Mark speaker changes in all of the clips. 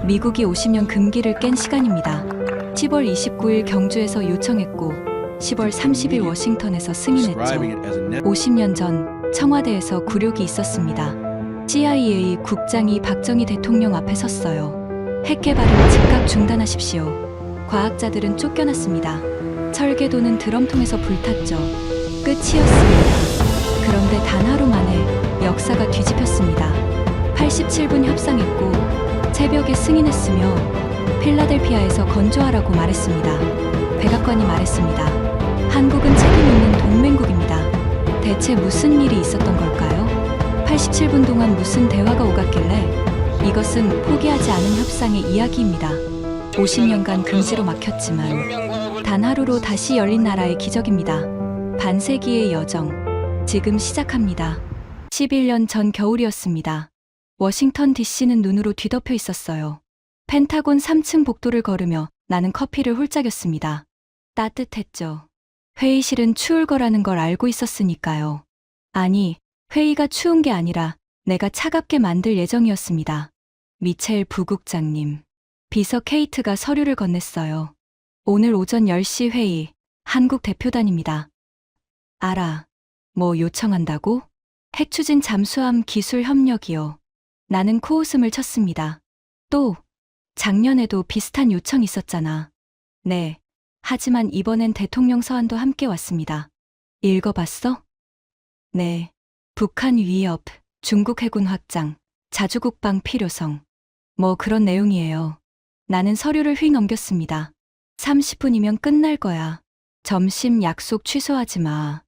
Speaker 1: 미국이 50년 금기를 깬 시간입니다. 10월 29일 경주에서 요청했고 10월 30일 워싱턴에서 승인했죠. 50년 전 청와대에서 굴욕이 있었습니다. CIA 국장이 박정희 대통령 앞에 섰어요. 핵 개발을 즉각 중단하십시오. 과학자들은 쫓겨났습니다. 철개도는 드럼통에서 불탔죠. 끝이었습니다. 그런데 단 하루 만에 역사가 뒤집혔습니다. 87분 협상했고 새벽에 승인했으며 필라델피아에서 건조하라고 말했습니다. 백악관이 말했습니다. 한국은 책임 있는 동맹국입니다. 대체 무슨 일이 있었던 걸까요? 87분 동안 무슨 대화가 오갔길래? 이것은 포기하지 않은 협상의 이야기입니다. 50년간 금지로 막혔지만 단 하루로 다시 열린 나라의 기적입니다. 반세기의 여정, 지금 시작합니다. 11년 전 겨울이었습니다. 워싱턴 DC는 눈으로 뒤덮여 있었어요. 펜타곤 3층 복도를 걸으며 나는 커피를 홀짝였습니다. 따뜻했죠. 회의실은 추울 거라는 걸 알고 있었으니까요. 아니, 회의가 추운 게 아니라 내가 차갑게 만들 예정이었습니다. 미첼 부국장님. 비서 케이트가 서류를 건넸어요. 오늘 오전 10시 회의, 한국 대표단입니다. 알아. 뭐 요청한다고? 핵추진 잠수함 기술 협력이요. 나는 코웃음을 쳤습니다. 또, 작년에도 비슷한 요청이 있었잖아. 네. 하지만 이번엔 대통령 서한도 함께 왔습니다. 읽어봤어? 네. 북한 위협, 중국 해군 확장, 자주국방 필요성. 뭐 그런 내용이에요. 나는 서류를 휙 넘겼습니다. 30분이면 끝날 거야. 점심 약속 취소하지 마.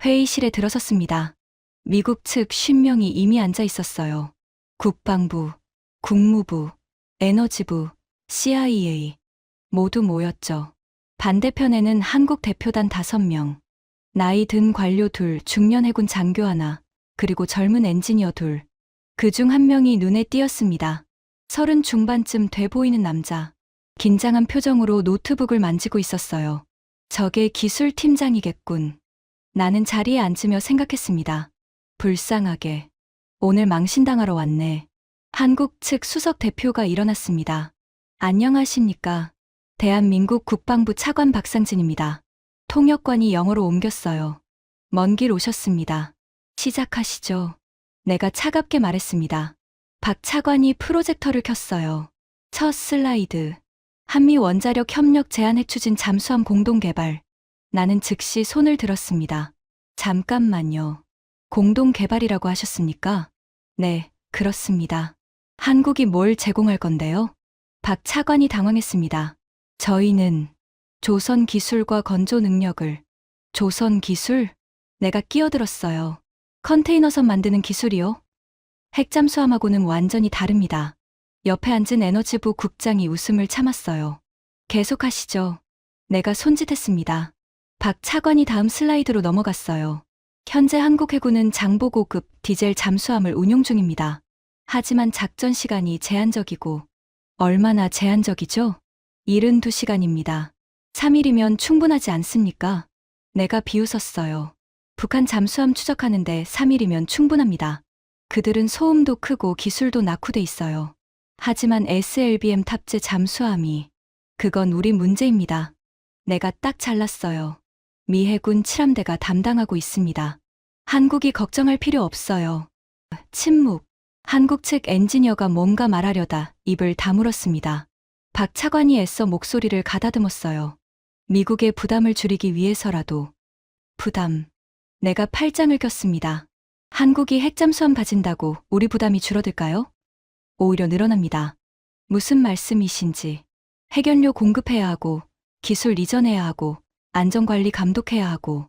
Speaker 1: 회의실에 들어섰습니다. 미국 측 50명이 이미 앉아 있었어요. 국방부, 국무부, 에너지부, CIA 모두 모였죠. 반대편에는 한국 대표단 5명, 나이 든 관료 2, 중년 해군 장교 1, 그리고 젊은 엔지니어 2. 그중 한 명이 눈에 띄었습니다. 30 중반쯤 돼 보이는 남자. 긴장한 표정으로 노트북을 만지고 있었어요. 저게 기술팀장이겠군. 나는 자리에 앉으며 생각했습니다. 불쌍하게. 오늘 망신당하러 왔네. 한국 측 수석 대표가 일어났습니다. 안녕하십니까. 대한민국 국방부 차관 박상진입니다. 통역관이 영어로 옮겼어요. 먼 길 오셨습니다. 시작하시죠. 내가 차갑게 말했습니다. 박 차관이 프로젝터를 켰어요. 첫 슬라이드. 한미 원자력 협력 제한 핵추진 잠수함 공동 개발. 나는 즉시 손을 들었습니다. 잠깐만요. 공동 개발이라고 하셨습니까? 네, 그렇습니다. 한국이 뭘 제공할 건데요? 박 차관이 당황했습니다. 저희는 조선 기술과 건조 능력을. 조선 기술? 내가 끼어들었어요. 컨테이너선 만드는 기술이요? 핵잠수함하고는 완전히 다릅니다. 옆에 앉은 에너지부 국장이 웃음을 참았어요. 계속하시죠. 내가 손짓했습니다. 박 차관이 다음 슬라이드로 넘어갔어요. 현재 한국 해군은 장보고급 디젤 잠수함을 운용 중입니다. 하지만 작전 시간이 제한적이고. 얼마나 제한적이죠? 72시간입니다. 3일이면 충분하지 않습니까? 내가 비웃었어요. 북한 잠수함 추적하는데 3일이면 충분합니다. 그들은 소음도 크고 기술도 낙후돼 있어요. 하지만 SLBM 탑재 잠수함이. 그건 우리 문제입니다. 내가 딱 잘랐어요. 미 해군 7함대가 담당하고 있습니다. 한국이 걱정할 필요 없어요. 침묵. 한국 측 엔지니어가 뭔가 말하려다 입을 다물었습니다. 박 차관이 애써 목소리를 가다듬었어요. 미국의 부담을 줄이기 위해서라도. 부담. 내가 팔짱을 꼈습니다. 한국이 핵잠수함 가진다고 우리 부담이 줄어들까요? 오히려 늘어납니다. 무슨 말씀이신지. 핵연료 공급해야 하고, 기술 이전해야 하고, 안전관리 감독해야 하고.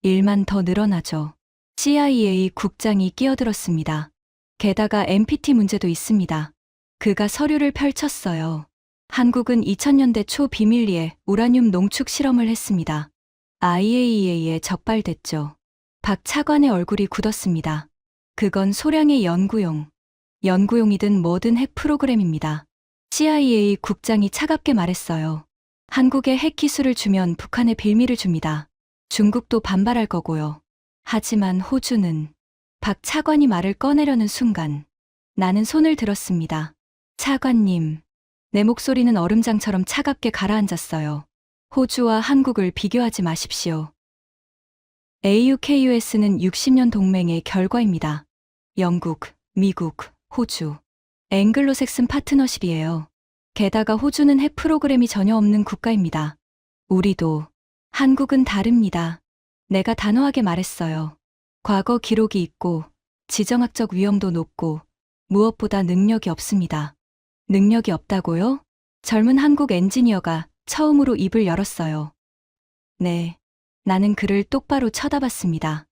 Speaker 1: 일만 더 늘어나죠. CIA 국장이 끼어들었습니다. 게다가 NPT 문제도 있습니다. 그가 서류를 펼쳤어요. 한국은 2000년대 초 비밀리에 우라늄 농축 실험을 했습니다. IAEA에 적발됐죠. 박 차관의 얼굴이 굳었습니다. 그건 소량의 연구용이든 뭐든 핵 프로그램입니다. CIA 국장이 차갑게 말했어요. 한국에 핵 기술을 주면 북한에 빌미를 줍니다. 중국도 반발할 거고요. 하지만 호주는. 박 차관이 말을 꺼내려는 순간 나는 손을 들었습니다. 차관님, 내 목소리는 얼음장처럼 차갑게 가라앉았어요. 호주와 한국을 비교하지 마십시오. AUKUS는 60년 동맹의 결과입니다. 영국, 미국, 호주. 앵글로색슨 파트너십이에요. 게다가 호주는 핵 프로그램이 전혀 없는 국가입니다. 우리도. 한국은 다릅니다. 내가 단호하게 말했어요. 과거 기록이 있고 지정학적 위험도 높고 무엇보다 능력이 없습니다. 능력이 없다고요? 젊은 한국 엔지니어가 처음으로 입을 열었어요. 네. 나는 그를 똑바로 쳐다봤습니다.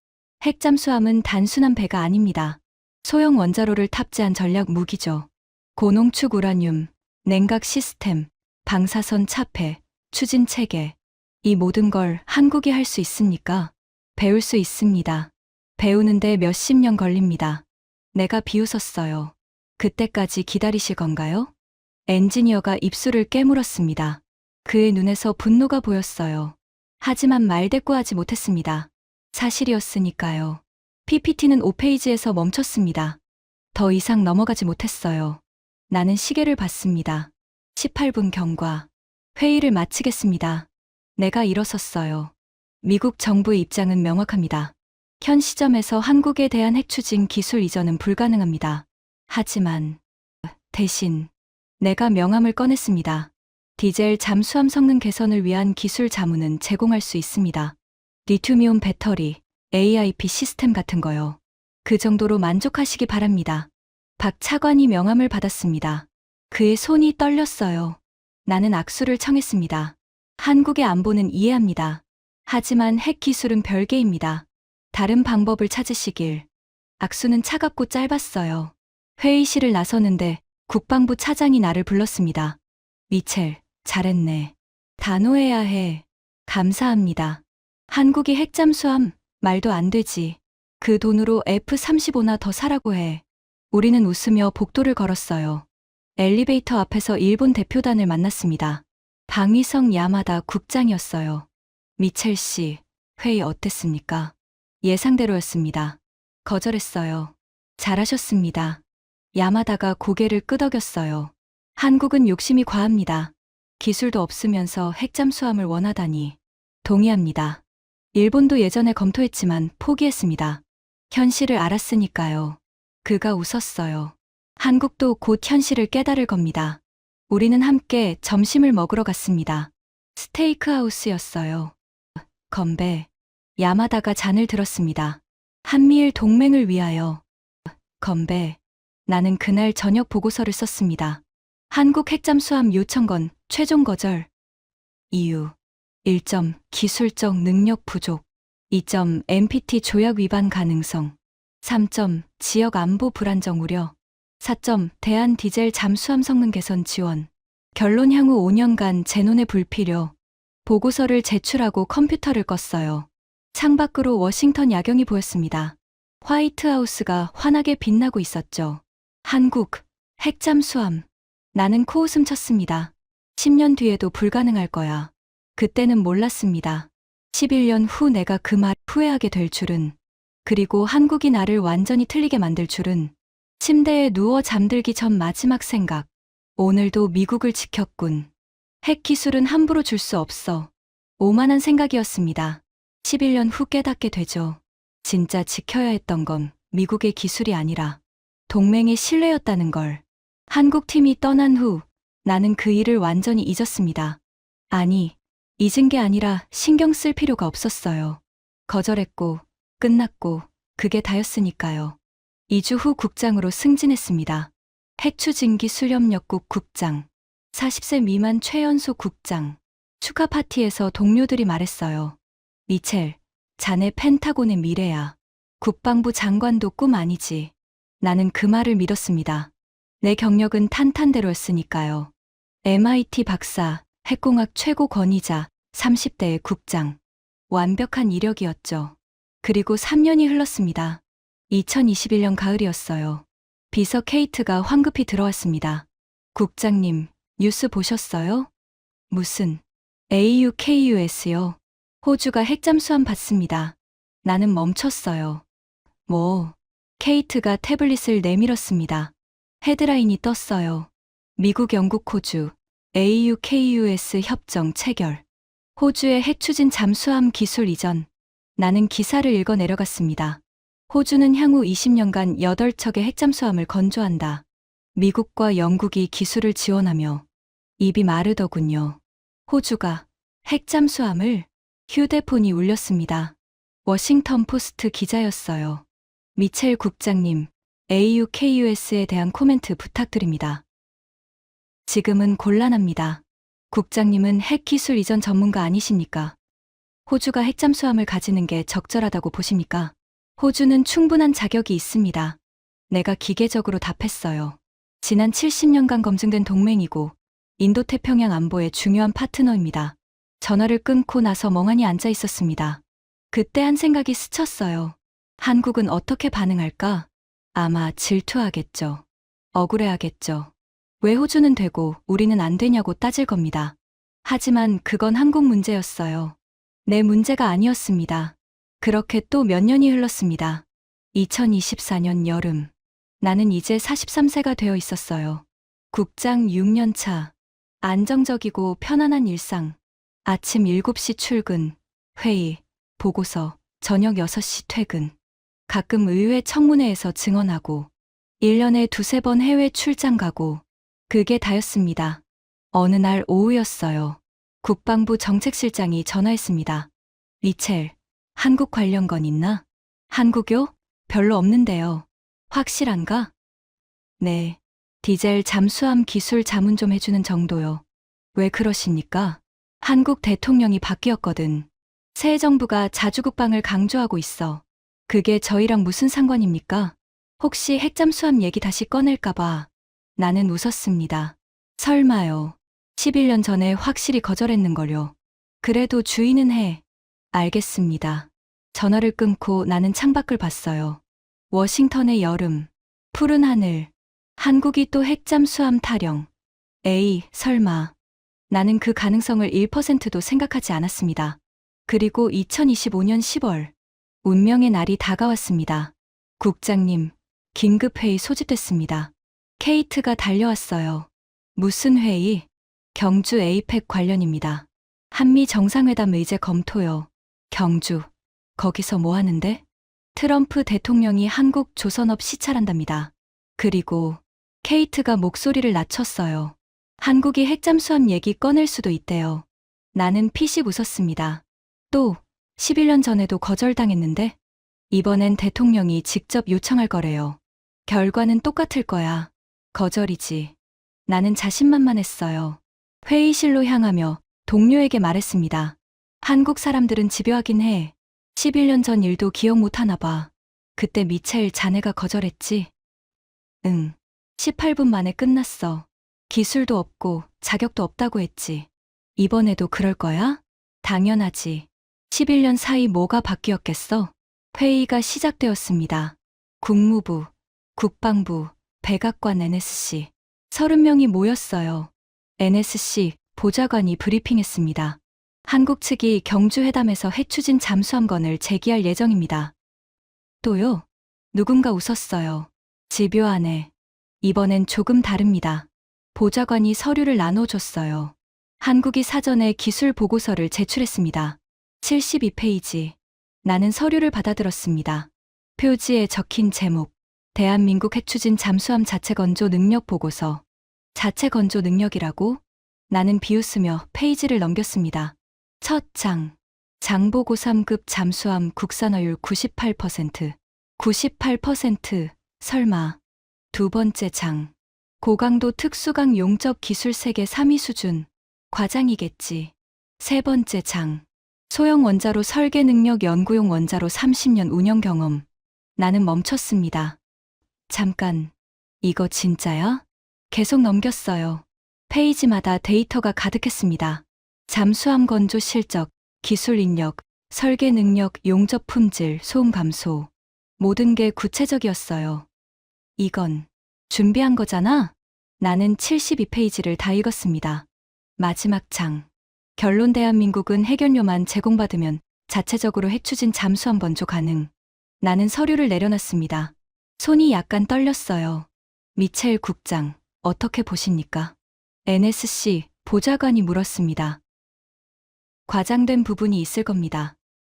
Speaker 1: 핵잠수함은 단순한 배가 아닙니다. 소형 원자로를 탑재한 전략 무기죠. 고농축 우라늄, 냉각 시스템, 방사선 차폐, 추진 체계. 이 모든 걸 한국이 할 수 있습니까? 배울 수 있습니다. 배우는데 몇십 년 걸립니다. 내가 비웃었어요. 그때까지 기다리실 건가요? 엔지니어가 입술을 깨물었습니다. 그의 눈에서 분노가 보였어요. 하지만 말대꾸하지 못했습니다. 사실이었으니까요. PPT는 5페이지에서 멈췄습니다. 더 이상 넘어가지 못했어요. 나는 시계를 봤습니다. 18분 경과. 회의를 마치겠습니다. 내가 일어섰어요. 미국 정부의 입장은 명확합니다. 현 시점에서 한국에 대한 핵추진 기술 이전은 불가능합니다. 하지만 대신 내가 명함을 꺼냈습니다. 디젤 잠수함 성능 개선을 위한 기술 자문은 제공할 수 있습니다. 리튬이온 배터리, AIP 시스템 같은 거요. 그 정도로 만족하시기 바랍니다. 박 차관이 명함을 받았습니다. 그의 손이 떨렸어요. 나는 악수를 청했습니다. 한국의 안보는 이해합니다. 하지만 핵 기술은 별개입니다. 다른 방법을 찾으시길. 악수는 차갑고 짧았어요. 회의실을 나서는데 국방부 차장이 나를 불렀습니다. 미첼, 잘했네. 단호해야 해. 감사합니다. 한국이 핵잠수함, 말도 안 되지. 그 돈으로 F-35나 더 사라고 해. 우리는 웃으며 복도를 걸었어요. 엘리베이터 앞에서 일본 대표단을 만났습니다. 방위성 야마다 국장이었어요. 미첼 씨, 회의 어땠습니까? 예상대로였습니다. 거절했어요. 잘하셨습니다. 야마다가 고개를 끄덕였어요. 한국은 욕심이 과합니다. 기술도 없으면서 핵잠수함을 원하다니. 동의합니다. 일본도 예전에 검토했지만 포기했습니다. 현실을 알았으니까요. 그가 웃었어요. 한국도 곧 현실을 깨달을 겁니다. 우리는 함께 점심을 먹으러 갔습니다. 스테이크하우스였어요. 건배. 야마다가 잔을 들었습니다. 한미일 동맹을 위하여. 건배. 나는 그날 저녁 보고서를 썼습니다. 한국 핵잠수함 요청건 최종 거절. 이유. 1점 기술적 능력 부족. 2점 NPT 조약 위반 가능성. 3점 지역 안보 불안정 우려. 4점 대한 디젤 잠수함 성능 개선 지원. 결론 향후 5년간 재논의 불필요. 보고서를 제출하고 컴퓨터를 껐어요. 창밖으로 워싱턴 야경이 보였습니다. 화이트하우스가 환하게 빛나고 있었죠. 한국, 핵잠수함. 나는 코웃음 쳤습니다. 10년 뒤에도 불가능할 거야. 그때는 몰랐습니다. 11년 후 내가 그 말 후회하게 될 줄은. 그리고 한국이 나를 완전히 틀리게 만들 줄은. 침대에 누워 잠들기 전 마지막 생각. 오늘도 미국을 지켰군. 핵 기술은 함부로 줄 수 없어. 오만한 생각이었습니다. 11년 후 깨닫게 되죠. 진짜 지켜야 했던 건 미국의 기술이 아니라 동맹의 신뢰였다는 걸. 한국 팀이 떠난 후 나는 그 일을 완전히 잊었습니다. 아니, 잊은 게 아니라 신경 쓸 필요가 없었어요. 거절했고, 끝났고, 그게 다였으니까요. 2주 후 국장으로 승진했습니다. 핵추진기 수렴역국 국장. 40세 미만 최연소 국장. 축하 파티에서 동료들이 말했어요. 미첼, 자네 펜타곤의 미래야. 국방부 장관도 꿈 아니지. 나는 그 말을 믿었습니다. 내 경력은 탄탄대로였으니까요. MIT 박사, 핵공학 최고 권위자, 30대의 국장. 완벽한 이력이었죠. 그리고 3년이 흘렀습니다. 2021년 가을이었어요. 비서 케이트가 황급히 들어왔습니다. 국장님, 뉴스 보셨어요? 무슨? AUKUS요. 호주가 핵잠수함 받습니다. 나는 멈췄어요. 뭐? 케이트가 태블릿을 내밀었습니다. 헤드라인이 떴어요. 미국, 영국, 호주, AUKUS 협정 체결. 호주의 핵추진 잠수함 기술 이전. 나는 기사를 읽어 내려갔습니다. 호주는 향후 20년간 8척의 핵잠수함을 건조한다. 미국과 영국이 기술을 지원하며 입이 마르더군요. 호주가 핵잠수함을. 휴대폰이 울렸습니다. 워싱턴 포스트 기자였어요. 미첼 국장님, AUKUS에 대한 코멘트 부탁드립니다. 지금은 곤란합니다. 국장님은 핵기술 이전 전문가 아니십니까? 호주가 핵잠수함을 가지는 게 적절하다고 보십니까? 호주는 충분한 자격이 있습니다. 내가 기계적으로 답했어요. 지난 70년간 검증된 동맹이고 인도태평양 안보의 중요한 파트너입니다. 전화를 끊고 나서 멍하니 앉아 있었습니다. 그때 한 생각이 스쳤어요. 한국은 어떻게 반응할까? 아마 질투하겠죠. 억울해하겠죠. 왜 호주는 되고 우리는 안 되냐고 따질 겁니다. 하지만 그건 한국 문제였어요. 내 문제가 아니었습니다. 그렇게 또 몇 년이 흘렀습니다. 2024년 여름. 나는 이제 43세가 되어 있었어요. 국장 6년 차. 안정적이고 편안한 일상. 아침 7시 출근, 회의, 보고서, 저녁 6시 퇴근. 가끔 의회 청문회에서 증언하고 1년에 2~3번 해외 출장 가고 그게 다였습니다. 어느 날 오후였어요. 국방부 정책실장이 전화했습니다. 미첼, 한국 관련 건 있나? 한국요? 별로 없는데요. 확실한가? 네. 디젤 잠수함 기술 자문 좀 해주는 정도요. 왜 그러십니까? 한국 대통령이 바뀌었거든. 새 정부가 자주국방을 강조하고 있어. 그게 저희랑 무슨 상관입니까? 혹시 핵잠수함 얘기 다시 꺼낼까봐. 나는 웃었습니다. 설마요. 11년 전에 확실히 거절했는걸요. 그래도 주의는 해. 알겠습니다. 전화를 끊고 나는 창밖을 봤어요. 워싱턴의 여름. 푸른 하늘. 한국이 또 핵잠수함 타령. 에이, 설마. 나는 그 가능성을 1%도 생각하지 않았습니다. 그리고 2025년 10월. 운명의 날이 다가왔습니다. 국장님, 긴급회의 소집됐습니다. 케이트가 달려왔어요. 무슨 회의? 경주 에이펙 관련입니다. 한미 정상회담 의제 검토요. 경주. 거기서 뭐 하는데? 트럼프 대통령이 한국 조선업 시찰한답니다. 그리고 케이트가 목소리를 낮췄어요. 한국이 핵잠수함 얘기 꺼낼 수도 있대요. 나는 피식 웃었습니다. 또 11년 전에도 거절당했는데 이번엔 대통령이 직접 요청할 거래요. 결과는 똑같을 거야. 거절이지. 나는 자신만만했어요. 회의실로 향하며 동료에게 말했습니다. 한국 사람들은 집요하긴 해. 11년 전 일도 기억 못하나 봐. 그때 미첼 자네가 거절했지? 응. 18분 만에 끝났어. 기술도 없고 자격도 없다고 했지. 이번에도 그럴 거야? 당연하지. 11년 사이 뭐가 바뀌었겠어? 회의가 시작되었습니다. 국무부, 국방부, 백악관 NSC. 30명이 모였어요. NSC 보좌관이 브리핑했습니다. 한국 측이 경주회담에서 핵추진 잠수함건을 제기할 예정입니다. 또요? 누군가 웃었어요. 집요하네. 이번엔 조금 다릅니다. 보좌관이 서류를 나눠줬어요. 한국이 사전에 기술 보고서를 제출했습니다. 72페이지. 나는 서류를 받아들었습니다. 표지에 적힌 제목. 대한민국 핵추진 잠수함 자체 건조 능력 보고서. 자체 건조 능력이라고? 나는 비웃으며 페이지를 넘겼습니다. 첫 장. 장보고 3급 잠수함 국산화율 98%. 98%. 설마. 두 번째 장. 고강도 특수강 용접 기술 세계 3위 수준. 과장이겠지. 세 번째 장. 소형 원자로 설계 능력 연구용 원자로 30년 운영 경험. 나는 멈췄습니다. 잠깐. 이거 진짜야? 계속 넘겼어요. 페이지마다 데이터가 가득했습니다. 잠수함 건조 실적, 기술 인력, 설계 능력, 용접 품질, 소음 감소. 모든 게 구체적이었어요. 이건 준비한 거잖아? 나는 72페이지를 다 읽었습니다. 마지막 장. 결론 대한민국은 핵연료만 제공받으면 자체적으로 핵추진 잠수함 건조 가능. 나는 서류를 내려놨습니다. 손이 약간 떨렸어요. 미첼 국장, 어떻게 보십니까? NSC 보좌관이 물었습니다. 과장된 부분이 있을 겁니다.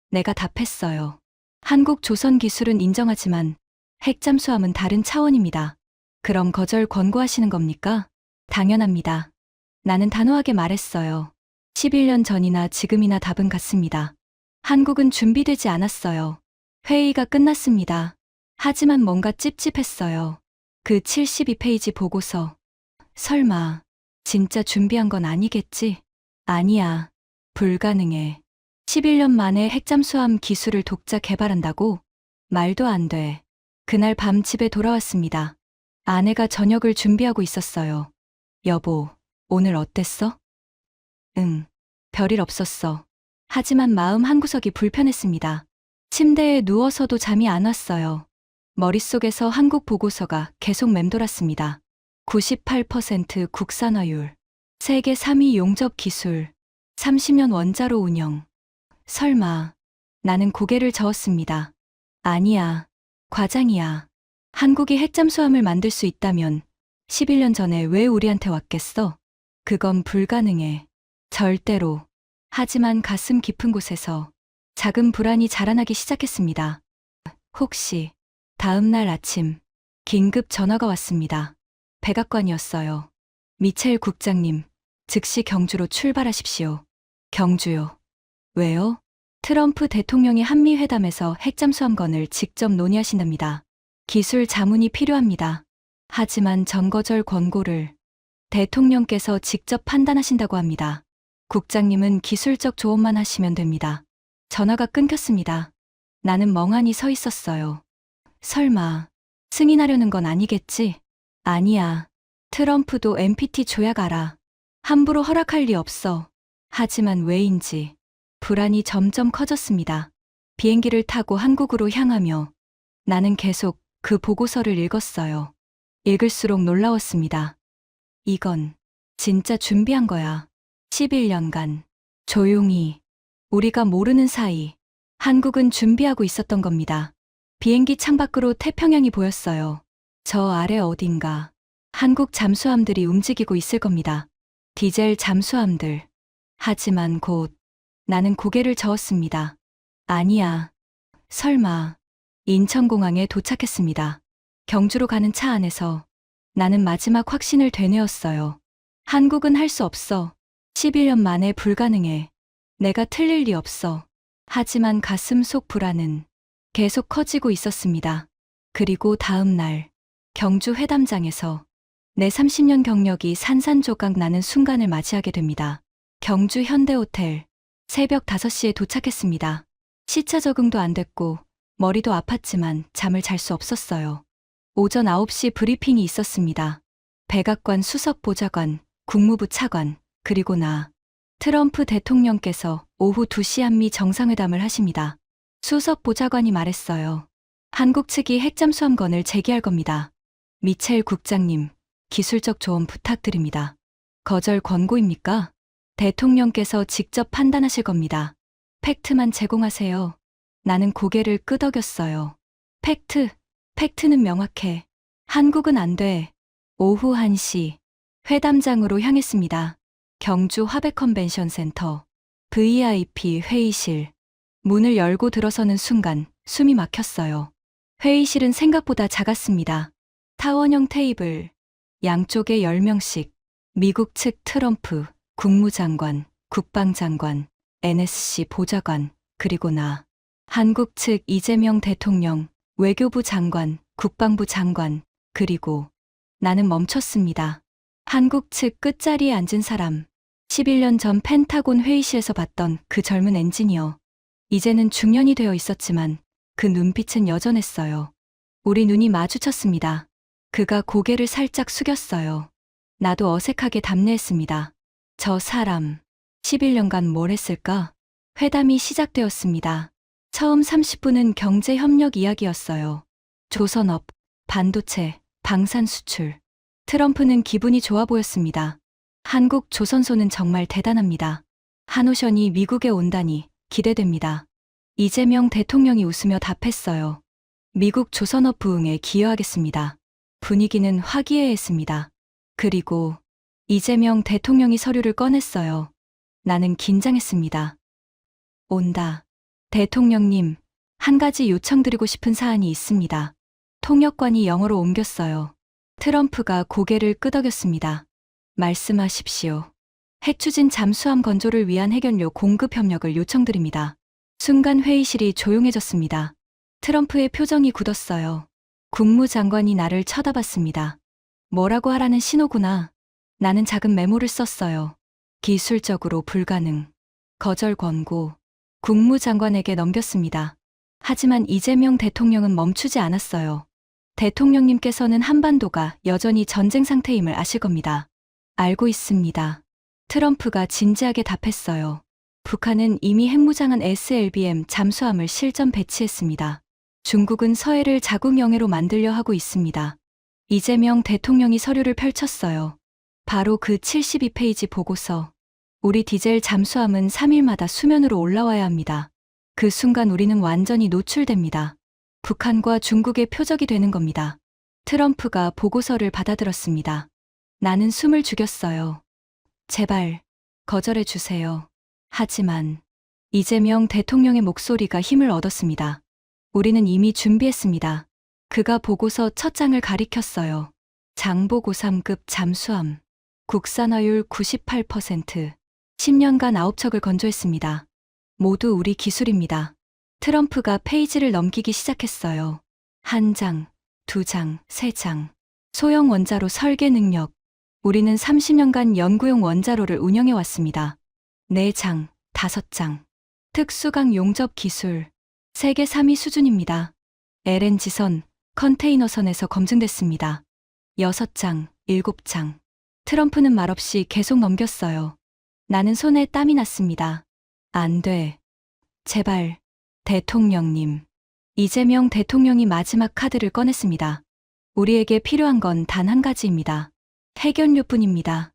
Speaker 1: 내가 답했어요. 한국 조선 기술은 인정하지만 핵 잠수함은 다른 차원입니다. 그럼 거절 권고하시는 겁니까? 당연합니다. 나는 단호하게 말했어요. 11년 전이나 지금이나 답은 같습니다. 한국은 준비되지 않았어요. 회의가 끝났습니다. 하지만 뭔가 찝찝했어요. 그 72페이지 보고서. 설마 진짜 준비한 건 아니겠지? 아니야. 불가능해. 11년 만에 핵잠수함 기술을 독자 개발한다고? 말도 안 돼. 그날 밤 집에 돌아왔습니다. 아내가 저녁을 준비하고 있었어요. 여보, 오늘 어땠어? 응, 별일 없었어. 하지만 마음 한구석이 불편했습니다. 침대에 누워서도 잠이 안 왔어요. 머릿속에서 한국 보고서가 계속 맴돌았습니다. 98% 국산화율, 세계 3위 용접 기술, 30년 원자로 운영. 설마, 나는 고개를 저었습니다. 아니야, 과장이야. 한국이 핵잠수함을 만들 수 있다면 11년 전에 왜 우리한테 왔겠어? 그건 불가능해. 절대로. 하지만 가슴 깊은 곳에서 작은 불안이 자라나기 시작했습니다. 혹시 다음 날 아침 긴급 전화가 왔습니다. 백악관이었어요. 미첼 국장님, 즉시 경주로 출발하십시오. 경주요. 왜요? 트럼프 대통령이 한미회담에서 핵잠수함 건을 직접 논의하신답니다. 기술 자문이 필요합니다. 하지만 전거절 권고를 대통령께서 직접 판단하신다고 합니다. 국장님은 기술적 조언만 하시면 됩니다. 전화가 끊겼습니다. 나는 멍하니 서 있었어요. 설마 승인하려는 건 아니겠지? 아니야. 트럼프도 NPT 조약 알아. 함부로 허락할 리 없어. 하지만 왜인지 불안이 점점 커졌습니다. 비행기를 타고 한국으로 향하며 나는 계속 그 보고서를 읽었어요. 읽을수록 놀라웠습니다. 이건 진짜 준비한 거야. 11년간 조용히 우리가 모르는 사이 한국은 준비하고 있었던 겁니다. 비행기 창밖으로 태평양이 보였어요. 저 아래 어딘가 한국 잠수함들이 움직이고 있을 겁니다. 디젤 잠수함들. 하지만 곧 나는 고개를 저었습니다. 아니야. 설마. 인천공항에 도착했습니다. 경주로 가는 차 안에서 나는 마지막 확신을 되뇌었어요. 한국은 할 수 없어. 11년 만에 불가능해. 내가 틀릴 리 없어. 하지만 가슴 속 불안은 계속 커지고 있었습니다. 그리고 다음 날 경주 회담장에서 내 30년 경력이 산산조각 나는 순간을 맞이하게 됩니다. 경주 현대호텔. 새벽 5시에 도착했습니다. 시차 적응도 안 됐고 머리도 아팠지만 잠을 잘 수 없었어요. 오전 9시 브리핑이 있었습니다. 백악관 수석 보좌관, 국무부 차관, 그리고 나. 트럼프 대통령께서 오후 2시 한미 정상회담을 하십니다. 수석 보좌관이 말했어요. 한국 측이 핵잠수함 건을 제기할 겁니다. 미첼 국장님, 기술적 조언 부탁드립니다. 거절 권고입니까? 대통령께서 직접 판단하실 겁니다. 팩트만 제공하세요. 나는 고개를 끄덕였어요. 팩트는 명확해. 한국은 안 돼. 오후 1시, 회담장으로 향했습니다. 경주 화백컨벤션센터, VIP 회의실. 문을 열고 들어서는 순간 숨이 막혔어요. 회의실은 생각보다 작았습니다. 타원형 테이블, 양쪽에 10명씩, 미국 측 트럼프, 국무장관, 국방장관, NSC 보좌관, 그리고 나. 한국 측 이재명 대통령, 외교부 장관, 국방부 장관, 그리고 나는 멈췄습니다. 한국 측 끝자리에 앉은 사람, 11년 전 펜타곤 회의실에서 봤던 그 젊은 엔지니어. 이제는 중년이 되어 있었지만 그 눈빛은 여전했어요. 우리 눈이 마주쳤습니다. 그가 고개를 살짝 숙였어요. 나도 어색하게 답례했습니다. 저 사람, 11년간 뭘 했을까? 회담이 시작되었습니다. 처음 30분은 경제협력 이야기였어요. 조선업, 반도체, 방산 수출. 트럼프는 기분이 좋아 보였습니다. 한국 조선소는 정말 대단합니다. 한오션이 미국에 온다니 기대됩니다. 이재명 대통령이 웃으며 답했어요. 미국 조선업 부흥에 기여하겠습니다. 분위기는 화기애애했습니다. 그리고 이재명 대통령이 서류를 꺼냈어요. 나는 긴장했습니다. 온다. 대통령님, 한 가지 요청드리고 싶은 사안이 있습니다. 통역관이 영어로 옮겼어요. 트럼프가 고개를 끄덕였습니다. 말씀하십시오. 핵추진 잠수함 건조를 위한 해결료 공급 협력을 요청드립니다. 순간 회의실이 조용해졌습니다. 트럼프의 표정이 굳었어요. 국무장관이 나를 쳐다봤습니다. 뭐라고 하라는 신호구나. 나는 작은 메모를 썼어요. 기술적으로 불가능. 거절 권고. 국무장관에게 넘겼습니다. 하지만 이재명 대통령은 멈추지 않았어요. 대통령님께서는 한반도가 여전히 전쟁 상태임을 아실 겁니다. 알고 있습니다. 트럼프가 진지하게 답했어요. 북한은 이미 핵무장한 SLBM 잠수함을 실전 배치했습니다. 중국은 서해를 자국 영해로 만들려 하고 있습니다. 이재명 대통령이 서류를 펼쳤어요. 바로 그 72페이지 보고서. 우리 디젤 잠수함은 3일마다 수면으로 올라와야 합니다. 그 순간 우리는 완전히 노출됩니다. 북한과 중국의 표적이 되는 겁니다. 트럼프가 보고서를 받아들었습니다. 나는 숨을 죽였어요. 제발, 거절해 주세요. 하지만 이재명 대통령의 목소리가 힘을 얻었습니다. 우리는 이미 준비했습니다. 그가 보고서 첫 장을 가리켰어요. 장보고 3급 잠수함. 국산화율 98%. 10년간 9척을 건조했습니다. 모두 우리 기술입니다. 트럼프가 페이지를 넘기기 시작했어요. 한 장, 두 장, 세 장. 소형 원자로 설계 능력. 우리는 30년간 연구용 원자로를 운영해 왔습니다. 4장, 5장. 특수강 용접 기술. 세계 3위 수준입니다. LNG선, 컨테이너선에서 검증됐습니다. 6장, 7장. 트럼프는 말없이 계속 넘겼어요. 나는 손에 땀이 났습니다. 안 돼. 제발. 대통령님. 이재명 대통령이 마지막 카드를 꺼냈습니다. 우리에게 필요한 건 단 한 가지입니다. 해결료뿐입니다.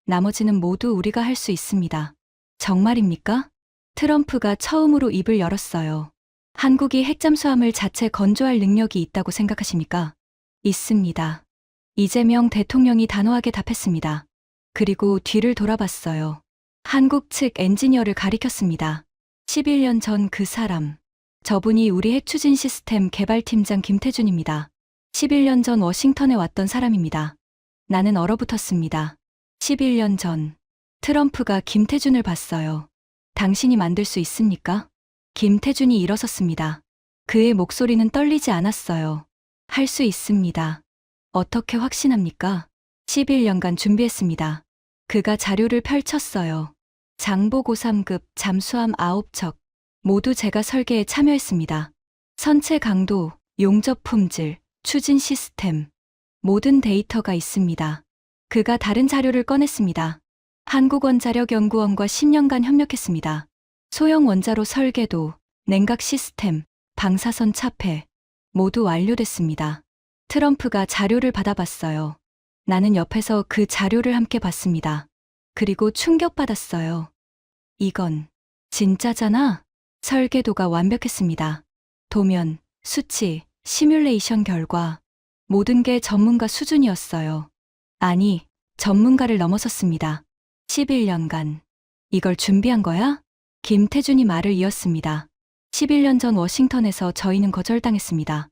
Speaker 1: 나머지는 모두 우리가 할 수 있습니다. 정말입니까? 트럼프가 처음으로 입을 열었어요. 한국이 핵잠수함을 자체 건조할 능력이 있다고 생각하십니까? 있습니다. 이재명 대통령이 단호하게 답했습니다. 그리고 뒤를 돌아봤어요. 한국 측 엔지니어를 가리켰습니다. 11년 전 그 사람. 저분이 우리 핵추진 시스템 개발팀장 김태준입니다. 11년 전 워싱턴에 왔던 사람입니다. 나는 얼어붙었습니다. 11년 전. 트럼프가 김태준을 봤어요. 당신이 만들 수 있습니까? 김태준이 일어섰습니다. 그의 목소리는 떨리지 않았어요. 할 수 있습니다. 어떻게 확신합니까? 11년간 준비했습니다. 그가 자료를 펼쳤어요. 장보고 3급 잠수함 9척. 모두 제가 설계에 참여했습니다. 선체 강도, 용접 품질, 추진 시스템. 모든 데이터가 있습니다. 그가 다른 자료를 꺼냈습니다. 한국원자력연구원과 10년간 협력했습니다. 소형 원자로 설계도, 냉각 시스템, 방사선 차폐. 모두 완료됐습니다. 트럼프가 자료를 받아봤어요. 나는 옆에서 그 자료를 함께 봤습니다. 그리고 충격받았어요. 이건 진짜잖아? 설계도가 완벽했습니다. 도면, 수치, 시뮬레이션 결과. 모든 게 전문가 수준이었어요. 아니, 전문가를 넘어섰습니다. 11년간. 이걸 준비한 거야? 김태준이 말을 이었습니다. 11년 전 워싱턴에서 저희는 거절당했습니다.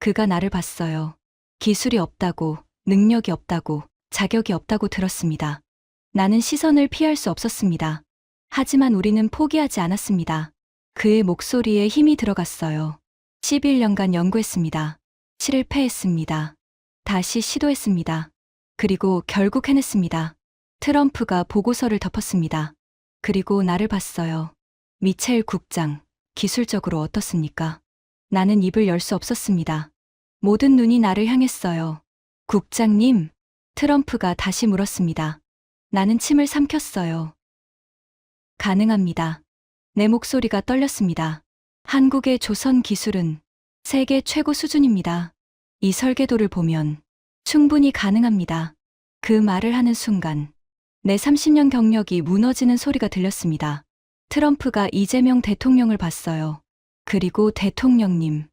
Speaker 1: 그가 나를 봤어요. 기술이 없다고, 능력이 없다고, 자격이 없다고 들었습니다. 나는 시선을 피할 수 없었습니다. 하지만 우리는 포기하지 않았습니다. 그의 목소리에 힘이 들어갔어요. 11년간 연구했습니다. 실패했습니다. 다시 시도했습니다. 그리고 결국 해냈습니다. 트럼프가 보고서를 덮었습니다. 그리고 나를 봤어요. 미첼 국장, 기술적으로 어떻습니까? 나는 입을 열 수 없었습니다. 모든 눈이 나를 향했어요. 국장님, 트럼프가 다시 물었습니다. 나는 침을 삼켰어요. 가능합니다. 내 목소리가 떨렸습니다. 한국의 조선 기술은 세계 최고 수준입니다. 이 설계도를 보면 충분히 가능합니다. 그 말을 하는 순간 내 30년 경력이 무너지는 소리가 들렸습니다. 트럼프가 이재명 대통령을 봤어요. 그리고 대통령님.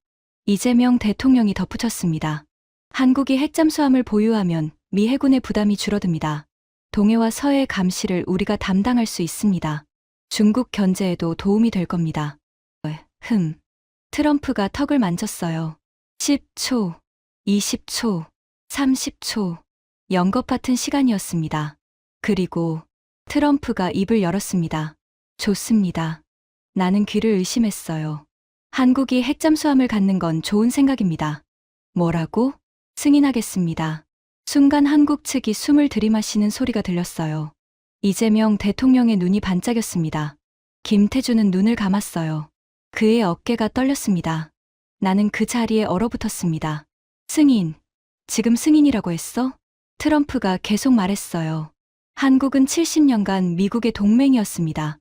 Speaker 1: 이재명 대통령이 덧붙였습니다. 한국이 핵잠수함을 보유하면 미 해군의 부담이 줄어듭니다. 동해와 서해의 감시를 우리가 담당할 수 있습니다. 중국 견제에도 도움이 될 겁니다. 트럼프가 턱을 만졌어요. 10초, 20초, 30초, 연것 같은 시간이었습니다. 그리고 트럼프가 입을 열었습니다. 좋습니다. 나는 귀를 의심했어요. 한국이 핵잠수함을 갖는 건 좋은 생각입니다. 뭐라고? 승인하겠습니다. 순간 한국 측이 숨을 들이마시는 소리가 들렸어요. 이재명 대통령의 눈이 반짝였습니다. 김태준은 눈을 감았어요. 그의 어깨가 떨렸습니다. 나는 그 자리에 얼어붙었습니다. 승인. 지금 승인이라고 했어? 트럼프가 계속 말했어요. 한국은 70년간 미국의 동맹이었습니다.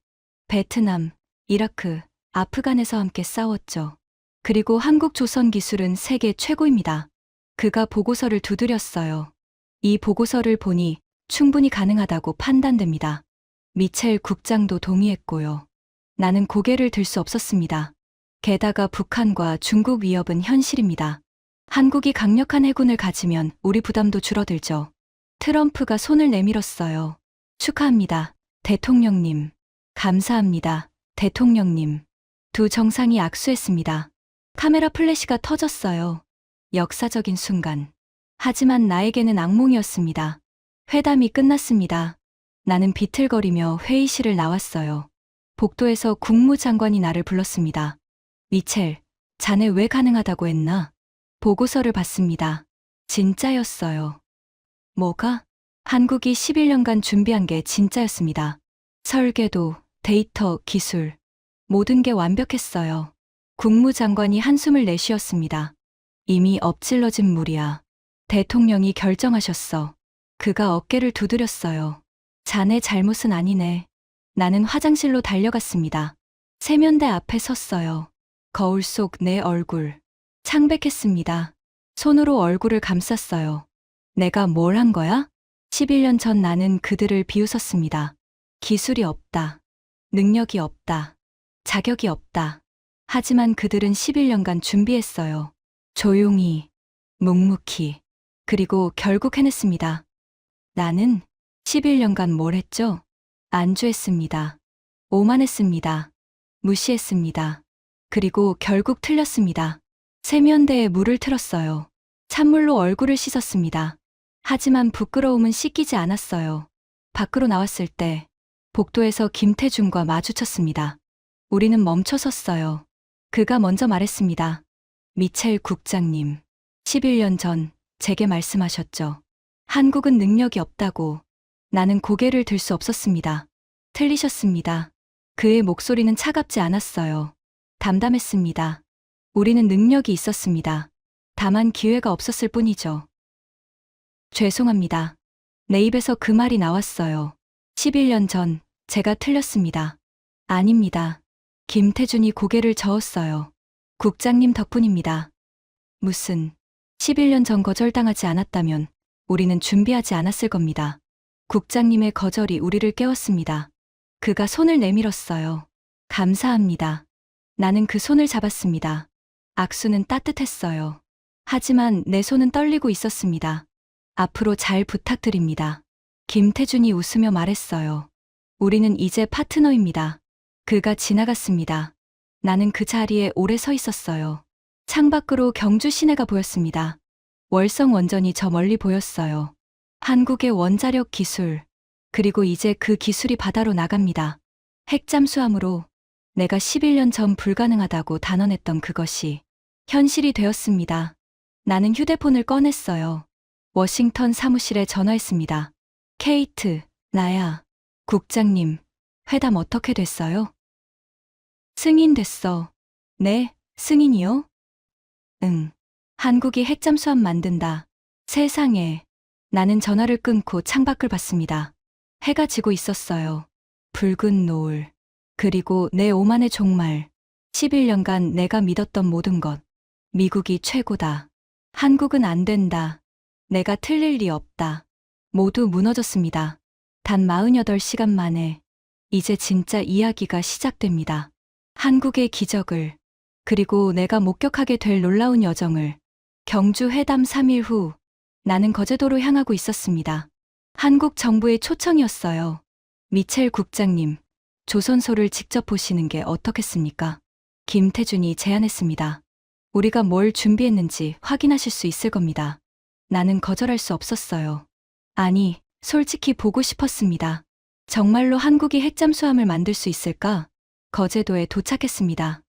Speaker 1: 베트남, 이라크, 아프간에서 함께 싸웠죠. 그리고 한국 조선 기술은 세계 최고입니다. 그가 보고서를 두드렸어요. 이 보고서를 보니 충분히 가능하다고 판단됩니다. 미첼 국장도 동의했고요. 나는 고개를 들 수 없었습니다. 게다가 북한과 중국 위협은 현실입니다. 한국이 강력한 해군을 가지면 우리 부담도 줄어들죠. 트럼프가 손을 내밀었어요. 축하합니다, 대통령님. 감사합니다, 대통령님. 두 정상이 악수했습니다. 카메라 플래시가 터졌어요. 역사적인 순간. 하지만 나에게는 악몽이었습니다. 회담이 끝났습니다. 나는 비틀거리며 회의실을 나왔어요. 복도에서 국무장관이 나를 불렀습니다. 미첼, 자네 왜 가능하다고 했나? 보고서를 봤습니다. 진짜였어요. 뭐가? 한국이 11년간 준비한 게 진짜였습니다. 설계도, 데이터, 기술, 모든 게 완벽했어요. 국무장관이 한숨을 내쉬었습니다. 이미 엎질러진 물이야. 대통령이 결정하셨어. 그가 어깨를 두드렸어요. 자네 잘못은 아니네. 나는 화장실로 달려갔습니다. 세면대 앞에 섰어요. 거울 속 내 얼굴. 창백했습니다. 손으로 얼굴을 감쌌어요. 내가 뭘 한 거야? 11년 전 나는 그들을 비웃었습니다. 기술이 없다. 능력이 없다. 자격이 없다. 하지만 그들은 11년간 준비했어요. 조용히, 묵묵히, 그리고 결국 해냈습니다. 나는 11년간 뭘 했죠? 안주했습니다. 오만했습니다. 무시했습니다. 그리고 결국 틀렸습니다. 세면대에 물을 틀었어요. 찬물로 얼굴을 씻었습니다. 하지만 부끄러움은 씻기지 않았어요. 밖으로 나왔을 때 복도에서 김태준과 마주쳤습니다. 우리는 멈춰 섰어요. 그가 먼저 말했습니다. 미첼 국장님, 11년 전 제게 말씀하셨죠. 한국은 능력이 없다고. 나는 고개를 들 수 없었습니다. 틀리셨습니다. 그의 목소리는 차갑지 않았어요. 담담했습니다. 우리는 능력이 있었습니다. 다만 기회가 없었을 뿐이죠. 죄송합니다. 내 입에서 그 말이 나왔어요. 11년 전 제가 틀렸습니다. 아닙니다. 김태준이 고개를 저었어요. 국장님 덕분입니다. 무슨 11년 전 거절당하지 않았다면 우리는 준비하지 않았을 겁니다. 국장님의 거절이 우리를 깨웠습니다. 그가 손을 내밀었어요. 감사합니다. 나는 그 손을 잡았습니다. 악수는 따뜻했어요. 하지만 내 손은 떨리고 있었습니다. 앞으로 잘 부탁드립니다. 김태준이 웃으며 말했어요. 우리는 이제 파트너입니다. 그가 지나갔습니다. 나는 그 자리에 오래 서 있었어요. 창밖으로 경주 시내가 보였습니다. 월성 원전이 저 멀리 보였어요. 한국의 원자력 기술, 그리고 이제 그 기술이 바다로 나갑니다. 핵잠수함으로 내가 11년 전 불가능하다고 단언했던 그것이 현실이 되었습니다. 나는 휴대폰을 꺼냈어요. 워싱턴 사무실에 전화했습니다. 케이트, 나야. 국장님, 회담 어떻게 됐어요? 승인됐어. 네, 승인이요? 응. 한국이 핵잠수함 만든다. 세상에. 나는 전화를 끊고 창밖을 봤습니다. 해가 지고 있었어요. 붉은 노을. 그리고 내 오만의 종말. 11년간 내가 믿었던 모든 것. 미국이 최고다. 한국은 안 된다. 내가 틀릴 리 없다. 모두 무너졌습니다. 단 48시간 만에. 이제 진짜 이야기가 시작됩니다. 한국의 기적을, 그리고 내가 목격하게 될 놀라운 여정을. 경주 회담 3일 후, 나는 거제도로 향하고 있었습니다. 한국 정부의 초청이었어요. 미첼 국장님, 조선소를 직접 보시는 게 어떻겠습니까? 김태준이 제안했습니다. 우리가 뭘 준비했는지 확인하실 수 있을 겁니다. 나는 거절할 수 없었어요. 아니, 솔직히 보고 싶었습니다. 정말로 한국이 핵잠수함을 만들 수 있을까? 거제도에 도착했습니다.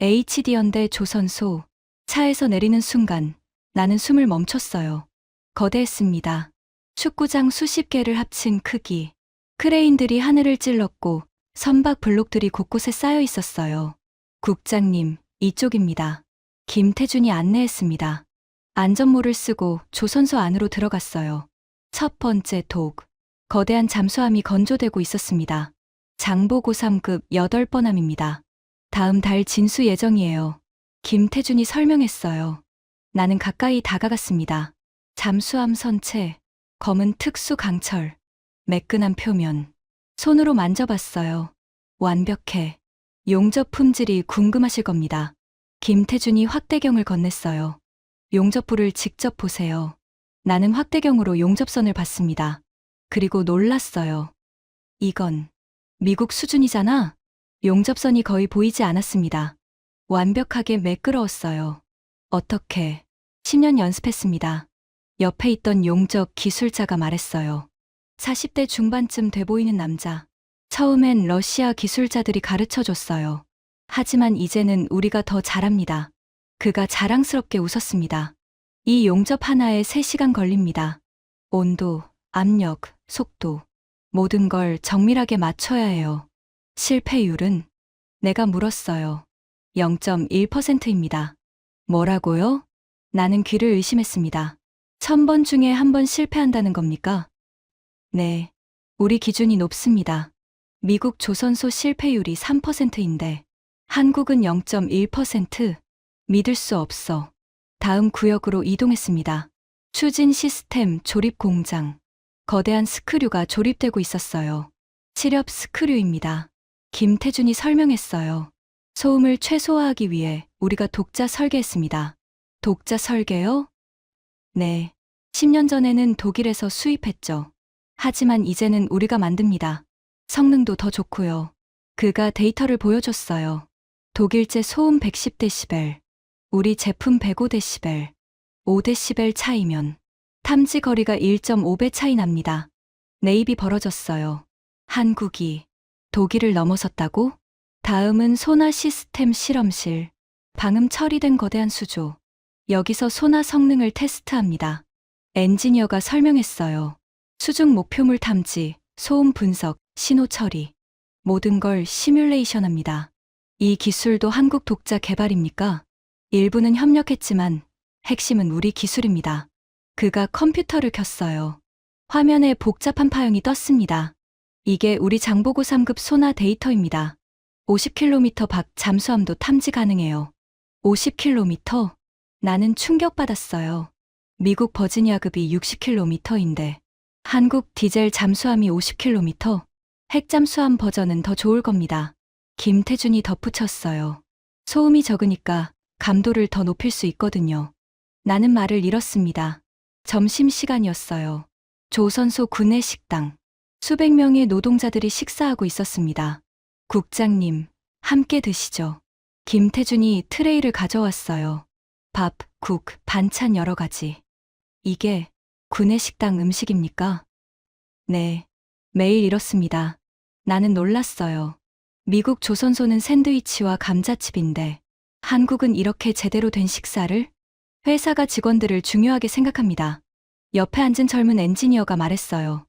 Speaker 1: HD연대 조선소. 차에서 내리는 순간 나는 숨을 멈췄어요. 거대했습니다. 축구장 수십 개를 합친 크기. 크레인들이 하늘을 찔렀고 선박 블록들이 곳곳에 쌓여 있었어요. 국장님, 이쪽입니다. 김태준이 안내했습니다. 안전모를 쓰고 조선소 안으로 들어갔어요. 첫 번째 독. 거대한 잠수함이 건조되고 있었습니다. 장보고 3급 8번함입니다. 다음 달 진수 예정이에요. 김태준이 설명했어요. 나는 가까이 다가갔습니다. 잠수함 선체, 검은 특수 강철, 매끈한 표면. 손으로 만져봤어요. 완벽해. 용접 품질이 궁금하실 겁니다. 김태준이 확대경을 건넸어요. 용접부를 직접 보세요. 나는 확대경으로 용접선을 봤습니다. 그리고 놀랐어요. 이건 미국 수준이잖아? 용접선이 거의 보이지 않았습니다. 완벽하게 매끄러웠어요. 어떻게? 10년 연습했습니다. 옆에 있던 용접 기술자가 말했어요. 40대 중반쯤 돼 보이는 남자. 처음엔 러시아 기술자들이 가르쳐 줬어요. 하지만 이제는 우리가 더 잘합니다. 그가 자랑스럽게 웃었습니다. 이 용접 하나에 3시간 걸립니다. 온도, 압력, 속도, 모든 걸 정밀하게 맞춰야 해요. 실패율은? 내가 물었어요. 0.1%입니다. 뭐라고요? 나는 귀를 의심했습니다. 1000번 중에 1번 실패한다는 겁니까? 네. 우리 기준이 높습니다. 미국 조선소 실패율이 3%인데 한국은 0.1%? 믿을 수 없어. 다음 구역으로 이동했습니다. 추진 시스템 조립 공장. 거대한 스크류가 조립되고 있었어요. 치렵 스크류입니다. 김태준이 설명했어요. 소음을 최소화하기 위해 우리가 독자 설계했습니다. 독자 설계요? 네. 10년 전에는 독일에서 수입했죠. 하지만 이제는 우리가 만듭니다. 성능도 더 좋고요. 그가 데이터를 보여줬어요. 독일제 소음 110데시벨, 우리 제품 105데시벨, 5데시벨 차이면 탐지 거리가 1.5배 차이 납니다. 내 입이 벌어졌어요. 한국이 독일을 넘어섰다고? 다음은 소나 시스템 실험실. 방음 처리된 거대한 수조. 여기서 소나 성능을 테스트합니다. 엔지니어가 설명했어요. 수중 목표물 탐지, 소음 분석, 신호 처리. 모든 걸 시뮬레이션합니다. 이 기술도 한국 독자 개발입니까? 일부는 협력했지만 핵심은 우리 기술입니다. 그가 컴퓨터를 켰어요. 화면에 복잡한 파형이 떴습니다. 이게 우리 장보고 3급 소나 데이터입니다. 50km 밖 잠수함도 탐지 가능해요. 50km? 나는 충격받았어요. 미국 버지니아급이 60km인데 한국 디젤 잠수함이 50km? 핵잠수함 버전은 더 좋을 겁니다. 김태준이 덧붙였어요. 소음이 적으니까 감도를 더 높일 수 있거든요. 나는 말을 잃었습니다. 점심시간이었어요. 조선소 구내 식당. 수백 명의 노동자들이 식사하고 있었습니다. 국장님, 함께 드시죠. 김태준이 트레이를 가져왔어요. 밥, 국, 반찬 여러 가지. 이게 구내식당 음식입니까? 네, 매일 이렇습니다. 나는 놀랐어요. 미국 조선소는 샌드위치와 감자칩인데 한국은 이렇게 제대로 된 식사를? 회사가 직원들을 중요하게 생각합니다. 옆에 앉은 젊은 엔지니어가 말했어요.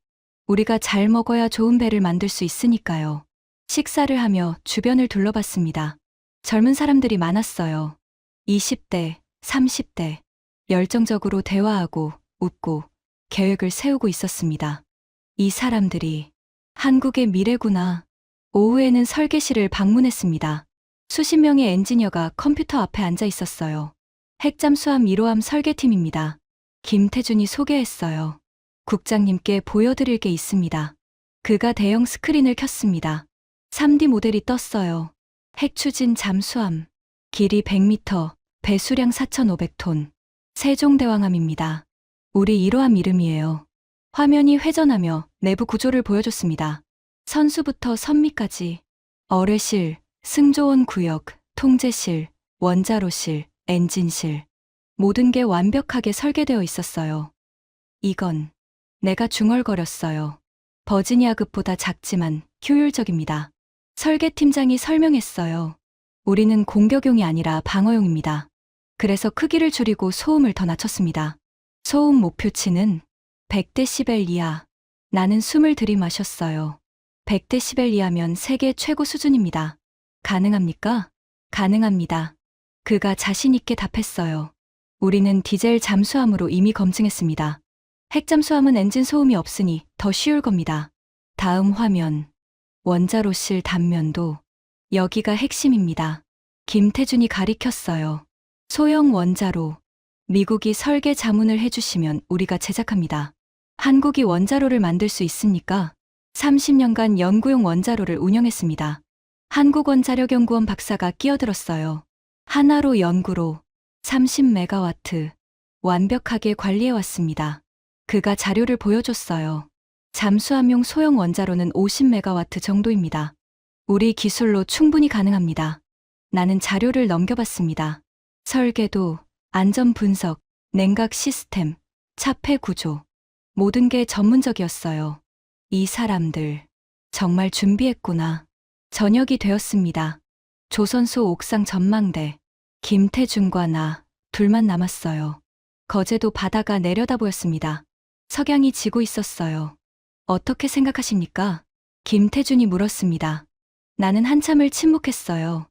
Speaker 1: 우리가 잘 먹어야 좋은 배를 만들 수 있으니까요. 식사를 하며 주변을 둘러봤습니다. 젊은 사람들이 많았어요. 20대, 30대. 열정적으로 대화하고 웃고 계획을 세우고 있었습니다. 이 사람들이 한국의 미래구나. 오후에는 설계실을 방문했습니다. 수십 명의 엔지니어가 컴퓨터 앞에 앉아 있었어요. 핵잠수함 1호함 설계팀입니다. 김태준이 소개했어요. 국장님께 보여드릴 게 있습니다. 그가 대형 스크린을 켰습니다. 3D 모델이 떴어요. 핵추진 잠수함. 길이 100m, 배수량 4,500톤. 세종대왕함입니다. 우리 이러함 이름이에요. 화면이 회전하며 내부 구조를 보여줬습니다. 선수부터 선미까지 어뢰실, 승조원 구역, 통제실, 원자로실, 엔진실 모든 게 완벽하게 설계되어 있었어요. 이건 내가 중얼거렸어요. 버지니아급보다 작지만 효율적입니다. 설계팀장이 설명했어요. 우리는 공격용이 아니라 방어용입니다. 그래서 크기를 줄이고 소음을 더 낮췄습니다. 소음 목표치는 100데시벨 이하. 나는 숨을 들이마셨어요. 100데시벨 이하면 세계 최고 수준입니다. 가능합니까? 가능합니다. 그가 자신 있게 답했어요. 우리는 디젤 잠수함으로 이미 검증했습니다. 핵 잠수함은 엔진 소음이 없으니 더 쉬울 겁니다. 다음 화면. 원자로실 단면도 여기가 핵심입니다. 김태준이 가리켰어요. 소형 원자로. 미국이 설계 자문을 해주시면 우리가 제작합니다. 한국이 원자로를 만들 수 있습니까? 30년간 연구용 원자로를 운영했습니다. 한국원자력연구원 박사가 끼어들었어요. 하나로 연구로 30메가와트 완벽하게 관리해왔습니다. 그가 자료를 보여줬어요. 잠수함용 소형 원자로는 50메가와트 정도입니다. 우리 기술로 충분히 가능합니다. 나는 자료를 넘겨봤습니다. 설계도, 안전 분석, 냉각 시스템, 차폐 구조. 모든 게 전문적이었어요. 이 사람들 정말 준비했구나. 저녁이 되었습니다. 조선소 옥상 전망대. 김태준과 나 둘만 남았어요. 거제도 바다가 내려다 보였습니다. 석양이 지고 있었어요. 어떻게 생각하십니까? 김태준이 물었습니다. 나는 한참을 침묵했어요.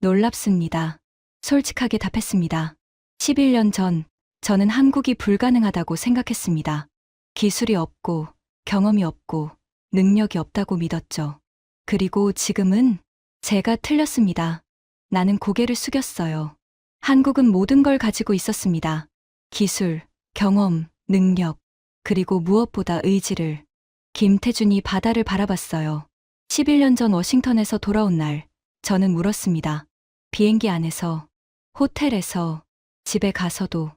Speaker 1: 놀랍습니다. 솔직하게 답했습니다. 11년 전 저는 한국이 불가능하다고 생각했습니다. 기술이 없고 경험이 없고 능력이 없다고 믿었죠. 그리고 지금은 제가 틀렸습니다. 나는 고개를 숙였어요. 한국은 모든 걸 가지고 있었습니다. 기술, 경험, 능력, 그리고 무엇보다 의지를. 김태준이 바다를 바라봤어요. 11년 전 워싱턴에서 돌아온 날, 저는 울었습니다. 비행기 안에서, 호텔에서, 집에 가서도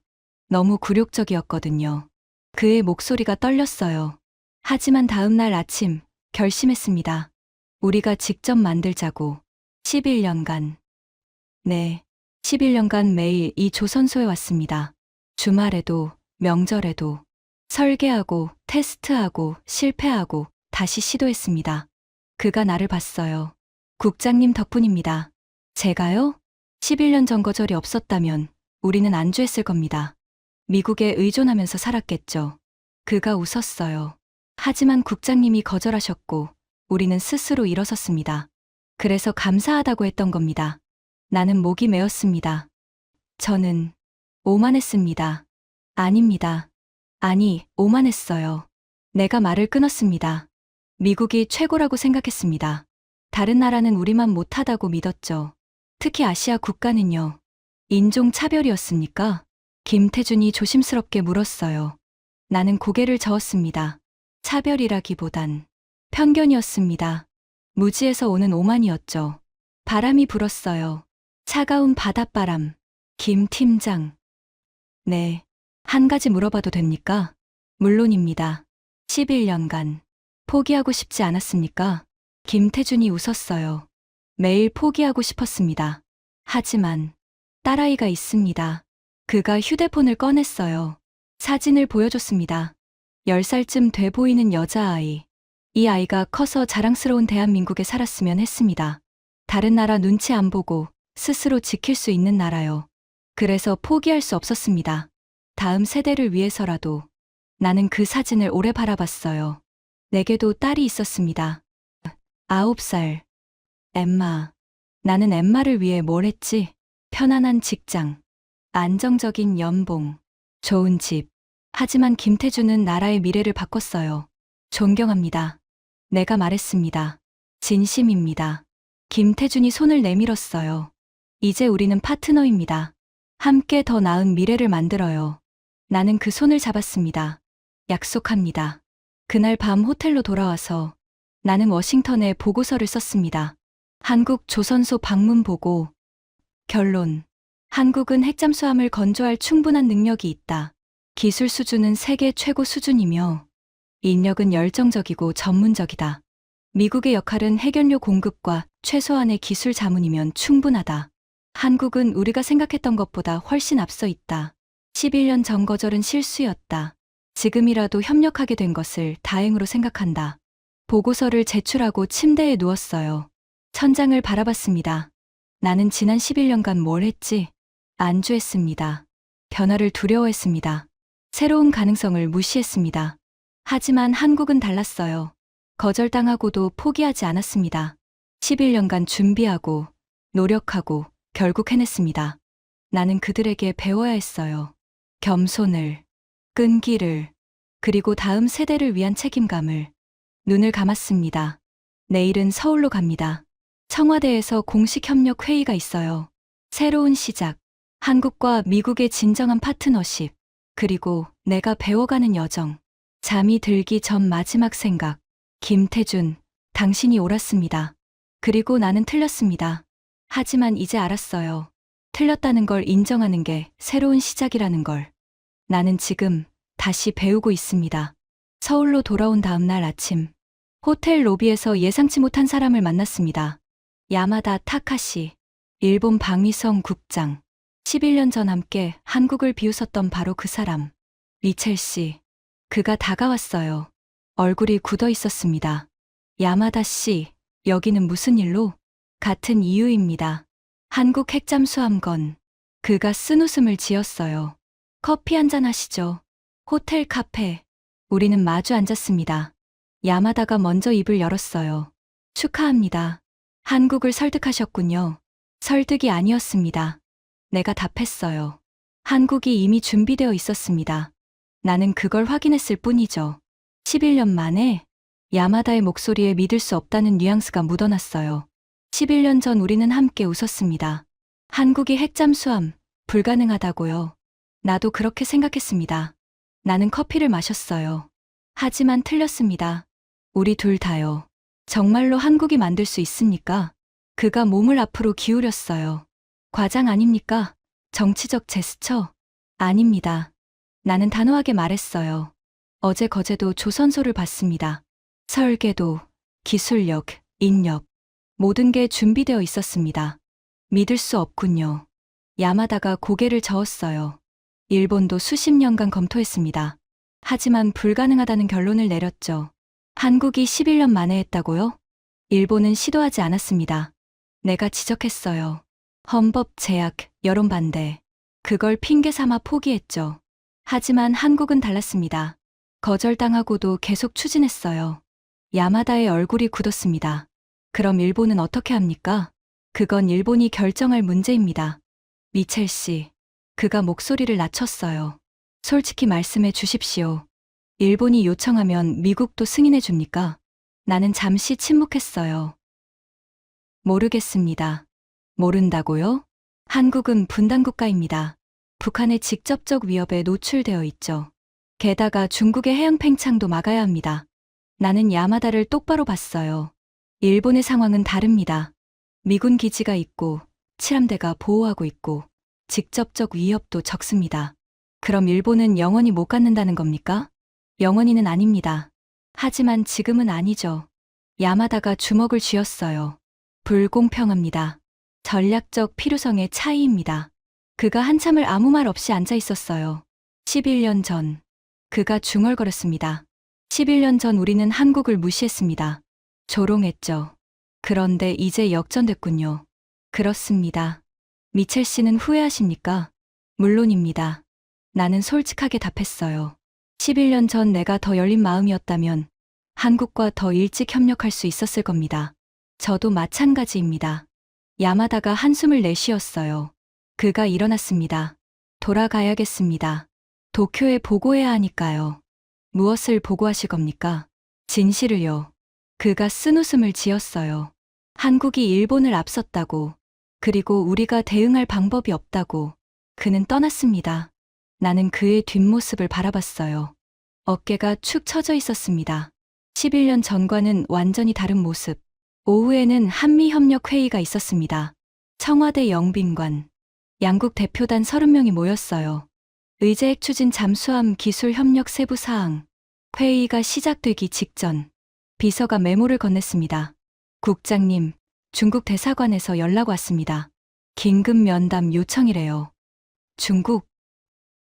Speaker 1: 너무 굴욕적이었거든요. 그의 목소리가 떨렸어요. 하지만 다음 날 아침 결심했습니다. 우리가 직접 만들자고. 11년간. 네, 11년간 매일 이 조선소에 왔습니다. 주말에도, 명절에도 설계하고, 테스트하고, 실패하고, 다시 시도했습니다. 그가 나를 봤어요. 국장님 덕분입니다. 제가요? 11년 전 거절이 없었다면 우리는 안주했을 겁니다. 미국에 의존하면서 살았겠죠. 그가 웃었어요. 하지만 국장님이 거절하셨고 우리는 스스로 일어섰습니다. 그래서 감사하다고 했던 겁니다. 나는 목이 메었습니다. 저는 오만했습니다. 아닙니다. 아니, 오만했어요. 내가 말을 끊었습니다. 미국이 최고라고 생각했습니다. 다른 나라는 우리만 못하다고 믿었죠. 특히 아시아 국가는요. 인종 차별이었습니까? 김태준이 조심스럽게 물었어요. 나는 고개를 저었습니다. 차별이라기보단 편견이었습니다. 무지에서 오는 오만이었죠. 바람이 불었어요. 차가운 바닷바람. 김 팀장. 네. 한 가지 물어봐도 됩니까? 물론입니다. 11년간 포기하고 싶지 않았습니까? 김태준이 웃었어요. 매일 포기하고 싶었습니다. 하지만 딸아이가 있습니다. 그가 휴대폰을 꺼냈어요. 사진을 보여줬습니다. 10살쯤 돼 보이는 여자아이. 이 아이가 커서 자랑스러운 대한민국에 살았으면 했습니다. 다른 나라 눈치 안 보고 스스로 지킬 수 있는 나라요. 그래서 포기할 수 없었습니다. 다음 세대를 위해서라도. 나는 그 사진을 오래 바라봤어요. 내게도 딸이 있었습니다. 9살. 엠마. 나는 엠마를 위해 뭘 했지? 편안한 직장, 안정적인 연봉, 좋은 집. 하지만 김태준은 나라의 미래를 바꿨어요. 존경합니다. 내가 말했습니다. 진심입니다. 김태준이 손을 내밀었어요. 이제 우리는 파트너입니다. 함께 더 나은 미래를 만들어요. 나는 그 손을 잡았습니다. 약속합니다. 그날 밤 호텔로 돌아와서 나는 워싱턴에 보고서를 썼습니다. 한국 조선소 방문 보고. 결론. 한국은 핵잠수함을 건조할 충분한 능력이 있다. 기술 수준은 세계 최고 수준이며 인력은 열정적이고 전문적이다. 미국의 역할은 해결료 공급과 최소한의 기술 자문이면 충분하다. 한국은 우리가 생각했던 것보다 훨씬 앞서 있다. 11년 전 거절은 실수였다. 지금이라도 협력하게 된 것을 다행으로 생각한다. 보고서를 제출하고 침대에 누웠어요. 천장을 바라봤습니다. 나는 지난 11년간 뭘 했지? 안주했습니다. 변화를 두려워했습니다. 새로운 가능성을 무시했습니다. 하지만 한국은 달랐어요. 거절당하고도 포기하지 않았습니다. 11년간 준비하고 노력하고 결국 해냈습니다. 나는 그들에게 배워야 했어요. 겸손을, 끈기를, 그리고 다음 세대를 위한 책임감을. 눈을 감았습니다. 내일은 서울로 갑니다. 청와대에서 공식 협력 회의가 있어요. 새로운 시작, 한국과 미국의 진정한 파트너십, 그리고 내가 배워가는 여정. 잠이 들기 전 마지막 생각. 김태준, 당신이 옳았습니다. 그리고 나는 틀렸습니다. 하지만 이제 알았어요. 틀렸다는 걸 인정하는 게 새로운 시작이라는 걸. 나는 지금 다시 배우고 있습니다. 서울로 돌아온 다음 날 아침, 호텔 로비에서 예상치 못한 사람을 만났습니다. 야마다 타카시, 일본 방위성 국장. 11년 전 함께 한국을 비웃었던 바로 그 사람. 미첼 씨. 그가 다가왔어요. 얼굴이 굳어 있었습니다. 야마다 씨, 여기는 무슨 일로? 같은 이유입니다. 한국 핵잠수함건. 그가 쓴 웃음을 지었어요. 커피 한잔 하시죠. 호텔 카페. 우리는 마주 앉았습니다. 야마다가 먼저 입을 열었어요. 축하합니다. 한국을 설득하셨군요. 설득이 아니었습니다. 내가 답했어요. 한국이 이미 준비되어 있었습니다. 나는 그걸 확인했을 뿐이죠. 11년 만에 야마다의 목소리에 믿을 수 없다는 뉘앙스가 묻어났어요. 11년 전 우리는 함께 웃었습니다. 한국이 핵잠수함, 불가능하다고요. 나도 그렇게 생각했습니다. 나는 커피를 마셨어요. 하지만 틀렸습니다. 우리 둘 다요. 정말로 한국이 만들 수 있습니까? 그가 몸을 앞으로 기울였어요. 과장 아닙니까? 정치적 제스처? 아닙니다. 나는 단호하게 말했어요. 어제 거제도 조선소를 봤습니다. 설계도, 기술력, 인력, 모든 게 준비되어 있었습니다. 믿을 수 없군요. 야마다가 고개를 저었어요. 일본도 수십 년간 검토했습니다. 하지만 불가능하다는 결론을 내렸죠. 한국이 11년 만에 했다고요? 일본은 시도하지 않았습니다. 내가 지적했어요. 헌법 제약, 여론 반대. 그걸 핑계 삼아 포기했죠. 하지만 한국은 달랐습니다. 거절당하고도 계속 추진했어요. 야마다의 얼굴이 굳었습니다. 그럼 일본은 어떻게 합니까? 그건 일본이 결정할 문제입니다. 미첼 씨, 그가 목소리를 낮췄어요. 솔직히 말씀해 주십시오. 일본이 요청하면 미국도 승인해 줍니까? 나는 잠시 침묵했어요. 모르겠습니다. 모른다고요? 한국은 분단국가입니다. 북한의 직접적 위협에 노출되어 있죠. 게다가 중국의 해양 팽창도 막아야 합니다. 나는 야마다를 똑바로 봤어요. 일본의 상황은 다릅니다. 미군 기지가 있고 칠함대가 보호하고 있고 직접적 위협도 적습니다. 그럼 일본은 영원히 못 갖는다는 겁니까? 영원히는 아닙니다. 하지만 지금은 아니죠. 야마다가 주먹을 쥐었어요. 불공평합니다. 전략적 필요성의 차이입니다. 그가 한참을 아무 말 없이 앉아 있었어요. 11년 전. 그가 중얼거렸습니다. 11년 전 우리는 한국을 무시했습니다. 조롱했죠. 그런데 이제 역전됐군요. 그렇습니다. 미첼 씨는 후회하십니까? 물론입니다. 나는 솔직하게 답했어요. 11년 전 내가 더 열린 마음이었다면 한국과 더 일찍 협력할 수 있었을 겁니다. 저도 마찬가지입니다. 야마다가 한숨을 내쉬었어요. 그가 일어났습니다. 돌아가야겠습니다. 도쿄에 보고해야 하니까요. 무엇을 보고하실 겁니까? 진실을요. 그가 쓴 웃음을 지었어요. 한국이 일본을 앞섰다고, 그리고 우리가 대응할 방법이 없다고. 그는 떠났습니다. 나는 그의 뒷모습을 바라봤어요. 어깨가 축 처져 있었습니다. 11년 전과는 완전히 다른 모습. 오후에는 한미협력회의가 있었습니다. 청와대 영빈관. 양국 대표단 30명이 모였어요. 의제액 추진 잠수함 기술 협력 세부 사항. 회의가 시작되기 직전 비서가 메모를 건넸습니다. 국장님, 중국 대사관에서 연락 왔습니다. 긴급 면담 요청이래요. 중국?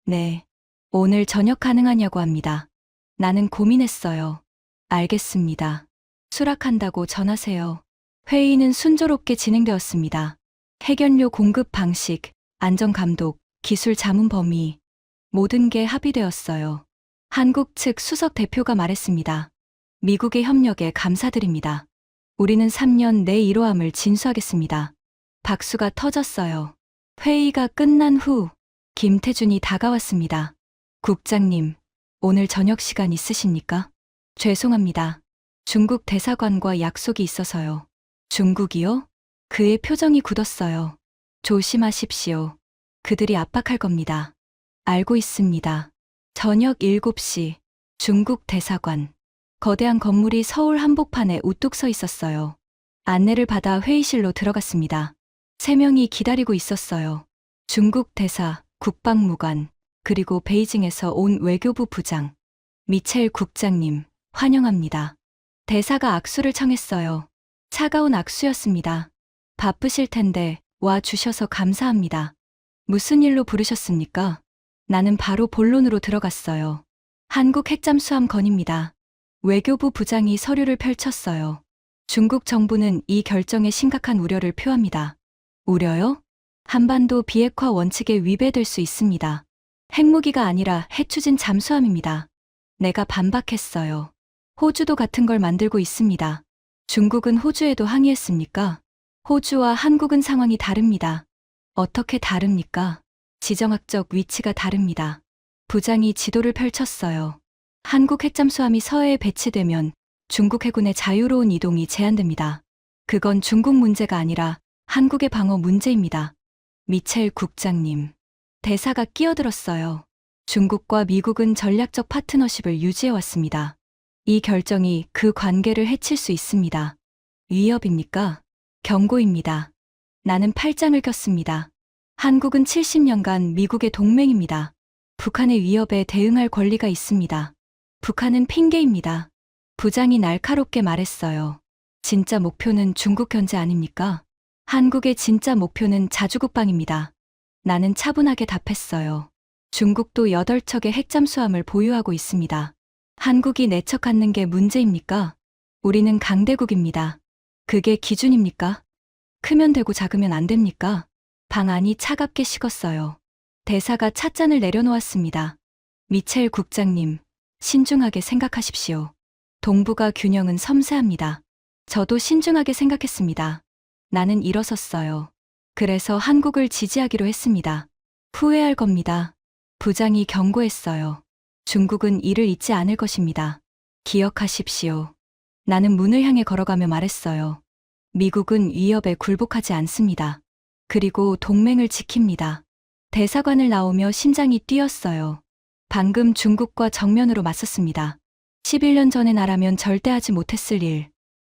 Speaker 1: 네. 오늘 저녁 가능하냐고 합니다. 나는 고민했어요. 알겠습니다. 수락한다고 전하세요. 회의는 순조롭게 진행되었습니다. 핵연료 공급 방식, 안전 감독, 기술 자문 범위, 모든 게 합의되었어요. 한국 측 수석 대표가 말했습니다. 미국의 협력에 감사드립니다. 우리는 3년 내 이로함을 진수하겠습니다. 박수가 터졌어요. 회의가 끝난 후 김태준이 다가왔습니다. 국장님, 오늘 저녁 시간 있으십니까? 죄송합니다. 중국 대사관과 약속이 있어서요. 중국이요? 그의 표정이 굳었어요. 조심하십시오. 그들이 압박할 겁니다. 알고 있습니다. 저녁 7시 중국 대사관. 거대한 건물이 서울 한복판에 우뚝 서 있었어요. 안내를 받아 회의실로 들어갔습니다. 3명이 기다리고 있었어요. 중국 대사, 국방무관, 그리고 베이징에서 온 외교부 부장. 미첼 국장님, 환영합니다. 대사가 악수를 청했어요. 차가운 악수였습니다. 바쁘실 텐데 와 주셔서 감사합니다. 무슨 일로 부르셨습니까? 나는 바로 본론으로 들어갔어요. 한국 핵잠수함 건입니다. 외교부 부장이 서류를 펼쳤어요. 중국 정부는 이 결정에 심각한 우려를 표합니다. 우려요? 한반도 비핵화 원칙에 위배될 수 있습니다. 핵무기가 아니라 핵추진 잠수함입니다. 내가 반박했어요. 호주도 같은 걸 만들고 있습니다. 중국은 호주에도 항의했습니까? 호주와 한국은 상황이 다릅니다. 어떻게 다릅니까? 지정학적 위치가 다릅니다. 부장이 지도를 펼쳤어요. 한국 핵잠수함이 서해에 배치되면 중국 해군의 자유로운 이동이 제한됩니다. 그건 중국 문제가 아니라 한국의 방어 문제입니다. 미첼 국장님. 대사가 끼어들었어요. 중국과 미국은 전략적 파트너십을 유지해왔습니다. 이 결정이 그 관계를 해칠 수 있습니다. 위협입니까? 경고입니다. 나는 팔짱을 꼈습니다. 한국은 70년간 미국의 동맹입니다. 북한의 위협에 대응할 권리가 있습니다. 북한은 핑계입니다. 부장이 날카롭게 말했어요. 진짜 목표는 중국 견제 아닙니까? 한국의 진짜 목표는 자주국방입니다. 나는 차분하게 답했어요. 중국도 8척의 핵잠수함을 보유하고 있습니다. 한국이 내척 갖는 게 문제입니까? 우리는 강대국입니다. 그게 기준입니까? 크면 되고 작으면 안 됩니까? 방 안이 차갑게 식었어요. 대사가 찻잔을 내려놓았습니다. 미첼 국장님, 신중하게 생각하십시오. 동북아 균형은 섬세합니다. 저도 신중하게 생각했습니다. 나는 일어섰어요. 그래서 한국을 지지하기로 했습니다. 후회할 겁니다. 부장이 경고했어요. 중국은 이를 잊지 않을 것입니다. 기억하십시오. 나는 문을 향해 걸어가며 말했어요. 미국은 위협에 굴복하지 않습니다. 그리고 동맹을 지킵니다. 대사관을 나오며 심장이 뛰었어요. 방금 중국과 정면으로 맞섰습니다. 11년 전의 나라면 절대 하지 못했을 일.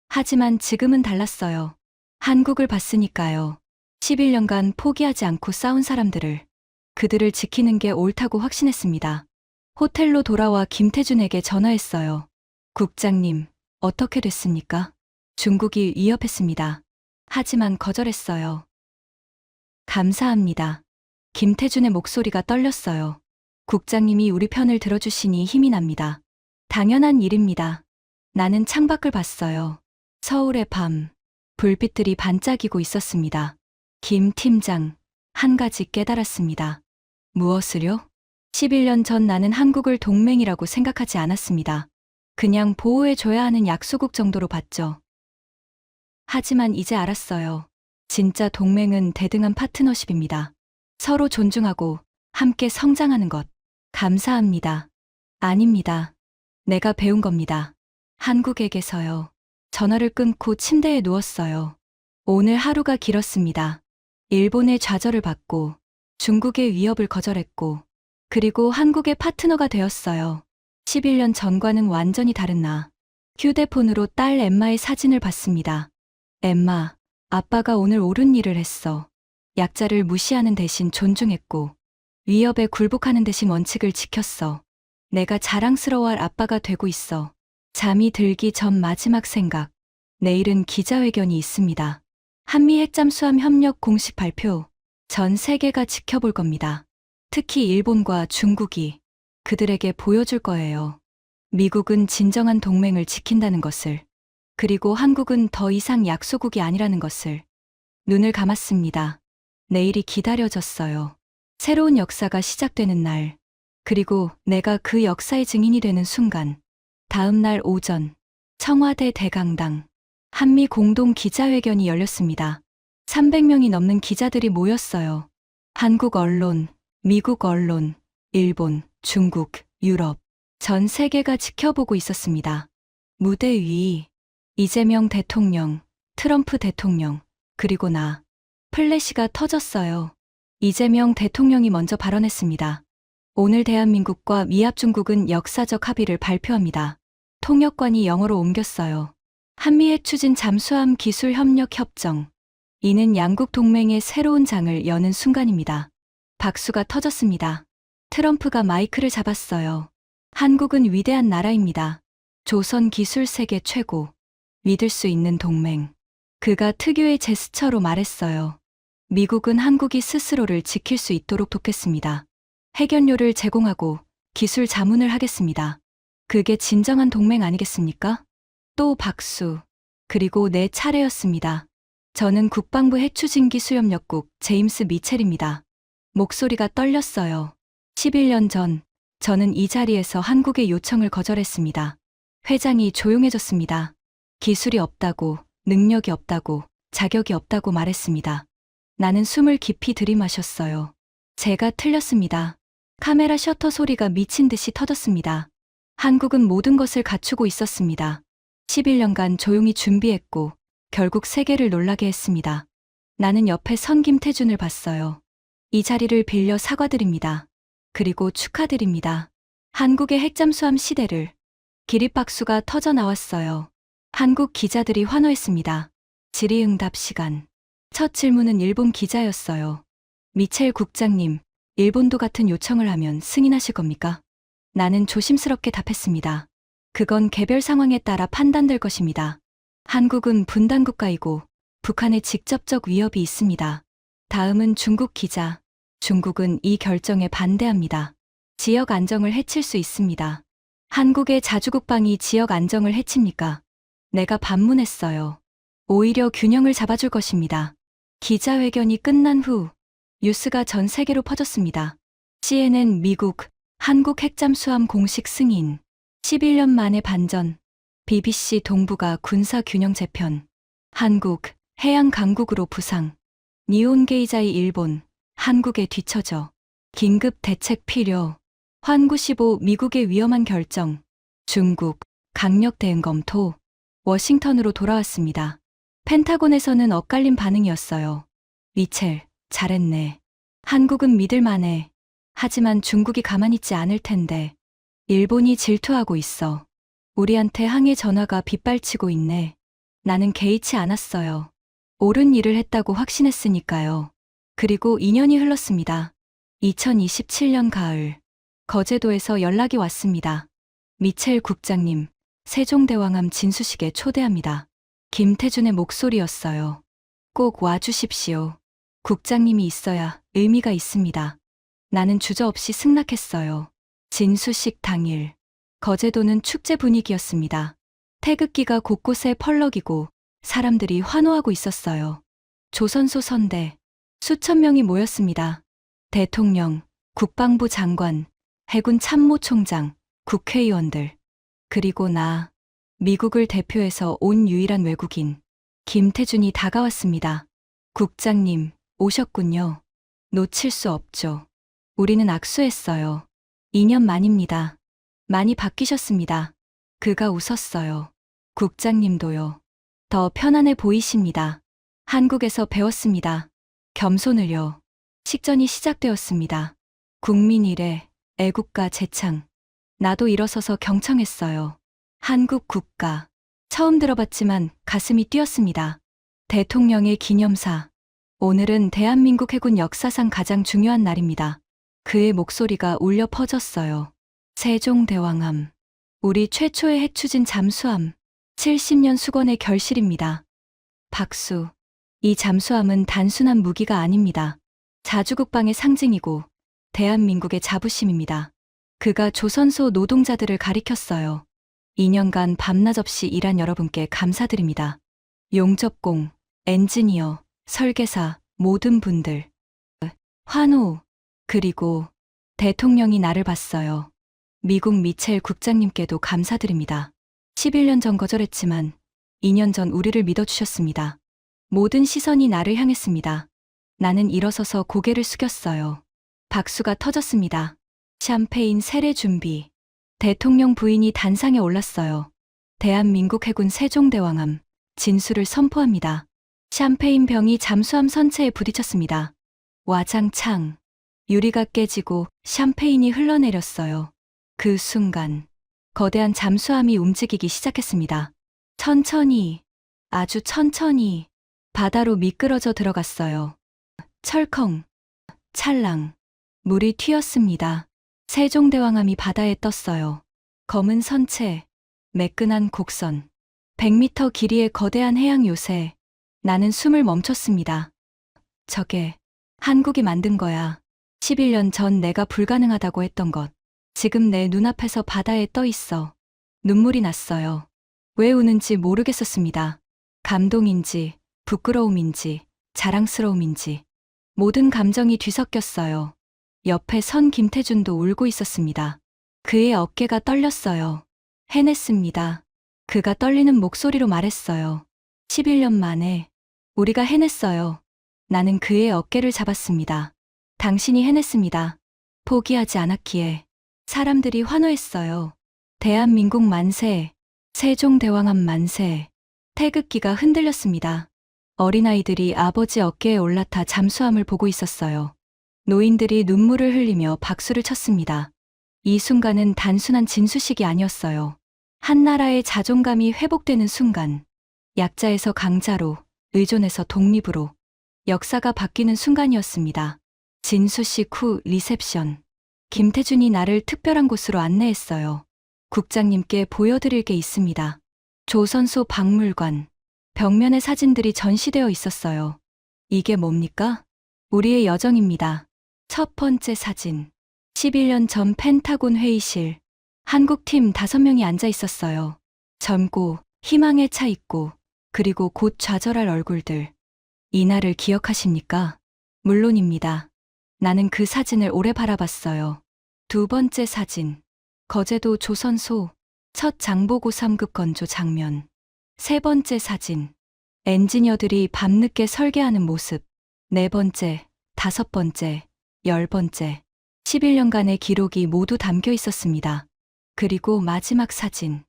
Speaker 1: 하지만 지금은 달랐어요. 한국을 봤으니까요. 11년간 포기하지 않고 싸운 사람들을, 그들을 지키는 게 옳다고 확신했습니다. 호텔로 돌아와 김태준에게 전화했어요. 국장님, 어떻게 됐습니까? 중국이 위협했습니다. 하지만 거절했어요. 감사합니다. 김태준의 목소리가 떨렸어요. 국장님이 우리 편을 들어주시니 힘이 납니다. 당연한 일입니다. 나는 창밖을 봤어요. 서울의 밤, 불빛들이 반짝이고 있었습니다. 김 팀장, 한 가지 깨달았습니다. 무엇을요? 11년 전 나는 한국을 동맹이라고 생각하지 않았습니다. 그냥 보호해줘야 하는 약소국 정도로 봤죠. 하지만 이제 알았어요. 진짜 동맹은 대등한 파트너십입니다. 서로 존중하고 함께 성장하는 것. 감사합니다. 아닙니다. 내가 배운 겁니다. 한국에게서요. 전화를 끊고 침대에 누웠어요. 오늘 하루가 길었습니다. 일본의 좌절을 받고 중국의 위협을 거절했고 그리고 한국의 파트너가 되었어요. 11년 전과는 완전히 다른 나. 휴대폰으로 딸 엠마의 사진을 봤습니다. 엠마, 아빠가 오늘 옳은 일을 했어. 약자를 무시하는 대신 존중했고 위협에 굴복하는 대신 원칙을 지켰어. 내가 자랑스러워할 아빠가 되고 있어. 잠이 들기 전 마지막 생각. 내일은 기자회견이 있습니다. 한미 핵잠수함 협력 공식 발표. 전 세계가 지켜볼 겁니다. 특히 일본과 중국이 그들에게 보여줄 거예요. 미국은 진정한 동맹을 지킨다는 것을, 그리고 한국은 더 이상 약소국이 아니라는 것을. 눈을 감았습니다. 내일이 기다려졌어요. 새로운 역사가 시작되는 날, 그리고 내가 그 역사의 증인이 되는 순간. 다음 날 오전, 청와대 대강당, 한미 공동 기자회견이 열렸습니다. 300명이 넘는 기자들이 모였어요. 한국 언론, 미국 언론, 일본, 중국, 유럽, 전 세계가 지켜보고 있었습니다. 무대 위, 이재명 대통령, 트럼프 대통령, 그리고 나. 플래시가 터졌어요. 이재명 대통령이 먼저 발언했습니다. 오늘 대한민국과 미합 중국은 역사적 합의를 발표합니다. 통역관이 영어로 옮겼어요. 한미핵 추진 잠수함 기술 협력 협정. 이는 양국 동맹의 새로운 장을 여는 순간입니다. 박수가 터졌습니다. 트럼프가 마이크를 잡았어요. 한국은 위대한 나라입니다. 조선 기술 세계 최고. 믿을 수 있는 동맹. 그가 특유의 제스처로 말했어요. 미국은 한국이 스스로를 지킬 수 있도록 돕겠습니다. 핵연료를 제공하고 기술 자문을 하겠습니다. 그게 진정한 동맹 아니겠습니까? 또 박수. 그리고 내 차례였습니다. 저는 국방부 핵추진기술협력국 제임스 미첼입니다. 목소리가 떨렸어요. 11년 전, 저는 이 자리에서 한국의 요청을 거절했습니다. 회장이 조용해졌습니다. 기술이 없다고, 능력이 없다고, 자격이 없다고 말했습니다. 나는 숨을 깊이 들이마셨어요. 제가 틀렸습니다. 카메라 셔터 소리가 미친 듯이 터졌습니다. 한국은 모든 것을 갖추고 있었습니다. 11년간 조용히 준비했고 결국 세계를 놀라게 했습니다. 나는 옆에 선 김태준을 봤어요. 이 자리를 빌려 사과드립니다. 그리고 축하드립니다. 한국의 핵잠수함 시대를. 기립박수가 터져 나왔어요. 한국 기자들이 환호했습니다. 질의응답 시간. 첫 질문은 일본 기자였어요. 미첼 국장님, 일본도 같은 요청을 하면 승인하실 겁니까? 나는 조심스럽게 답했습니다. 그건 개별 상황에 따라 판단될 것입니다. 한국은 분단국가이고 북한에 직접적 위협이 있습니다. 다음은 중국 기자. 중국은 이 결정에 반대합니다. 지역 안정을 해칠 수 있습니다. 한국의 자주국방이 지역 안정을 해칩니까? 내가 반문했어요. 오히려 균형을 잡아줄 것입니다. 기자회견이 끝난 후 뉴스가 전 세계로 퍼졌습니다. CNN 미국, 한국 핵잠수함 공식 승인. 11년 만에 반전. BBC 동북아 군사 균형 재편. 한국, 해양 강국으로 부상. 니온게이자이 일본, 한국에 뒤처져. 긴급 대책 필요. 환구15 미국의 위험한 결정. 중국, 강력 대응 검토. 워싱턴으로 돌아왔습니다. 펜타곤에서는 엇갈린 반응이었어요. 미첼, 잘했네. 한국은 믿을만해. 하지만 중국이 가만히 있지 않을 텐데. 일본이 질투하고 있어. 우리한테 항해 전화가 빗발치고 있네. 나는 개의치 않았어요. 옳은 일을 했다고 확신했으니까요. 그리고 2년이 흘렀습니다. 2027년 가을. 거제도에서 연락이 왔습니다. 미첼 국장님, 세종대왕암 진수식에 초대합니다. 김태준의 목소리였어요. 꼭 와주십시오. 국장님이 있어야 의미가 있습니다. 나는 주저없이 승낙했어요. 진수식 당일. 거제도는 축제 분위기였습니다. 태극기가 곳곳에 펄럭이고 사람들이 환호하고 있었어요. 조선소 선대. 수천 명이 모였습니다. 대통령, 국방부 장관, 해군 참모총장, 국회의원들. 그리고 나. 미국을 대표해서 온 유일한 외국인. 김태준이 다가왔습니다. 국장님, 오셨군요. 놓칠 수 없죠. 우리는 악수했어요. 2년 만입니다. 많이 바뀌셨습니다. 그가 웃었어요. 국장님도요. 더 편안해 보이십니다. 한국에서 배웠습니다. 겸손을요. 식전이 시작되었습니다. 국민 일에 애국가 재창. 나도 일어서서 경청했어요. 한국 국가. 처음 들어봤지만 가슴이 뛰었습니다. 대통령의 기념사. 오늘은 대한민국 해군 역사상 가장 중요한 날입니다. 그의 목소리가 울려 퍼졌어요. 세종대왕암. 우리 최초의 핵추진 잠수함. 70년 수건의 결실입니다. 박수. 이 잠수함은 단순한 무기가 아닙니다. 자주국방의 상징이고 대한민국의 자부심입니다. 그가 조선소 노동자들을 가리켰어요. 2년간 밤낮 없이 일한 여러분께 감사드립니다. 용접공, 엔지니어, 설계사, 모든 분들. 환호. 그리고 대통령이 나를 봤어요. 미국 미첼 국장님께도 감사드립니다. 11년 전 거절했지만 2년 전 우리를 믿어주셨습니다. 모든 시선이 나를 향했습니다. 나는 일어서서 고개를 숙였어요. 박수가 터졌습니다. 샴페인 세례 준비. 대통령 부인이 단상에 올랐어요. 대한민국 해군 세종대왕함 진수를 선포합니다. 샴페인 병이 잠수함 선체에 부딪혔습니다. 와장창. 유리가 깨지고 샴페인이 흘러내렸어요. 그 순간 거대한 잠수함이 움직이기 시작했습니다. 천천히, 아주 천천히 바다로 미끄러져 들어갔어요. 철컹, 찰랑, 물이 튀었습니다. 세종대왕함이 바다에 떴어요. 검은 선체, 매끈한 곡선, 100m 길이의 거대한 해양 요새. 나는 숨을 멈췄습니다. 저게 한국이 만든 거야. 11년 전 내가 불가능하다고 했던 것. 지금 내 눈앞에서 바다에 떠 있어. 눈물이 났어요. 왜 우는지 모르겠었습니다. 감동인지, 부끄러움인지, 자랑스러움인지. 모든 감정이 뒤섞였어요. 옆에 선 김태준도 울고 있었습니다. 그의 어깨가 떨렸어요. 해냈습니다. 그가 떨리는 목소리로 말했어요. 11년 만에 우리가 해냈어요. 나는 그의 어깨를 잡았습니다. 당신이 해냈습니다. 포기하지 않았기에. 사람들이 환호했어요. 대한민국 만세, 세종대왕함 만세. 태극기가 흔들렸습니다. 어린아이들이 아버지 어깨에 올라타 잠수함을 보고 있었어요. 노인들이 눈물을 흘리며 박수를 쳤습니다. 이 순간은 단순한 진수식이 아니었어요. 한 나라의 자존감이 회복되는 순간. 약자에서 강자로, 의존에서 독립으로. 역사가 바뀌는 순간이었습니다. 진수식 후 리셉션. 김태준이 나를 특별한 곳으로 안내했어요. 국장님께 보여드릴 게 있습니다. 조선소 박물관. 벽면에 사진들이 전시되어 있었어요. 이게 뭡니까? 우리의 여정입니다. 첫 번째 사진. 11년 전 펜타곤 회의실. 한국팀 5명이 앉아 있었어요. 젊고 희망에 차 있고 그리고 곧 좌절할 얼굴들. 이날을 기억하십니까? 물론입니다. 나는 그 사진을 오래 바라봤어요. 두 번째 사진. 거제도 조선소. 첫 장보고 3급 건조 장면. 세 번째 사진. 엔지니어들이 밤늦게 설계하는 모습. 네 번째, 다섯 번째, 10번째. 11년간의 기록이 모두 담겨 있었습니다. 그리고 마지막 사진.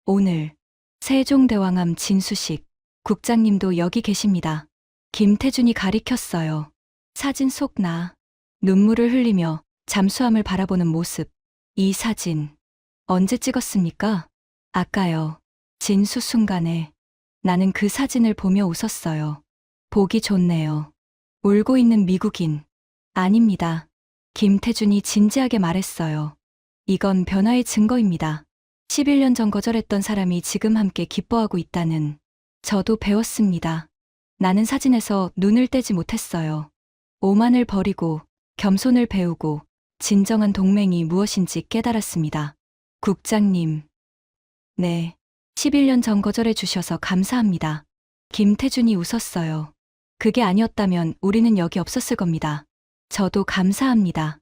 Speaker 1: 오늘 세종대왕함 진수식. 국장님도 여기 계십니다. 김태준이 가리켰어요. 사진 속 나. 눈물을 흘리며 잠수함을 바라보는 모습. 이 사진. 언제 찍었습니까? 아까요. 진수 순간에. 나는 그 사진을 보며 웃었어요. 보기 좋네요. 울고 있는 미국인. 아닙니다. 김태준이 진지하게 말했어요. 이건 변화의 증거입니다. 11년 전 거절했던 사람이 지금 함께 기뻐하고 있다는. 저도 배웠습니다. 나는 사진에서 눈을 떼지 못했어요. 오만을 버리고 겸손을 배우고 진정한 동맹이 무엇인지 깨달았습니다. 국장님. 네. 11년 전 거절해 주셔서 감사합니다. 김태준이 웃었어요. 그게 아니었다면 우리는 여기 없었을 겁니다. 저도 감사합니다.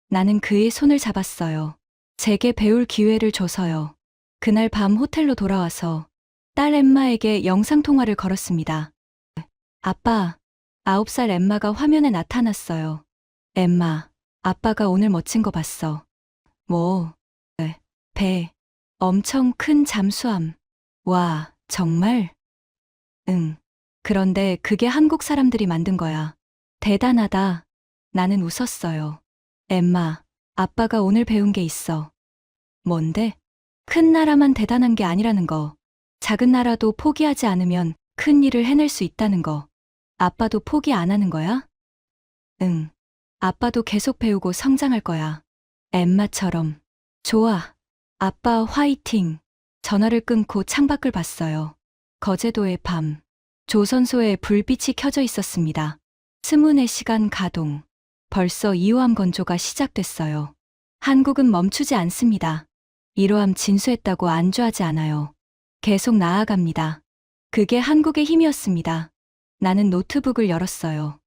Speaker 1: 나는 그의 손을 잡았어요. 제게 배울 기회를 줘서요. 그날 밤 호텔로 돌아와서 딸 엠마에게 영상통화를 걸었습니다. 아빠, 9살 엠마가 화면에 나타났어요. 엠마, 아빠가 오늘 멋진 거 봤어. 뭐? 배. 엄청 큰 잠수함. 와, 정말? 응. 그런데 그게 한국 사람들이 만든 거야. 대단하다. 나는 웃었어요. 엠마, 아빠가 오늘 배운 게 있어. 뭔데? 큰 나라만 대단한 게 아니라는 거. 작은 나라도 포기하지 않으면 큰 일을 해낼 수 있다는 거. 아빠도 포기 안 하는 거야? 응. 아빠도 계속 배우고 성장할 거야. 엠마처럼. 좋아. 아빠 화이팅. 전화를 끊고 창밖을 봤어요. 거제도의 밤. 조선소에 불빛이 켜져 있었습니다. 24시간 가동. 벌써 2호함 건조가 시작됐어요. 한국은 멈추지 않습니다. 1호함 진수했다고 안주하지 않아요. 계속 나아갑니다. 그게 한국의 힘이었습니다. 나는 노트북을 열었어요.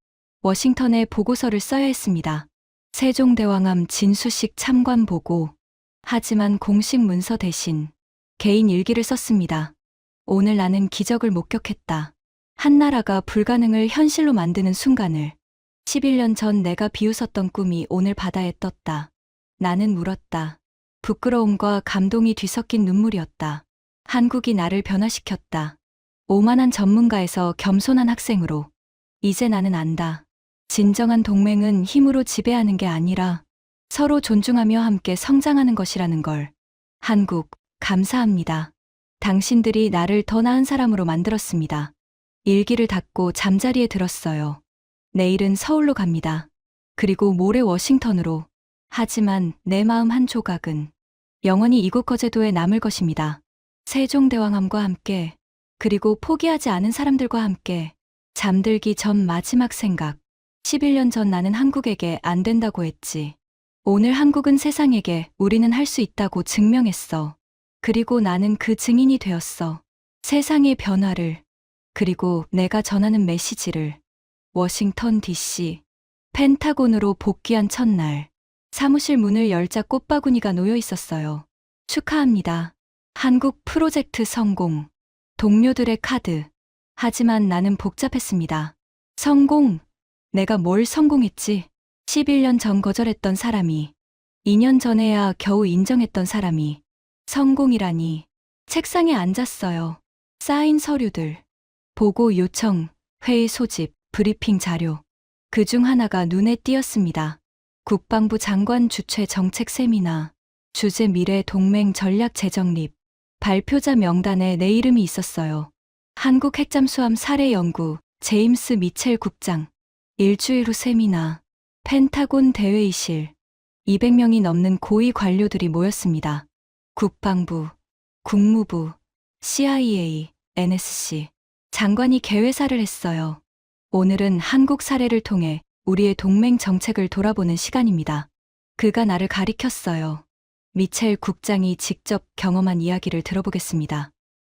Speaker 1: 워싱턴에 보고서를 써야 했습니다. 세종대왕함 진수식 참관 보고. 하지만 공식 문서 대신 개인 일기를 썼습니다. 오늘 나는 기적을 목격했다. 한 나라가 불가능을 현실로 만드는 순간을. 11년 전 내가 비웃었던 꿈이 오늘 바다에 떴다. 나는 울었다. 부끄러움과 감동이 뒤섞인 눈물이었다. 한국이 나를 변화시켰다. 오만한 전문가에서 겸손한 학생으로. 이제 나는 안다. 진정한 동맹은 힘으로 지배하는 게 아니라 서로 존중하며 함께 성장하는 것이라는 걸. 한국, 감사합니다. 당신들이 나를 더 나은 사람으로 만들었습니다. 일기를 닫고 잠자리에 들었어요. 내일은 서울로 갑니다. 그리고 모레 워싱턴으로. 하지만 내 마음 한 조각은 영원히 이곳 거제도에 남을 것입니다. 세종대왕함과 함께, 그리고 포기하지 않은 사람들과 함께. 잠들기 전 마지막 생각. 11년 전 나는 한국에게 안 된다고 했지. 오늘 한국은 세상에게 우리는 할 수 있다고 증명했어. 그리고 나는 그 증인이 되었어. 세상의 변화를. 그리고 내가 전하는 메시지를. 워싱턴 DC. 펜타곤으로 복귀한 첫날. 사무실 문을 열자 꽃바구니가 놓여 있었어요. 축하합니다. 한국 프로젝트 성공. 동료들의 카드. 하지만 나는 복잡했습니다. 성공. 내가 뭘 성공했지? 11년 전 거절했던 사람이, 2년 전에야 겨우 인정했던 사람이, 성공이라니. 책상에 앉았어요. 쌓인 서류들. 보고 요청, 회의 소집, 브리핑 자료. 그중 하나가 눈에 띄었습니다. 국방부 장관 주최 정책 세미나. 주제 미래 동맹 전략 재정립. 발표자 명단에 내 이름이 있었어요. 한국 핵잠수함 사례 연구, 제임스 미첼 국장. 일주일 후 세미나. 펜타곤 대회의실. 200명이 넘는 고위 관료들이 모였습니다. 국방부, 국무부, CIA, NSC. 장관이 개회사를 했어요. 오늘은 한국 사례를 통해 우리의 동맹 정책을 돌아보는 시간입니다. 그가 나를 가리켰어요. 미첼 국장이 직접 경험한 이야기를 들어보겠습니다.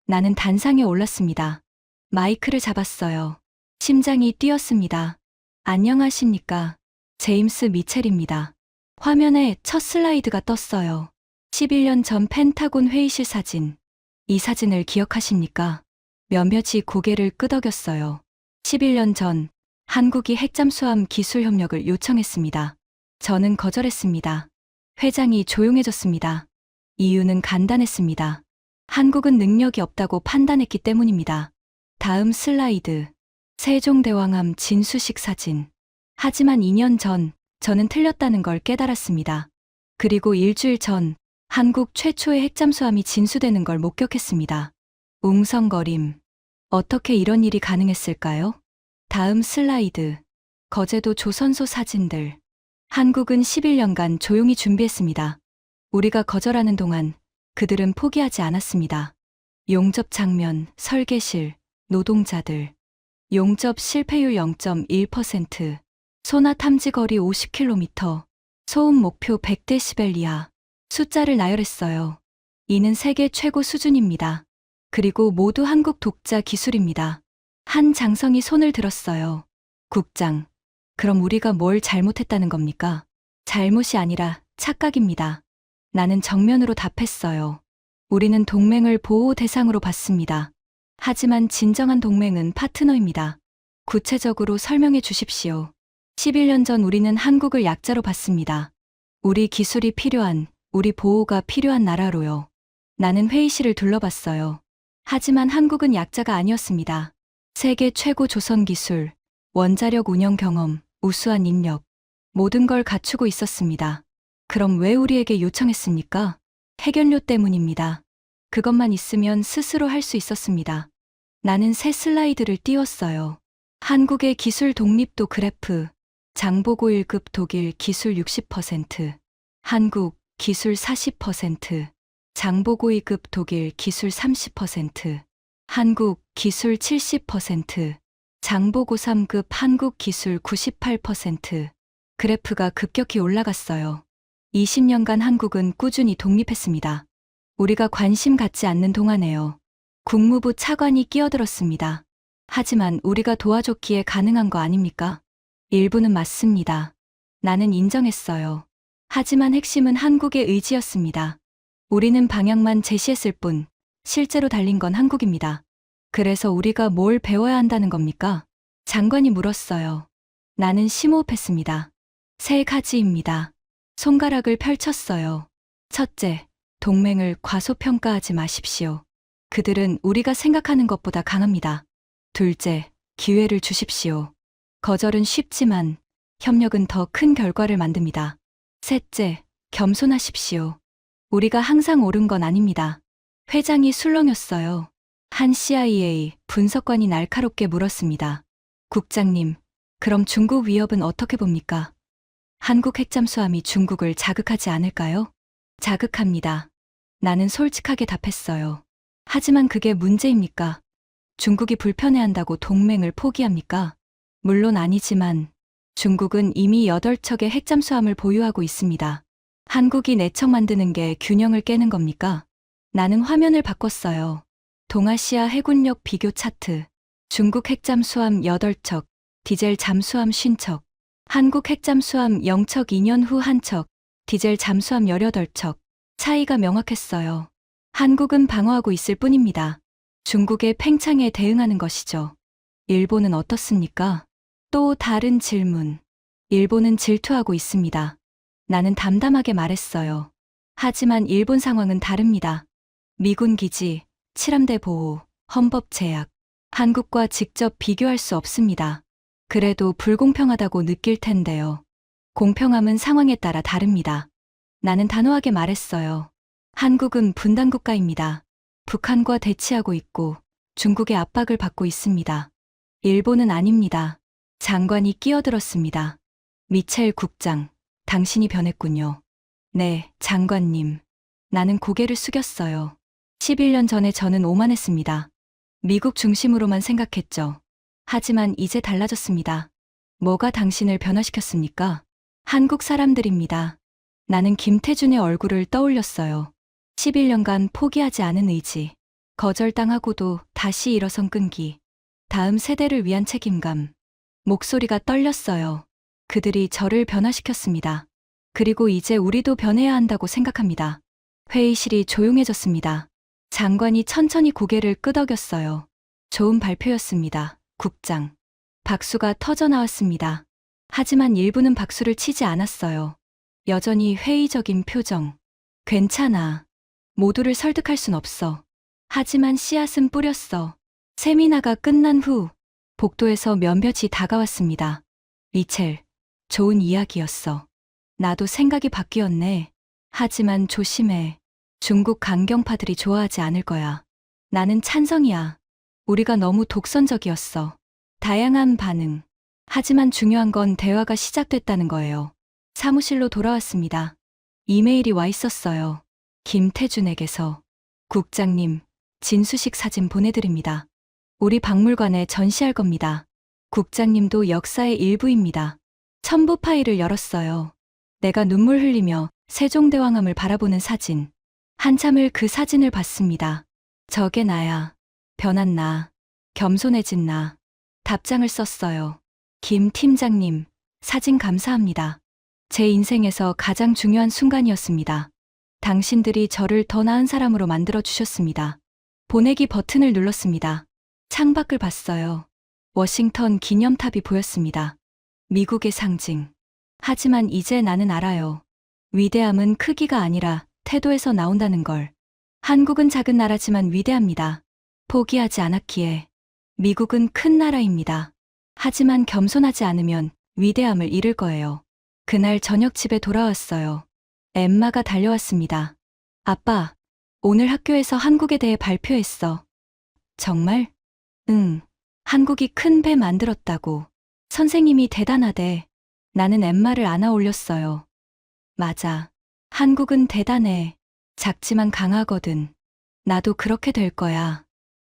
Speaker 1: 나는 단상에 올랐습니다. 마이크를 잡았어요. 심장이 뛰었습니다. 안녕하십니까. 제임스 미첼입니다. 화면에 첫 슬라이드가 떴어요. 11년 전 펜타곤 회의실 사진. 이 사진을 기억하십니까? 몇몇이 고개를 끄덕였어요. 11년 전 한국이 핵잠수함 기술 협력을 요청했습니다. 저는 거절했습니다. 회장이 조용해졌습니다. 이유는 간단했습니다. 한국은 능력이 없다고 판단했기 때문입니다. 다음 슬라이드. 세종대왕함 진수식 사진. 하지만 2년 전 저는 틀렸다는 걸 깨달았습니다. 그리고 일주일 전 한국 최초의 핵잠수함이 진수되는 걸 목격했습니다. 웅성거림. 어떻게 이런 일이 가능했을까요? 다음 슬라이드. 거제도 조선소 사진들. 한국은 11년간 조용히 준비했습니다. 우리가 거절하는 동안 그들은 포기하지 않았습니다. 용접 장면, 설계실, 노동자들. 용접 실패율 0.1%. 소나 탐지 거리 50km. 소음 목표 100데시벨 이하. 숫자를 나열했어요. 이는 세계 최고 수준입니다. 그리고 모두 한국 독자 기술입니다. 한 장성이 손을 들었어요. 국장, 그럼 우리가 뭘 잘못했다는 겁니까? 잘못이 아니라 착각입니다. 나는 정면으로 답했어요. 우리는 동맹을 보호 대상으로 봤습니다. 하지만 진정한 동맹은 파트너입니다. 구체적으로 설명해 주십시오. 11년 전 우리는 한국을 약자로 봤습니다. 우리 기술이 필요한, 우리 보호가 필요한 나라로요. 나는 회의실을 둘러봤어요. 하지만 한국은 약자가 아니었습니다. 세계 최고 조선 기술, 원자력 운영 경험, 우수한 인력, 모든 걸 갖추고 있었습니다. 그럼 왜 우리에게 요청했습니까? 핵연료 때문입니다. 그것만 있으면 스스로 할 수 있었습니다. 나는 새 슬라이드를 띄웠어요. 한국의 기술 독립도 그래프. 장보고 1급 독일 기술 60%, 한국 기술 40%, 장보고 2급 독일 기술 30%, 한국 기술 70%, 장보고 3급 한국 기술 98%. 그래프가 급격히 올라갔어요. 20년간 한국은 꾸준히 독립했습니다. 우리가 관심 갖지 않는 동안에요. 국무부 차관이 끼어들었습니다. 하지만 우리가 도와줬기에 가능한 거 아닙니까? 일부는 맞습니다. 나는 인정했어요. 하지만 핵심은 한국의 의지였습니다. 우리는 방향만 제시했을 뿐, 실제로 달린 건 한국입니다. 그래서 우리가 뭘 배워야 한다는 겁니까? 장관이 물었어요. 나는 심호흡했습니다. 세 가지입니다. 손가락을 펼쳤어요. 첫째, 동맹을 과소평가하지 마십시오. 그들은 우리가 생각하는 것보다 강합니다. 둘째, 기회를 주십시오. 거절은 쉽지만 협력은 더 큰 결과를 만듭니다. 셋째, 겸손하십시오. 우리가 항상 옳은 건 아닙니다. 회장이 술렁였어요. 한 CIA 분석관이 날카롭게 물었습니다. 국장님, 그럼 중국 위협은 어떻게 봅니까? 한국 핵잠수함이 중국을 자극하지 않을까요? 자극합니다. 나는 솔직하게 답했어요. 하지만 그게 문제입니까? 중국이 불편해한다고 동맹을 포기합니까? 물론 아니지만 중국은 이미 8척의 핵잠수함을 보유하고 있습니다. 한국이 4척 만드는 게 균형을 깨는 겁니까? 나는 화면을 바꿨어요. 동아시아 해군력 비교 차트. 중국 핵잠수함 8척, 디젤 잠수함 50척, 한국 핵잠수함 0척 2년 후 1척, 디젤 잠수함 18척. 차이가 명확했어요. 한국은 방어하고 있을 뿐입니다. 중국의 팽창에 대응하는 것이죠. 일본은 어떻습니까? 또 다른 질문. 일본은 질투하고 있습니다. 나는 담담하게 말했어요. 하지만 일본 상황은 다릅니다. 미군 기지, 칠함대 보호, 헌법 제약. 한국과 직접 비교할 수 없습니다. 그래도 불공평하다고 느낄 텐데요. 공평함은 상황에 따라 다릅니다. 나는 단호하게 말했어요. 한국은 분단국가입니다. 북한과 대치하고 있고 중국의 압박을 받고 있습니다. 일본은 아닙니다. 장관이 끼어들었습니다. 미첼 국장, 당신이 변했군요. 네, 장관님. 나는 고개를 숙였어요. 11년 전에 저는 오만했습니다. 미국 중심으로만 생각했죠. 하지만 이제 달라졌습니다. 뭐가 당신을 변화시켰습니까? 한국 사람들입니다. 나는 김태준의 얼굴을 떠올렸어요. 11년간 포기하지 않은 의지. 거절당하고도 다시 일어선 끈기. 다음 세대를 위한 책임감. 목소리가 떨렸어요. 그들이 저를 변화시켰습니다. 그리고 이제 우리도 변해야 한다고 생각합니다. 회의실이 조용해졌습니다. 장관이 천천히 고개를 끄덕였어요. 좋은 발표였습니다, 국장. 박수가 터져 나왔습니다. 하지만 일부는 박수를 치지 않았어요. 여전히 회의적인 표정. 괜찮아. 모두를 설득할 순 없어. 하지만 씨앗은 뿌렸어. 세미나가 끝난 후 복도에서 몇몇이 다가왔습니다. 미첼, 좋은 이야기였어. 나도 생각이 바뀌었네. 하지만 조심해. 중국 강경파들이 좋아하지 않을 거야. 나는 찬성이야. 우리가 너무 독선적이었어. 다양한 반응. 하지만 중요한 건 대화가 시작됐다는 거예요. 사무실로 돌아왔습니다. 이메일이 와 있었어요. 김태준에게서. 국장님, 진수식 사진 보내드립니다. 우리 박물관에 전시할 겁니다. 국장님도 역사의 일부입니다. 첨부 파일을 열었어요. 내가 눈물 흘리며 세종대왕함을 바라보는 사진. 한참을 그 사진을 봤습니다. 저게 나야. 변한 나. 겸손해진 나. 답장을 썼어요. 김 팀장님, 사진 감사합니다. 제 인생에서 가장 중요한 순간이었습니다. 당신들이 저를 더 나은 사람으로 만들어주셨습니다. 보내기 버튼을 눌렀습니다. 창밖을 봤어요. 워싱턴 기념탑이 보였습니다. 미국의 상징. 하지만 이제 나는 알아요. 위대함은 크기가 아니라 태도에서 나온다는 걸. 한국은 작은 나라지만 위대합니다. 포기하지 않았기에. 미국은 큰 나라입니다. 하지만 겸손하지 않으면 위대함을 잃을 거예요. 그날 저녁 집에 돌아왔어요. 엠마가 달려왔습니다. 아빠, 오늘 학교에서 한국에 대해 발표했어. 정말? 응. 한국이 큰 배 만들었다고. 선생님이 대단하대. 나는 엠마를 안아 올렸어요. 맞아. 한국은 대단해. 작지만 강하거든. 나도 그렇게 될 거야.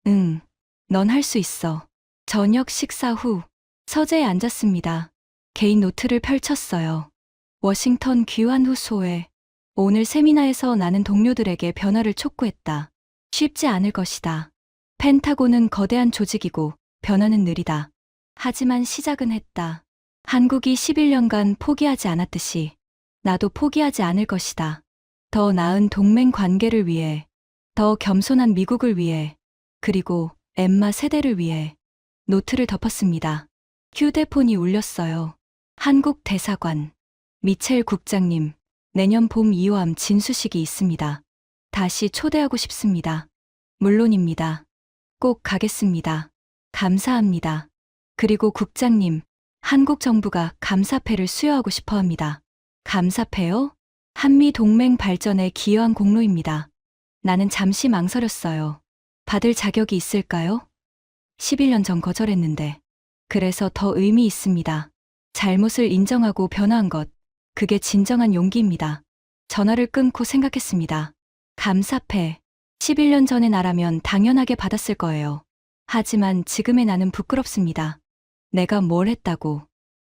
Speaker 1: 응. 넌 할 수 있어. 저녁 식사 후 서재에 앉았습니다. 개인 노트를 펼쳤어요. 워싱턴 귀환 후 소회. 오늘 세미나에서 나는 동료들에게 변화를 촉구했다. 쉽지 않을 것이다. 펜타곤은 거대한 조직이고 변화는 느리다. 하지만 시작은 했다. 한국이 11년간 포기하지 않았듯이 나도 포기하지 않을 것이다. 더 나은 동맹 관계를 위해, 더 겸손한 미국을 위해, 그리고 엠마 세대를 위해 노트를 덮었습니다. 휴대폰이 울렸어요. 한국 대사관. 미첼 국장님, 내년 봄 이오암 진수식이 있습니다. 다시 초대하고 싶습니다. 물론입니다. 꼭 가겠습니다. 감사합니다. 그리고 국장님, 한국 정부가 감사패를 수여하고 싶어 합니다. 감사패요? 한미 동맹 발전에 기여한 공로입니다. 나는 잠시 망설였어요. 받을 자격이 있을까요? 11년 전 거절했는데. 그래서 더 의미 있습니다. 잘못을 인정하고 변화한 것, 그게 진정한 용기입니다. 전화를 끊고 생각했습니다. 감사패. 11년 전의 나라면 당연하게 받았을 거예요. 하지만 지금의 나는 부끄럽습니다. 내가 뭘 했다고.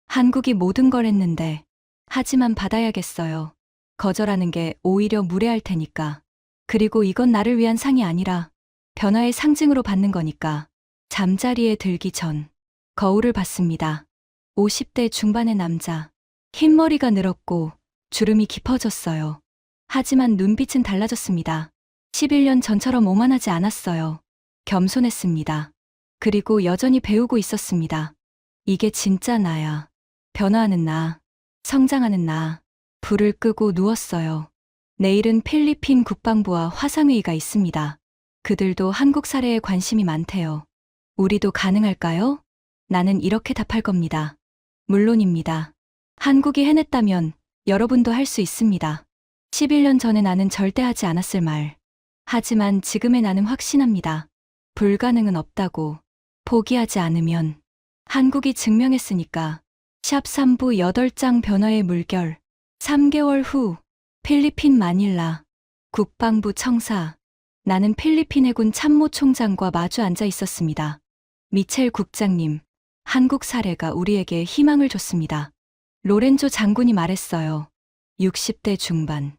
Speaker 1: 한국이 모든 걸 했는데. 하지만 받아야겠어요. 거절하는 게 오히려 무례할 테니까. 그리고 이건 나를 위한 상이 아니라 변화의 상징으로 받는 거니까. 잠자리에 들기 전 거울을 봤습니다. 50대 중반의 남자. 흰머리가 늘었고 주름이 깊어졌어요. 하지만 눈빛은 달라졌습니다. 11년 전처럼 오만하지 않았어요. 겸손했습니다. 그리고 여전히 배우고 있었습니다. 이게 진짜 나야. 변화하는 나. 성장하는 나. 불을 끄고 누웠어요. 내일은 필리핀 국방부와 화상회의가 있습니다. 그들도 한국 사례에 관심이 많대요. 우리도 가능할까요? 나는 이렇게 답할 겁니다. 물론입니다. 한국이 해냈다면 여러분도 할 수 있습니다. 11년 전에 나는 절대 하지 않았을 말. 하지만 지금의 나는 확신합니다. 불가능은 없다고. 포기하지 않으면. 한국이 증명했으니까. 샵 3부 8장 변화의 물결. 3개월 후 필리핀 마닐라. 국방부 청사. 나는 필리핀 해군 참모총장과 마주 앉아 있었습니다. 미첼 국장님, 한국 사례가 우리에게 희망을 줬습니다. 로렌조 장군이 말했어요. 60대 중반.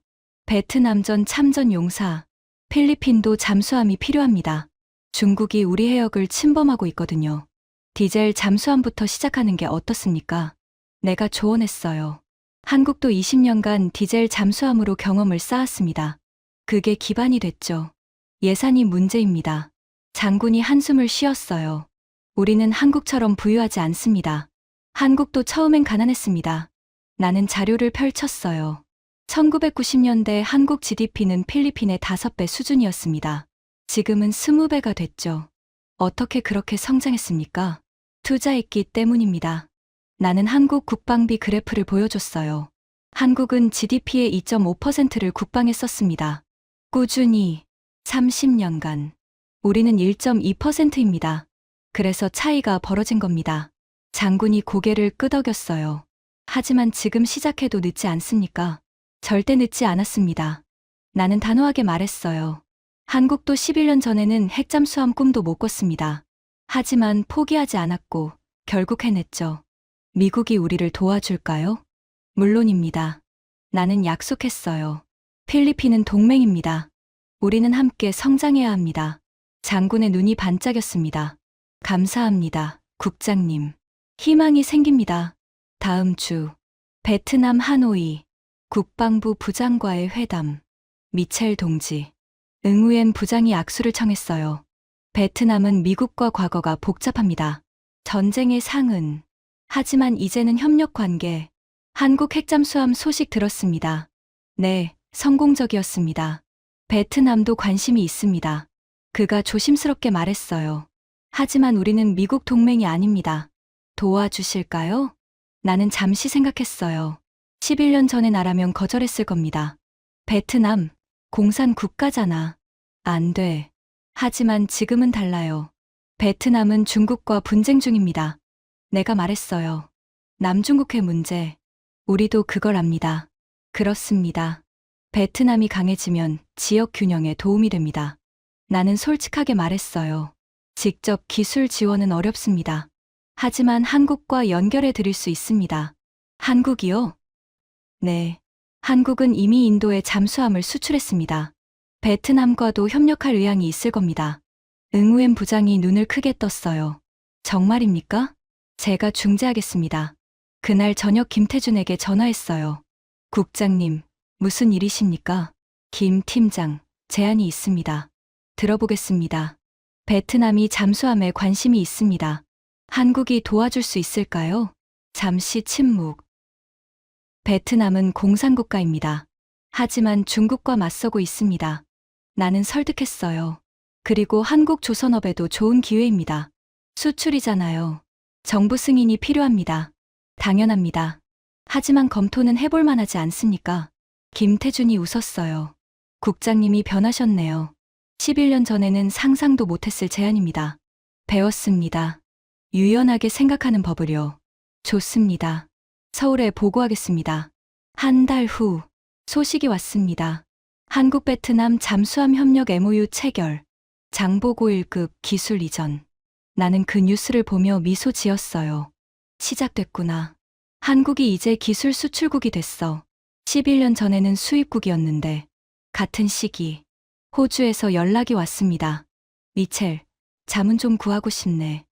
Speaker 1: 베트남전 참전 용사. 필리핀도 잠수함이 필요합니다. 중국이 우리 해역을 침범하고 있거든요. 디젤 잠수함부터 시작하는 게 어떻습니까? 내가 조언했어요. 한국도 20년간 디젤 잠수함으로 경험을 쌓았습니다. 그게 기반이 됐죠. 예산이 문제입니다. 장군이 한숨을 쉬었어요. 우리는 한국처럼 부유하지 않습니다. 한국도 처음엔 가난했습니다. 나는 자료를 펼쳤어요. 1990년대 한국 GDP는 필리핀의 5배 수준이었습니다. 지금은 20배가 됐죠. 어떻게 그렇게 성장했습니까? 투자했기 때문입니다. 나는 한국 국방비 그래프를 보여줬어요. 한국은 GDP의 2.5%를 국방에 썼습니다. 꾸준히 30년간. 우리는 1.2%입니다. 그래서 차이가 벌어진 겁니다. 장군이 고개를 끄덕였어요. 하지만 지금 시작해도 늦지 않습니까? 절대 늦지 않았습니다. 나는 단호하게 말했어요. 한국도 11년 전에는 핵잠수함 꿈도 못 꿨습니다. 하지만 포기하지 않았고 결국 해냈죠. 미국이 우리를 도와줄까요? 물론입니다. 나는 약속했어요. 필리핀은 동맹입니다. 우리는 함께 성장해야 합니다. 장군의 눈이 반짝였습니다. 감사합니다, 국장님. 희망이 생깁니다. 다음 주 베트남 하노이 국방부 부장과의 회담. 미첼 동지. 응우엔 부장이 악수를 청했어요. 베트남은 미국과 과거가 복잡합니다. 전쟁의 상흔. 하지만 이제는 협력 관계. 한국 핵잠수함 소식 들었습니다. 네, 성공적이었습니다. 베트남도 관심이 있습니다. 그가 조심스럽게 말했어요. 하지만 우리는 미국 동맹이 아닙니다. 도와주실까요? 나는 잠시 생각했어요. 11년 전의 나라면 거절했을 겁니다. 베트남, 공산 국가잖아. 안 돼. 하지만 지금은 달라요. 베트남은 중국과 분쟁 중입니다. 내가 말했어요. 남중국해 문제. 우리도 그걸 압니다. 그렇습니다. 베트남이 강해지면 지역 균형에 도움이 됩니다. 나는 솔직하게 말했어요. 직접 기술 지원은 어렵습니다. 하지만 한국과 연결해 드릴 수 있습니다. 한국이요? 네. 한국은 이미 인도에 잠수함을 수출했습니다. 베트남과도 협력할 의향이 있을 겁니다. 응우엔 부장이 눈을 크게 떴어요. 정말입니까? 제가 중재하겠습니다. 그날 저녁 김태준에게 전화했어요. 국장님, 무슨 일이십니까? 김 팀장, 제안이 있습니다. 들어보겠습니다. 베트남이 잠수함에 관심이 있습니다. 한국이 도와줄 수 있을까요? 잠시 침묵. 베트남은 공산국가입니다. 하지만 중국과 맞서고 있습니다. 나는 설득했어요. 그리고 한국조선업에도 좋은 기회입니다. 수출이잖아요. 정부 승인이 필요합니다. 당연합니다. 하지만 검토는 해볼 만하지 않습니까? 김태준이 웃었어요. 국장님이 변하셨네요. 11년 전에는 상상도 못했을 제안입니다. 배웠습니다. 유연하게 생각하는 법을요. 좋습니다. 서울에 보고하겠습니다. 한 달 후 소식이 왔습니다. 한국 베트남 잠수함 협력 MOU 체결. 장보고 1급 기술 이전. 나는 그 뉴스를 보며 미소 지었어요. 시작됐구나. 한국이 이제 기술 수출국이 됐어. 11년 전에는 수입국이었는데. 같은 시기 호주에서 연락이 왔습니다. 미첼, 자문 좀 구하고 싶네.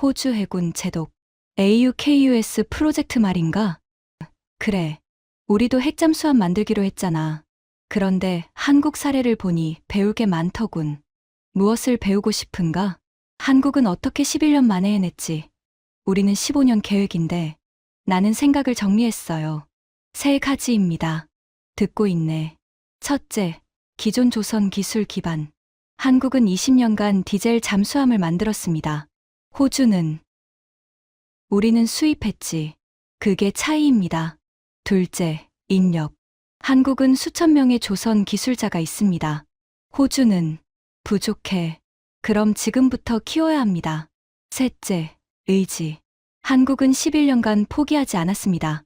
Speaker 1: 호주 해군 제독. AUKUS 프로젝트 말인가? 그래. 우리도 핵잠수함 만들기로 했잖아. 그런데 한국 사례를 보니 배울 게 많더군. 무엇을 배우고 싶은가? 한국은 어떻게 11년 만에 해냈지? 우리는 15년 계획인데. 나는 생각을 정리했어요. 세 가지입니다. 듣고 있네. 첫째, 기존 조선 기술 기반. 한국은 20년간 디젤 잠수함을 만들었습니다. 호주는 우리는 수입했지. 그게 차이입니다. 둘째, 인력. 한국은 수천 명의 조선 기술자가 있습니다. 호주는 부족해. 그럼 지금부터 키워야 합니다. 셋째, 의지. 한국은 11년간 포기하지 않았습니다.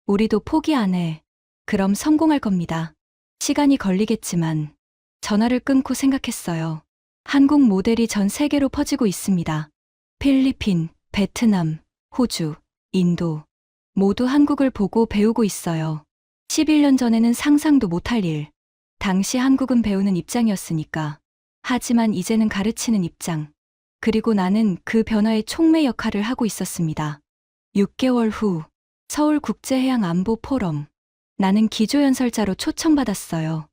Speaker 1: 우리도 포기 안 해. 그럼 성공할 겁니다. 시간이 걸리겠지만 전화를 끊고 생각했어요. 한국 모델이 전 세계로 퍼지고 있습니다. 필리핀, 베트남, 호주, 인도. 모두 한국을 보고 배우고 있어요. 11년 전에는 상상도 못할 일. 당시 한국은 배우는 입장이었으니까. 하지만 이제는 가르치는 입장. 그리고 나는 그 변화의 촉매 역할을 하고 있었습니다. 6개월 후 서울국제해양안보 포럼. 나는 기조연설자로 초청받았어요.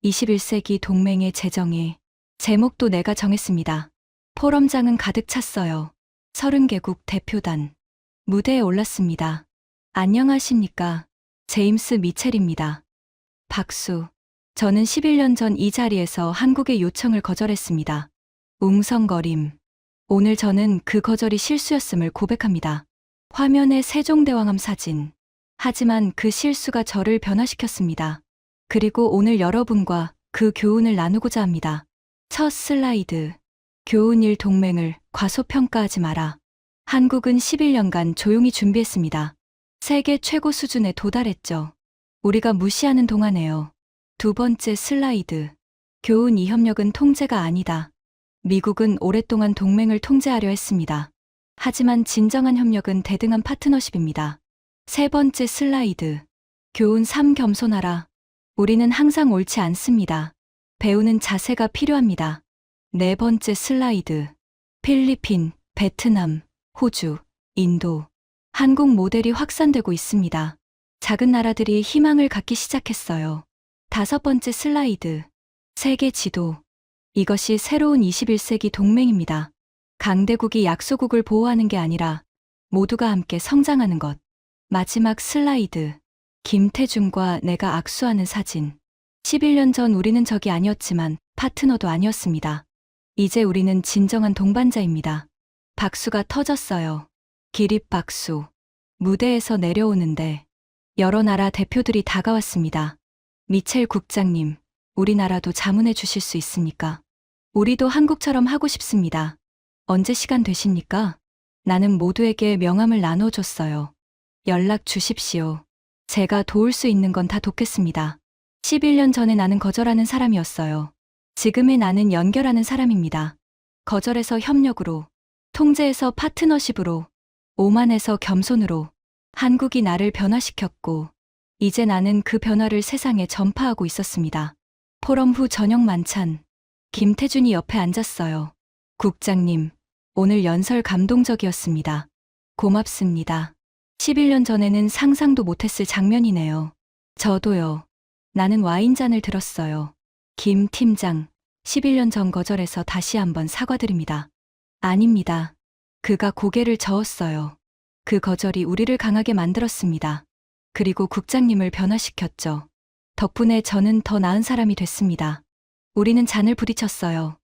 Speaker 1: 21세기 동맹의 재정에 제목도 내가 정했습니다. 포럼장은 가득 찼어요. 30개국 대표단. 무대에 올랐습니다. 안녕하십니까. 제임스 미첼입니다. 박수. 저는 11년 전 이 자리에서 한국의 요청을 거절했습니다. 웅성거림. 오늘 저는 그 거절이 실수였음을 고백합니다. 화면에 세종대왕함 사진. 하지만 그 실수가 저를 변화시켰습니다. 그리고 오늘 여러분과 그 교훈을 나누고자 합니다. 첫 슬라이드. 교훈 1 동맹을 과소평가하지 마라. 한국은 11년간 조용히 준비했습니다. 세계 최고 수준에 도달했죠. 우리가 무시하는 동안에요. 두 번째 슬라이드. 교훈 2 협력은 통제가 아니다. 미국은 오랫동안 동맹을 통제하려 했습니다. 하지만 진정한 협력은 대등한 파트너십입니다. 세 번째 슬라이드. 교훈 3 겸손하라. 우리는 항상 옳지 않습니다. 배우는 자세가 필요합니다. 네 번째 슬라이드. 필리핀, 베트남, 호주, 인도. 한국 모델이 확산되고 있습니다. 작은 나라들이 희망을 갖기 시작했어요. 다섯 번째 슬라이드. 세계 지도. 이것이 새로운 21세기 동맹입니다. 강대국이 약소국을 보호하는 게 아니라 모두가 함께 성장하는 것. 마지막 슬라이드. 김태준과 내가 악수하는 사진. 11년 전 우리는 적이 아니었지만 파트너도 아니었습니다. 이제 우리는 진정한 동반자입니다. 박수가 터졌어요. 기립박수. 무대에서 내려오는데 여러 나라 대표들이 다가왔습니다. 미첼 국장님, 우리나라도 자문해 주실 수 있습니까? 우리도 한국처럼 하고 싶습니다. 언제 시간 되십니까? 나는 모두에게 명함을 나눠줬어요. 연락 주십시오. 제가 도울 수 있는 건 다 돕겠습니다. 11년 전에 나는 거절하는 사람이었어요. 지금의 나는 연결하는 사람입니다. 거절에서 협력으로, 통제에서 파트너십으로, 오만에서 겸손으로 한국이 나를 변화시켰고, 이제 나는 그 변화를 세상에 전파하고 있었습니다. 포럼 후 저녁 만찬. 김태준이 옆에 앉았어요. 국장님, 오늘 연설 감동적이었습니다. 고맙습니다. 11년 전에는 상상도 못했을 장면이네요. 저도요. 나는 와인잔을 들었어요. 김 팀장, 11년 전 거절해서 다시 한번 사과드립니다. 아닙니다. 그가 고개를 저었어요. 그 거절이 우리를 강하게 만들었습니다. 그리고 국장님을 변화시켰죠. 덕분에 저는 더 나은 사람이 됐습니다. 우리는 잔을 부딪혔어요.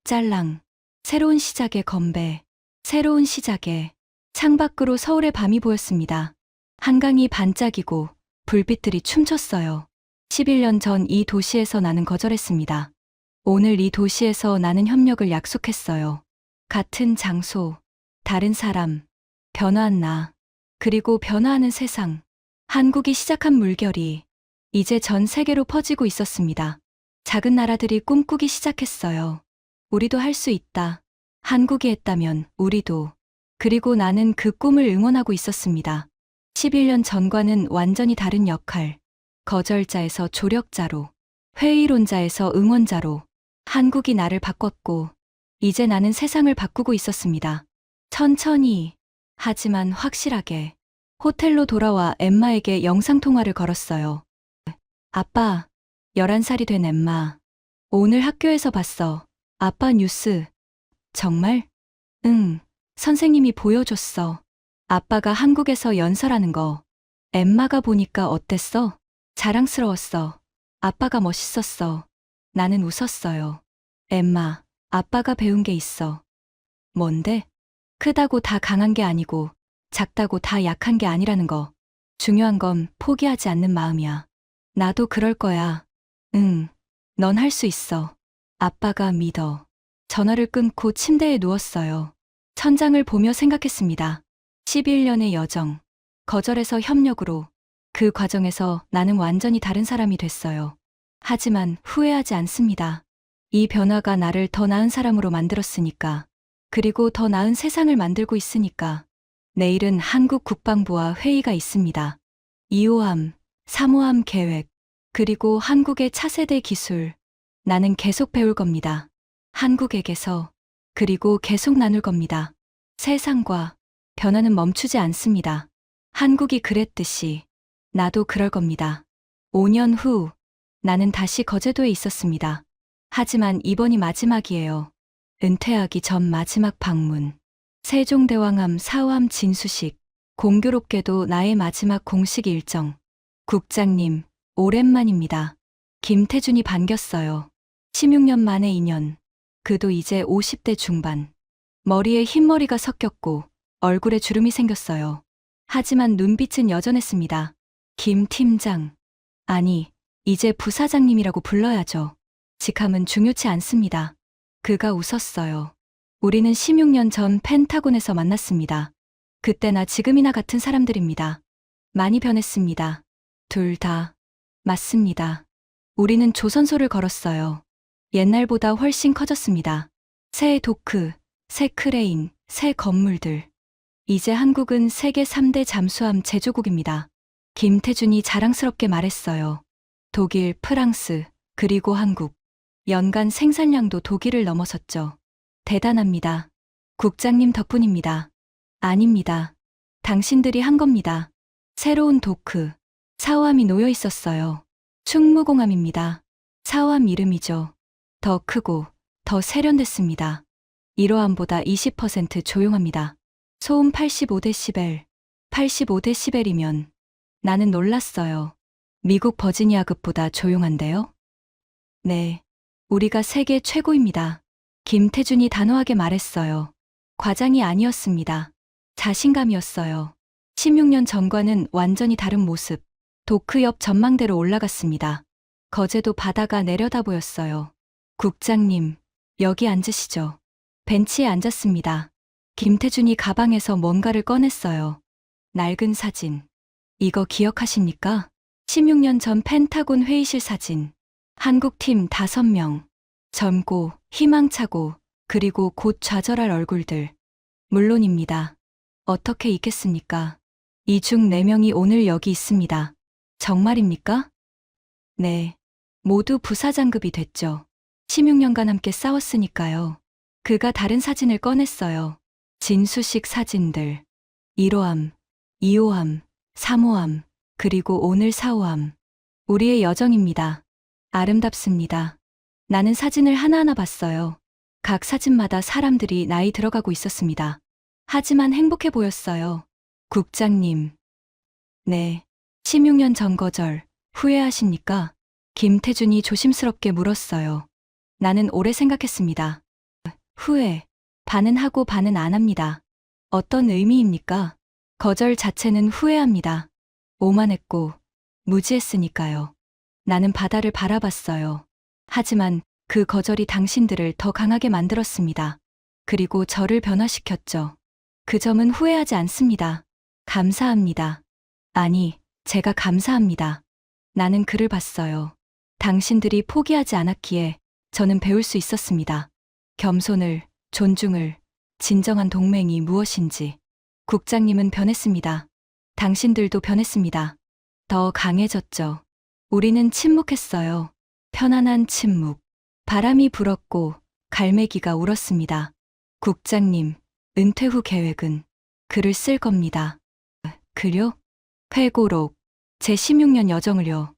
Speaker 1: 짤랑. 새로운 시작의 건배. 새로운 시작에. 창밖으로 서울의 밤이 보였습니다. 한강이 반짝이고 불빛들이 춤췄어요. 11년 전 이 도시에서 나는 거절했습니다. 오늘 이 도시에서 나는 협력을 약속했어요. 같은 장소, 다른 사람, 변화한 나, 그리고 변화하는 세상. 한국이 시작한 물결이 이제 전 세계로 퍼지고 있었습니다. 작은 나라들이 꿈꾸기 시작했어요. 우리도 할 수 있다. 한국이 했다면 우리도. 그리고 나는 그 꿈을 응원하고 있었습니다. 11년 전과는 완전히 다른 역할. 거절자에서 조력자로, 회의론자에서 응원자로 한국이 나를 바꿨고, 이제 나는 세상을 바꾸고 있었습니다. 천천히, 하지만 확실하게. 호텔로 돌아와 엠마에게 영상통화를 걸었어요. 아빠, 11살이 된 엠마. 오늘 학교에서 봤어. 아빠 뉴스. 정말? 응, 선생님이 보여줬어. 아빠가 한국에서 연설하는 거. 엠마가 보니까 어땠어? 자랑스러웠어. 아빠가 멋있었어. 나는 웃었어요. 엠마, 아빠가 배운 게 있어. 뭔데? 크다고 다 강한 게 아니고, 작다고 다 약한 게 아니라는 거. 중요한 건 포기하지 않는 마음이야. 나도 그럴 거야. 응, 넌 할 수 있어. 아빠가 믿어. 전화를 끊고 침대에 누웠어요. 천장을 보며 생각했습니다. 11년의 여정. 거절에서 협력으로. 그 과정에서 나는 완전히 다른 사람이 됐어요. 하지만 후회하지 않습니다. 이 변화가 나를 더 나은 사람으로 만들었으니까. 그리고 더 나은 세상을 만들고 있으니까. 내일은 한국 국방부와 회의가 있습니다. 2호함, 3호함 계획, 그리고 한국의 차세대 기술. 나는 계속 배울 겁니다. 한국에게서, 그리고 계속 나눌 겁니다. 세상과 변화는 멈추지 않습니다. 한국이 그랬듯이 나도 그럴 겁니다. 5년 후 나는 다시 거제도에 있었습니다. 하지만 이번이 마지막이에요. 은퇴하기 전 마지막 방문. 세종대왕암 4호함 진수식. 공교롭게도 나의 마지막 공식 일정. 국장님, 오랜만입니다. 김태준이 반겼어요. 16년 만의 인연. 그도 이제 50대 중반. 머리에 흰머리가 섞였고 얼굴에 주름이 생겼어요. 하지만 눈빛은 여전했습니다. 김 팀장. 아니, 이제 부사장님이라고 불러야죠. 직함은 중요치 않습니다. 그가 웃었어요. 우리는 16년 전 펜타곤에서 만났습니다. 그때나 지금이나 같은 사람들입니다. 많이 변했습니다. 둘 다. 맞습니다. 우리는 조선소를 걸었어요. 옛날보다 훨씬 커졌습니다. 새 도크, 새 크레인, 새 건물들. 이제 한국은 세계 3대 잠수함 제조국입니다. 김태준이 자랑스럽게 말했어요. 독일, 프랑스, 그리고 한국. 연간 생산량도 독일을 넘어섰죠. 대단합니다. 국장님 덕분입니다. 아닙니다. 당신들이 한 겁니다. 새로운 도크, 사호함이 놓여 있었어요. 충무공함입니다. 사호함 이름이죠. 더 크고 더 세련됐습니다. 1호함보다 20% 조용합니다. 소음 85데시벨. 85데시벨이면 나는 놀랐어요. 미국 버지니아급보다 조용한데요? 네, 우리가 세계 최고입니다. 김태준이 단호하게 말했어요. 과장이 아니었습니다. 자신감이었어요. 16년 전과는 완전히 다른 모습. 도크 옆 전망대로 올라갔습니다. 거제도 바다가 내려다 보였어요. 국장님, 여기 앉으시죠. 벤치에 앉았습니다. 김태준이 가방에서 뭔가를 꺼냈어요. 낡은 사진. 이거 기억하십니까? 16년 전 펜타곤 회의실 사진. 한국팀 5명. 젊고 희망차고 그리고 곧 좌절할 얼굴들. 물론입니다. 어떻게 있겠습니까? 이 중 4명이 오늘 여기 있습니다. 정말입니까? 네. 모두 부사장급이 됐죠. 16년간 함께 싸웠으니까요. 그가 다른 사진을 꺼냈어요. 진수식 사진들. 1호함, 2호함, 3호함, 그리고 오늘 4호함. 우리의 여정입니다. 아름답습니다. 나는 사진을 하나하나 봤어요. 각 사진마다 사람들이 나이 들어가고 있었습니다. 하지만 행복해 보였어요. 국장님. 네. 16년 전 거절, 후회하십니까? 김태준이 조심스럽게 물었어요. 나는 오래 생각했습니다. 후회. 반은 하고 반은 안 합니다. 어떤 의미입니까? 거절 자체는 후회합니다. 오만했고, 무지했으니까요. 나는 바다를 바라봤어요. 하지만 그 거절이 당신들을 더 강하게 만들었습니다. 그리고 저를 변화시켰죠. 그 점은 후회하지 않습니다. 감사합니다. 아니, 제가 감사합니다. 나는 그를 봤어요. 당신들이 포기하지 않았기에 저는 배울 수 있었습니다. 겸손을, 존중을, 진정한 동맹이 무엇인지. 국장님은 변했습니다. 당신들도 변했습니다. 더 강해졌죠. 우리는 침묵했어요. 편안한 침묵. 바람이 불었고 갈매기가 울었습니다. 국장님, 은퇴 후 계획은 글을 쓸 겁니다. 글요? 회고록. 제 16년 여정을요.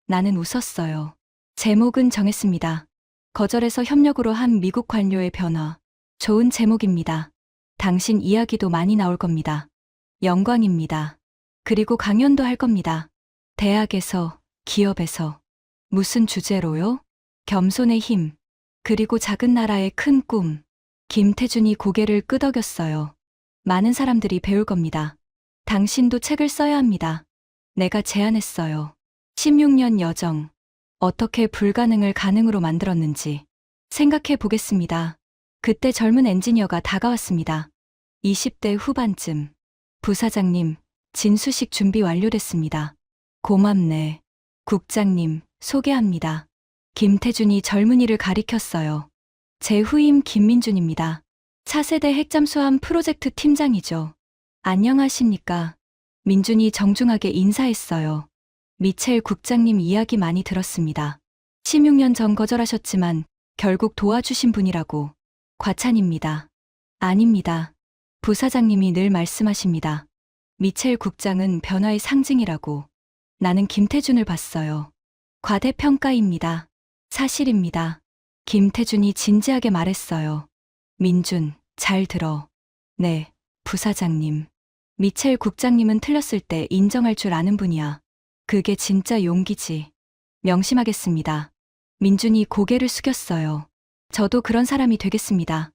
Speaker 1: 나는 웃었어요. 제목은 정했습니다. 거절에서 협력으로 한 미국 관료의 변화. 좋은 제목입니다. 당신 이야기도 많이 나올 겁니다. 영광입니다. 그리고 강연도 할 겁니다. 대학에서, 기업에서. 무슨 주제로요? 겸손의 힘. 그리고 작은 나라의 큰 꿈. 김태준이 고개를 끄덕였어요. 많은 사람들이 배울 겁니다. 당신도 책을 써야 합니다. 내가 제안했어요. 16년 여정. 어떻게 불가능을 가능으로 만들었는지 생각해 보겠습니다. 그때 젊은 엔지니어가 다가왔습니다. 20대 후반쯤. 부사장님, 진수식 준비 완료됐습니다. 고맙네. 국장님, 소개합니다. 김태준이 젊은이를 가리켰어요. 제 후임 김민준입니다. 차세대 핵잠수함 프로젝트 팀장이죠. 안녕하십니까. 민준이 정중하게 인사했어요. 미첼 국장님 이야기 많이 들었습니다. 16년 전 거절하셨지만 결국 도와주신 분이라고. 과찬입니다. 아닙니다. 부사장님이 늘 말씀하십니다. 미첼 국장은 변화의 상징이라고. 나는 김태준을 봤어요. 과대평가입니다. 사실입니다. 김태준이 진지하게 말했어요. 민준, 잘 들어. 네, 부사장님. 미첼 국장님은 틀렸을 때 인정할 줄 아는 분이야. 그게 진짜 용기지. 명심하겠습니다. 민준이 고개를 숙였어요. 저도 그런 사람이 되겠습니다.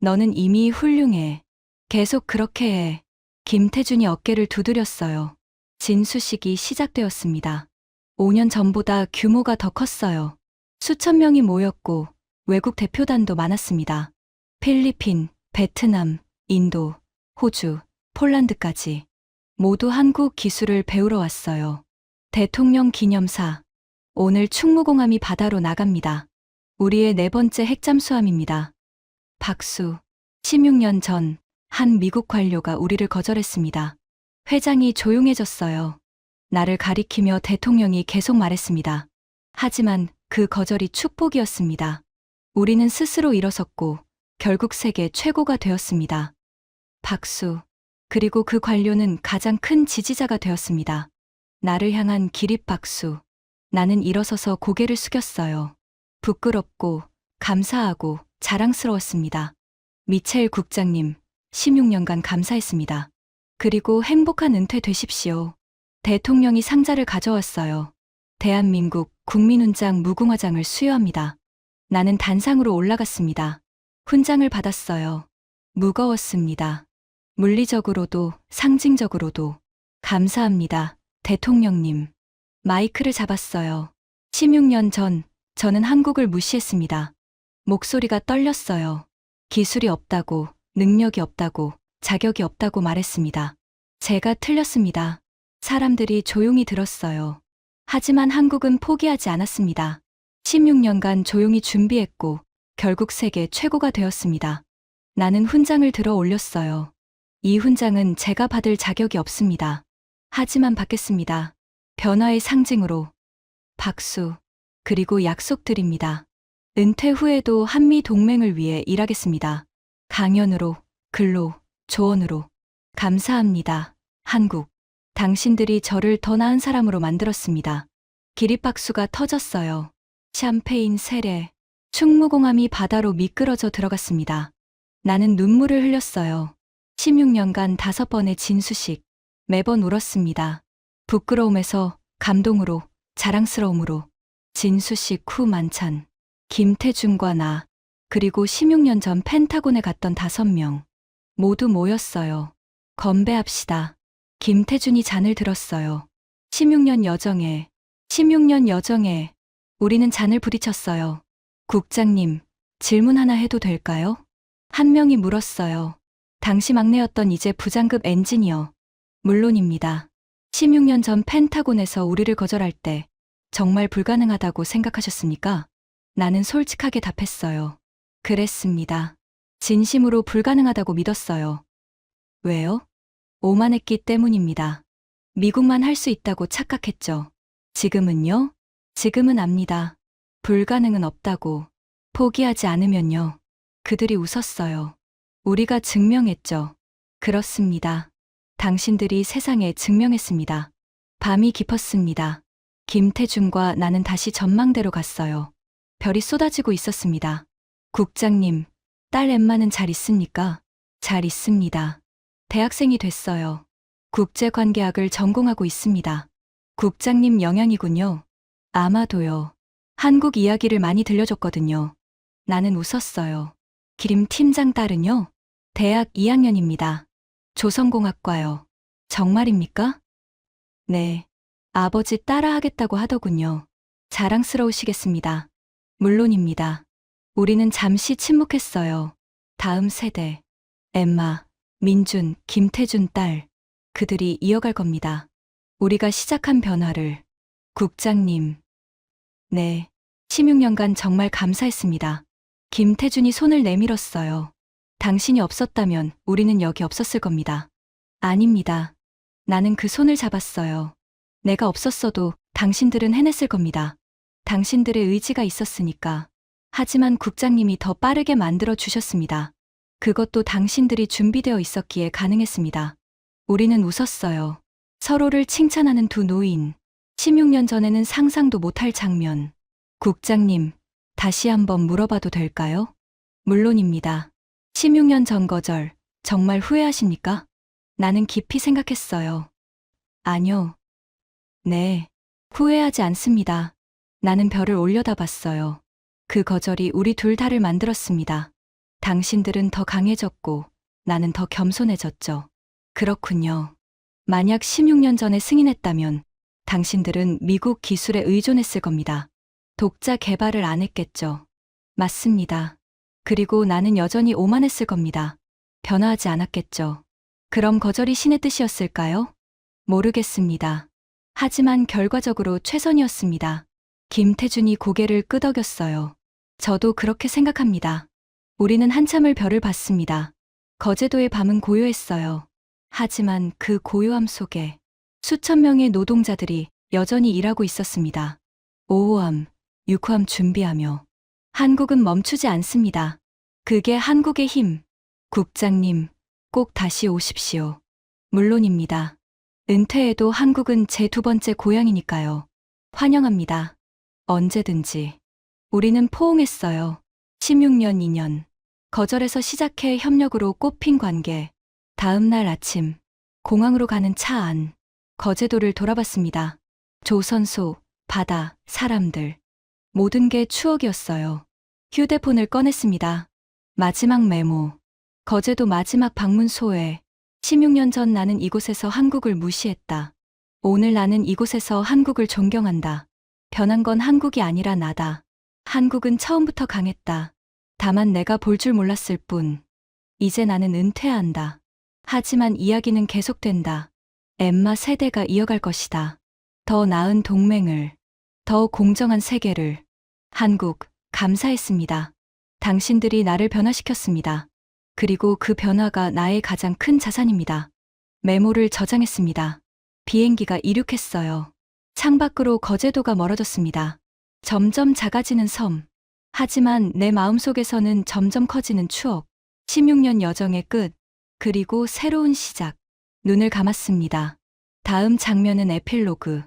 Speaker 1: 너는 이미 훌륭해. 계속 그렇게 해. 김태준이 어깨를 두드렸어요. 진수식이 시작되었습니다. 5년 전보다 규모가 더 컸어요. 수천 명이 모였고 외국 대표단도 많았습니다. 필리핀, 베트남, 인도, 호주, 폴란드까지 모두 한국 기술을 배우러 왔어요. 대통령 기념사. 오늘 충무공함이 바다로 나갑니다. 우리의 4번째 핵잠수함입니다. 박수. 16년 전 한 미국 관료가 우리를 거절했습니다. 회장이 조용해졌어요. 나를 가리키며 대통령이 계속 말했습니다. 하지만 그 거절이 축복이었습니다. 우리는 스스로 일어섰고 결국 세계 최고가 되었습니다. 박수. 그리고 그 관료는 가장 큰 지지자가 되었습니다. 나를 향한 기립박수. 나는 일어서서 고개를 숙였어요. 부끄럽고 감사하고 자랑스러웠습니다. 미첼 국장님, 16년간 감사했습니다. 그리고 행복한 은퇴 되십시오. 대통령이 상자를 가져왔어요. 대한민국 국민훈장 무궁화장을 수여합니다. 나는 단상으로 올라갔습니다. 훈장을 받았어요. 무거웠습니다. 물리적으로도 상징적으로도. 감사합니다, 대통령님. 마이크를 잡았어요. 16년 전 저는 한국을 무시했습니다. 목소리가 떨렸어요. 기술이 없다고, 능력이 없다고, 자격이 없다고 말했습니다. 제가 틀렸습니다. 사람들이 조용히 들었어요. 하지만 한국은 포기하지 않았습니다. 16년간 조용히 준비했고 결국 세계 최고가 되었습니다. 나는 훈장을 들어 올렸어요. 이 훈장은 제가 받을 자격이 없습니다. 하지만 받겠습니다. 변화의 상징으로. 박수. 그리고 약속드립니다. 은퇴 후에도 한미 동맹을 위해 일하겠습니다. 강연으로, 글로, 조언으로. 감사합니다. 한국. 당신들이 저를 더 나은 사람으로 만들었습니다. 기립박수가 터졌어요. 샴페인 세례. 충무공함이 바다로 미끄러져 들어갔습니다. 나는 눈물을 흘렸어요. 16년간 5번의 진수식. 매번 울었습니다. 부끄러움에서 감동으로, 자랑스러움으로. 진수식 후 만찬. 김태준과 나, 그리고 16년 전 펜타곤에 갔던 5명. 모두 모였어요. 건배합시다. 김태준이 잔을 들었어요. 16년 여정에 우리는 잔을 부딪혔어요. 국장님, 질문 하나 해도 될까요? 한 명이 물었어요. 당시 막내였던 이제 부장급 엔지니어. 물론입니다. 16년 전 펜타곤에서 우리를 거절할 때 정말 불가능하다고 생각하셨습니까? 나는 솔직하게 답했어요. 그랬습니다. 진심으로 불가능하다고 믿었어요. 왜요? 오만했기 때문입니다. 미국만 할 수 있다고 착각했죠. 지금은요? 지금은 압니다. 불가능은 없다고. 포기하지 않으면요. 그들이 웃었어요. 우리가 증명했죠. 그렇습니다. 당신들이 세상에 증명했습니다. 밤이 깊었습니다. 김태준과 나는 다시 전망대로 갔어요. 별이 쏟아지고 있었습니다. 국장님, 딸 엠마는 잘 있습니까? 잘 있습니다. 대학생이 됐어요. 국제관계학을 전공하고 있습니다. 국장님 영향이군요. 아마도요. 한국 이야기를 많이 들려줬거든요. 나는 웃었어요. 기림 팀장 딸은요? 대학 2학년입니다. 조선공학과요. 정말입니까? 네. 아버지 따라 하겠다고 하더군요. 자랑스러우시겠습니다. 물론입니다. 우리는 잠시 침묵했어요. 다음 세대. 엠마, 민준, 김태준 딸. 그들이 이어갈 겁니다. 우리가 시작한 변화를. 국장님. 네. 16년간 정말 감사했습니다. 김태준이 손을 내밀었어요. 당신이 없었다면 우리는 여기 없었을 겁니다. 아닙니다. 나는 그 손을 잡았어요. 내가 없었어도 당신들은 해냈을 겁니다. 당신들의 의지가 있었으니까. 하지만 국장님이 더 빠르게 만들어 주셨습니다. 그것도 당신들이 준비되어 있었기에 가능했습니다. 우리는 웃었어요. 서로를 칭찬하는 두 노인. 16년 전에는 상상도 못할 장면. 국장님, 다시 한번 물어봐도 될까요? 물론입니다. 16년 전 거절, 정말 후회하십니까? 나는 깊이 생각했어요. 아니요. 네, 후회하지 않습니다. 나는 별을 올려다봤어요. 그 거절이 우리 둘 다를 만들었습니다. 당신들은 더 강해졌고 나는 더 겸손해졌죠. 그렇군요. 만약 16년 전에 승인했다면 당신들은 미국 기술에 의존했을 겁니다. 독자 개발을 안 했겠죠. 맞습니다. 그리고 나는 여전히 오만했을 겁니다. 변화하지 않았겠죠. 그럼 거절이 신의 뜻이었을까요? 모르겠습니다. 하지만 결과적으로 최선이었습니다. 김태준이 고개를 끄덕였어요. 저도 그렇게 생각합니다. 우리는 한참을 별을 봤습니다. 거제도의 밤은 고요했어요. 하지만 그 고요함 속에 수천 명의 노동자들이 여전히 일하고 있었습니다. 5호함, 6호함 준비하며. 한국은 멈추지 않습니다. 그게 한국의 힘. 국장님, 꼭 다시 오십시오. 물론입니다. 은퇴해도 한국은 제 2번째 고향이니까요. 환영합니다. 언제든지. 우리는 포옹했어요. 16년 2년. 거절에서 시작해 협력으로 꽃핀 관계. 다음 날 아침, 공항으로 가는 차 안. 거제도를 돌아봤습니다. 조선소, 바다, 사람들. 모든 게 추억이었어요. 휴대폰을 꺼냈습니다. 마지막 메모. 거제도 마지막 방문 소회. 16년 전 나는 이곳에서 한국을 무시했다. 오늘 나는 이곳에서 한국을 존경한다. 변한 건 한국이 아니라 나다. 한국은 처음부터 강했다. 다만 내가 볼 줄 몰랐을 뿐. 이제 나는 은퇴한다. 하지만 이야기는 계속된다. 엠마 세대가 이어갈 것이다. 더 나은 동맹을, 더 공정한 세계를. 한국, 감사했습니다. 당신들이 나를 변화시켰습니다. 그리고 그 변화가 나의 가장 큰 자산입니다. 메모를 저장했습니다. 비행기가 이륙했어요. 창밖으로 거제도가 멀어졌습니다. 점점 작아지는 섬. 하지만 내 마음속에서는 점점 커지는 추억. 16년 여정의 끝. 그리고 새로운 시작. 눈을 감았습니다. 다음 장면은 에필로그.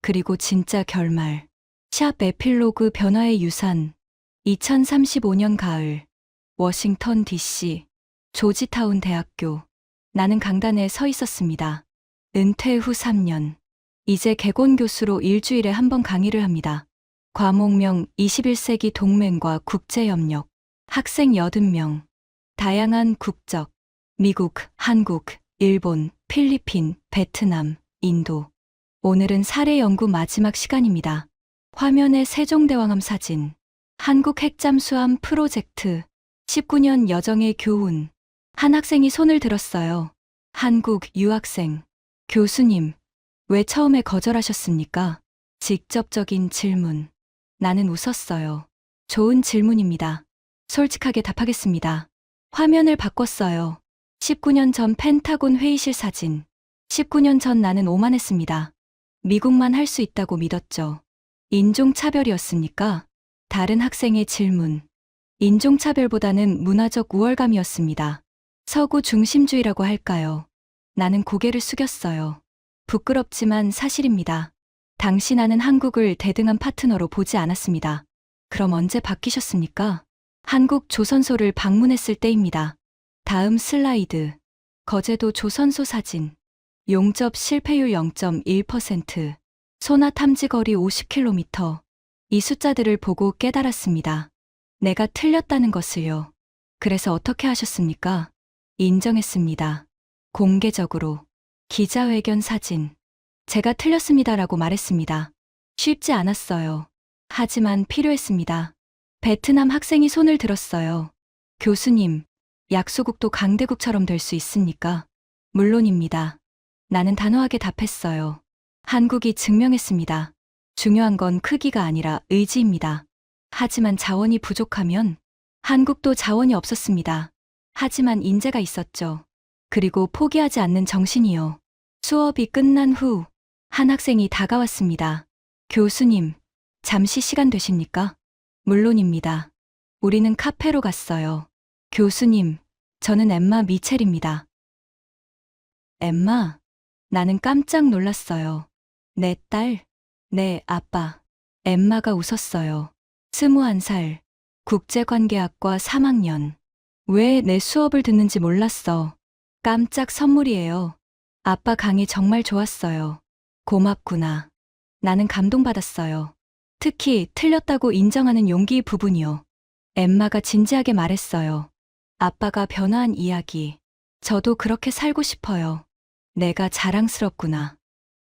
Speaker 1: 그리고 진짜 결말. 샵 에필로그 변화의 유산. 2035년 가을. 워싱턴 DC. 조지타운 대학교. 나는 강단에 서 있었습니다. 은퇴 후 3년. 이제 개곤 교수로 일주일에 한 번 강의를 합니다. 과목명 21세기 동맹과 국제협력. 학생 80명. 다양한 국적. 미국, 한국, 일본, 필리핀, 베트남, 인도. 오늘은 사례 연구 마지막 시간입니다. 화면에 세종대왕암 사진. 한국 핵잠수함 프로젝트. 19년 여정의 교훈. 한 학생이 손을 들었어요. 한국 유학생. 교수님, 왜 처음에 거절하셨습니까? 직접적인 질문. 나는 웃었어요. 좋은 질문입니다. 솔직하게 답하겠습니다. 화면을 바꿨어요. 19년 전 펜타곤 회의실 사진. 19년 전 나는 오만했습니다. 미국만 할 수 있다고 믿었죠. 인종차별이었습니까? 다른 학생의 질문. 인종차별보다는 문화적 우월감이었습니다. 서구 중심주의라고 할까요? 나는 고개를 숙였어요. 부끄럽지만 사실입니다. 당시 나는 한국을 대등한 파트너로 보지 않았습니다. 그럼 언제 바뀌셨습니까? 한국 조선소를 방문했을 때입니다. 다음 슬라이드. 거제도 조선소 사진. 용접 실패율 0.1%. 소나 탐지 거리 50km. 이 숫자들을 보고 깨달았습니다. 내가 틀렸다는 것을요. 그래서 어떻게 하셨습니까? 인정했습니다. 공개적으로. 기자회견 사진. 제가 틀렸습니다라고 말했습니다. 쉽지 않았어요. 하지만 필요했습니다. 베트남 학생이 손을 들었어요. 교수님, 약소국도 강대국처럼 될 수 있습니까? 물론입니다. 나는 단호하게 답했어요. 한국이 증명했습니다. 중요한 건 크기가 아니라 의지입니다. 하지만 자원이 부족하면 한국도 자원이 없었습니다. 하지만 인재가 있었죠. 그리고 포기하지 않는 정신이요. 수업이 끝난 후 한 학생이 다가왔습니다. 교수님, 잠시 시간 되십니까? 물론입니다. 우리는 카페로 갔어요. 교수님, 저는 엠마 미첼입니다. 엠마? 나는 깜짝 놀랐어요. 내 딸? 네, 아빠. 엠마가 웃었어요. 21살. 국제관계학과 3학년. 왜 내 수업을 듣는지 몰랐어. 깜짝 선물이에요. 아빠 강의 정말 좋았어요. 고맙구나. 나는 감동받았어요. 특히 틀렸다고 인정하는 용기 부분이요. 엠마가 진지하게 말했어요. 아빠가 변화한 이야기. 저도 그렇게 살고 싶어요. 내가 자랑스럽구나.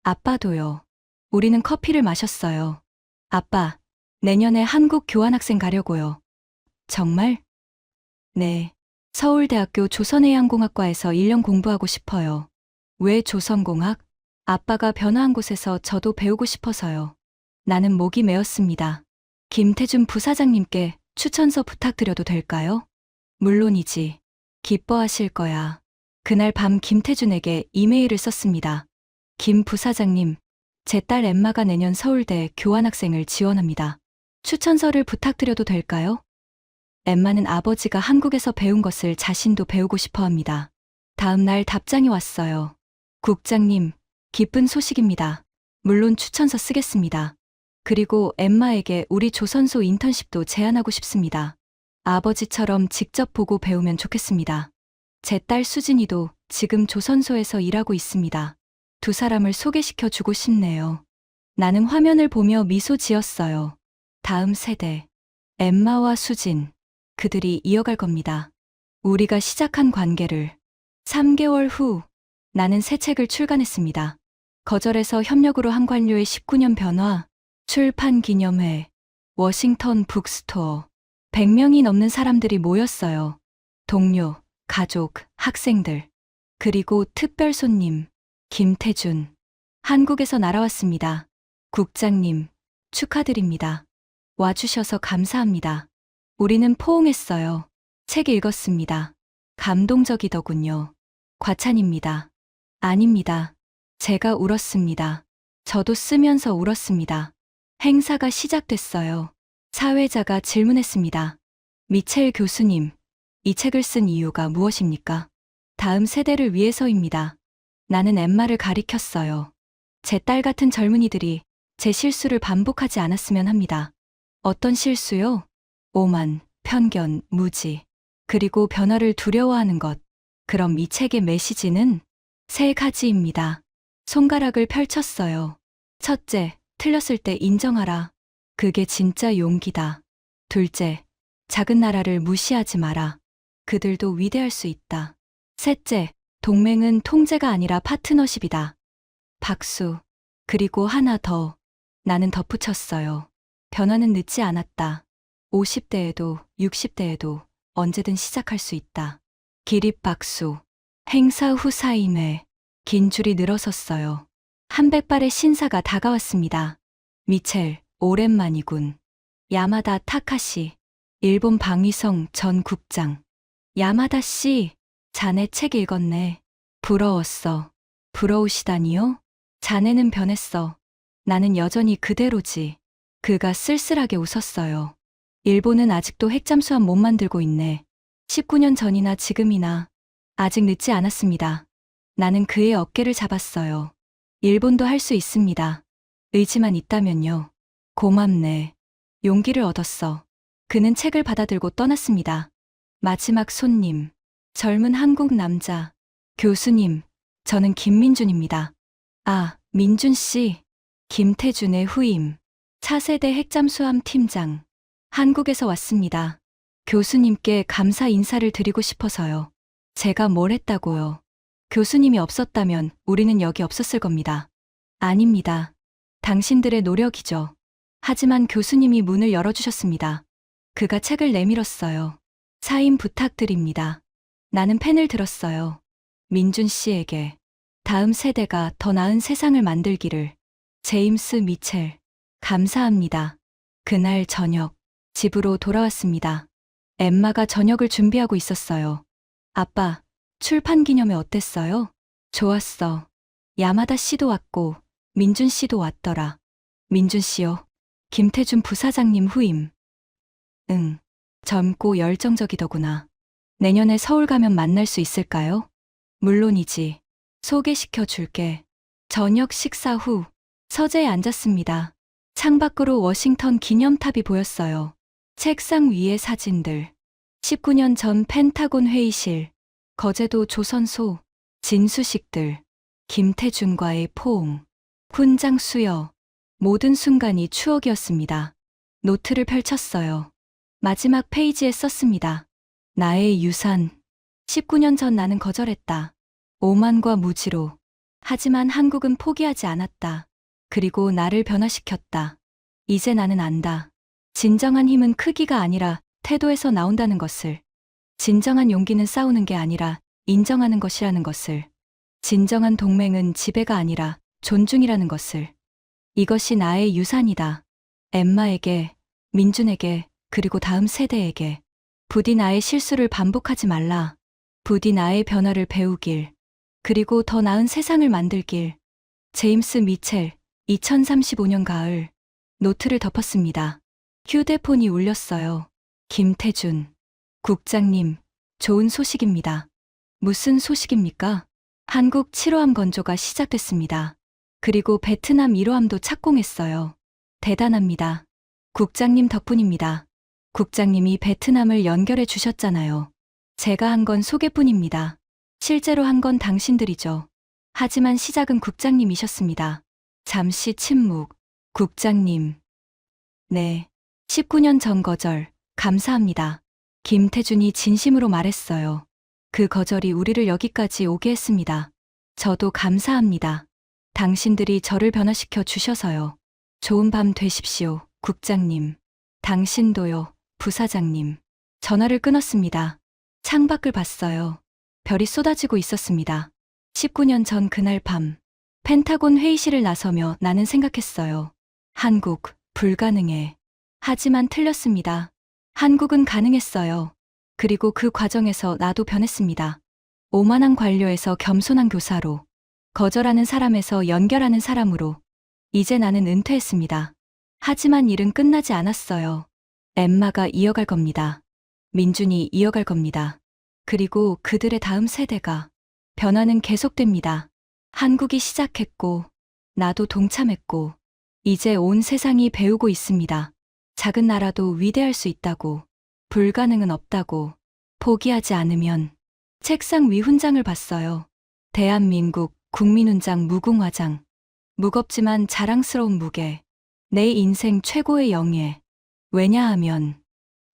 Speaker 1: 아빠도요. 우리는 커피를 마셨어요. 아빠, 내년에 한국 교환학생 가려고요. 정말? 네. 서울대학교 조선해양공학과에서 1년 공부하고 싶어요. 왜 조선공학? 아빠가 변화한 곳에서 저도 배우고 싶어서요. 나는 목이 메었습니다. 김태준 부사장님께 추천서 부탁드려도 될까요? 물론이지. 기뻐하실 거야. 그날 밤 김태준에게 이메일을 썼습니다. 김 부사장님, 제 딸 엠마가 내년 서울대 교환학생을 지원합니다. 추천서를 부탁드려도 될까요? 엠마는 아버지가 한국에서 배운 것을 자신도 배우고 싶어 합니다. 다음 날 답장이 왔어요. 국장님, 기쁜 소식입니다. 물론 추천서 쓰겠습니다. 그리고 엠마에게 우리 조선소 인턴십도 제안하고 싶습니다. 아버지처럼 직접 보고 배우면 좋겠습니다. 제 딸 수진이도 지금 조선소에서 일하고 있습니다. 두 사람을 소개시켜 주고 싶네요. 나는 화면을 보며 미소 지었어요. 다음 세대. 엠마와 수진. 그들이 이어갈 겁니다. 우리가 시작한 관계를. 3개월 후, 나는 새 책을 출간했습니다. 거절에서 협력으로 한 관료의 19년 변화, 출판 기념회, 워싱턴 북스토어. 100명이 넘는 사람들이 모였어요. 동료, 가족, 학생들. 그리고 특별 손님. 김태준. 한국에서 날아왔습니다. 국장님, 축하드립니다. 와주셔서 감사합니다. 우리는 포옹했어요. 책 읽었습니다. 감동적이더군요. 과찬입니다. 아닙니다. 제가 울었습니다. 저도 쓰면서 울었습니다. 행사가 시작됐어요. 사회자가 질문했습니다. 미첼 교수님, 이 책을 쓴 이유가 무엇입니까? 다음 세대를 위해서입니다. 나는 엠마를 가리켰어요. 제 딸 같은 젊은이들이 제 실수를 반복하지 않았으면 합니다. 어떤 실수요? 오만, 편견, 무지, 그리고 변화를 두려워하는 것. 그럼 이 책의 메시지는 3가지입니다. 손가락을 펼쳤어요. 첫째, 틀렸을 때 인정하라. 그게 진짜 용기다. 둘째, 작은 나라를 무시하지 마라. 그들도 위대할 수 있다. 셋째, 동맹은 통제가 아니라 파트너십이다. 박수. 그리고 하나 더. 나는 덧붙였어요. 변화는 늦지 않았다. 50대에도 60대에도 언제든 시작할 수 있다. 기립박수. 행사 후 사인회. 긴 줄이 늘어섰어요. 100발의 신사가 다가왔습니다. 미첼, 오랜만이군. 야마다 타카시. 일본 방위성 전 국장. 야마다 씨, 자네 책 읽었네. 부러웠어. 부러우시다니요? 자네는 변했어. 나는 여전히 그대로지. 그가 쓸쓸하게 웃었어요. 일본은 아직도 핵잠수함 못 만들고 있네. 19년 전이나 지금이나. 아직 늦지 않았습니다. 나는 그의 어깨를 잡았어요. 일본도 할 수 있습니다. 의지만 있다면요. 고맙네. 용기를 얻었어. 그는 책을 받아들고 떠났습니다. 마지막 손님. 젊은 한국 남자. 교수님, 저는 김민준입니다. 아, 민준 씨. 김태준의 후임. 차세대 핵잠수함 팀장. 한국에서 왔습니다. 교수님께 감사 인사를 드리고 싶어서요. 제가 뭘 했다고요? 교수님이 없었다면 우리는 여기 없었을 겁니다. 아닙니다. 당신들의 노력이죠. 하지만 교수님이 문을 열어주셨습니다. 그가 책을 내밀었어요. 사인 부탁드립니다. 나는 펜을 들었어요. 민준 씨에게. 다음 세대가 더 나은 세상을 만들기를. 제임스 미첼. 감사합니다. 그날 저녁, 집으로 돌아왔습니다. 엠마가 저녁을 준비하고 있었어요. 아빠, 출판 기념회 어땠어요? 좋았어. 야마다 씨도 왔고, 민준 씨도 왔더라. 민준 씨요. 김태준 부사장님 후임. 응. 젊고 열정적이더구나. 내년에 서울 가면 만날 수 있을까요? 물론이지. 소개시켜 줄게. 저녁 식사 후 서재에 앉았습니다. 창밖으로 워싱턴 기념탑이 보였어요. 책상 위에 사진들. 19년 전 펜타곤 회의실. 거제도 조선소. 진수식들. 김태준과의 포옹. 훈장 수여. 모든 순간이 추억이었습니다. 노트를 펼쳤어요. 마지막 페이지에 썼습니다. 나의 유산. 19년 전 나는 거절했다. 오만과 무지로. 하지만 한국은 포기하지 않았다. 그리고 나를 변화시켰다. 이제 나는 안다. 진정한 힘은 크기가 아니라 태도에서 나온다는 것을. 진정한 용기는 싸우는 게 아니라 인정하는 것이라는 것을. 진정한 동맹은 지배가 아니라 존중이라는 것을. 이것이 나의 유산이다. 엠마에게, 민준에게, 그리고 다음 세대에게. 부디 나의 실수를 반복하지 말라. 부디 나의 변화를 배우길. 그리고 더 나은 세상을 만들길. 제임스 미첼. 2035년 가을. 노트를 덮었습니다. 휴대폰이 울렸어요. 김태준. 국장님, 좋은 소식입니다. 무슨 소식입니까? 한국 7호함 건조가 시작됐습니다. 그리고 베트남 1호함도 착공했어요. 대단합니다. 국장님 덕분입니다. 국장님이 베트남을 연결해 주셨잖아요. 제가 한 건 소개뿐입니다. 실제로 한 건 당신들이죠. 하지만 시작은 국장님이셨습니다. 잠시 침묵. 국장님. 네. 19년 전 거절. 감사합니다. 김태준이 진심으로 말했어요. 그 거절이 우리를 여기까지 오게 했습니다. 저도 감사합니다. 당신들이 저를 변화시켜 주셔서요. 좋은 밤 되십시오, 국장님. 당신도요, 부사장님. 전화를 끊었습니다. 창밖을 봤어요. 별이 쏟아지고 있었습니다. 19년 전 그날 밤. 펜타곤 회의실을 나서며 나는 생각했어요. 한국, 불가능해. 하지만 틀렸습니다. 한국은 가능했어요. 그리고 그 과정에서 나도 변했습니다. 오만한 관료에서 겸손한 교사로, 거절하는 사람에서 연결하는 사람으로, 이제 나는 은퇴했습니다. 하지만 일은 끝나지 않았어요. 엠마가 이어갈 겁니다. 민준이 이어갈 겁니다. 그리고 그들의 다음 세대가. 변화는 계속됩니다. 한국이 시작했고, 나도 동참했고, 이제 온 세상이 배우고 있습니다. 작은 나라도 위대할 수 있다고, 불가능은 없다고, 포기하지 않으면. 책상 위 훈장을 봤어요. 대한민국 국민훈장 무궁화장. 무겁지만 자랑스러운 무게. 내 인생 최고의 영예. 왜냐하면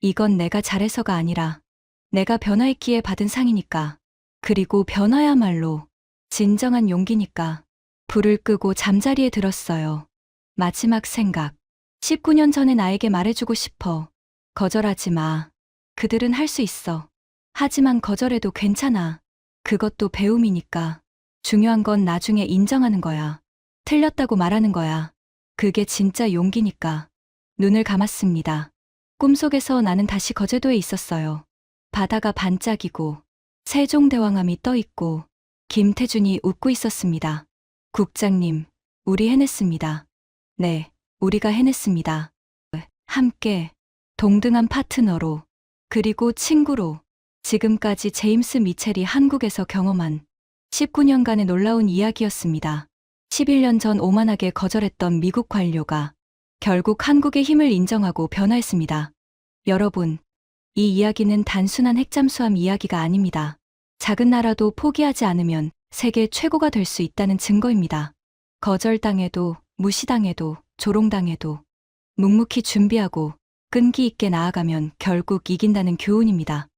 Speaker 1: 이건 내가 잘해서가 아니라 내가 변화했기에 받은 상이니까. 그리고 변화야말로 진정한 용기니까. 불을 끄고 잠자리에 들었어요. 마지막 생각. 19년 전에 나에게 말해주고 싶어. 거절하지 마. 그들은 할 수 있어. 하지만 거절해도 괜찮아. 그것도 배움이니까. 중요한 건 나중에 인정하는 거야. 틀렸다고 말하는 거야. 그게 진짜 용기니까. 눈을 감았습니다. 꿈속에서 나는 다시 거제도에 있었어요. 바다가 반짝이고 세종대왕암이 떠있고 김태준이 웃고 있었습니다. 국장님, 우리 해냈습니다. 네, 우리가 해냈습니다. 함께, 동등한 파트너로, 그리고 친구로. 지금까지 제임스 미첼이 한국에서 경험한 19년간의 놀라운 이야기였습니다. 11년 전 오만하게 거절했던 미국 관료가 결국 한국의 힘을 인정하고 변화했습니다. 여러분, 이 이야기는 단순한 핵잠수함 이야기가 아닙니다. 작은 나라도 포기하지 않으면 세계 최고가 될 수 있다는 증거입니다. 거절당해도, 무시당해도, 조롱당해도 묵묵히 준비하고 끈기 있게 나아가면 결국 이긴다는 교훈입니다.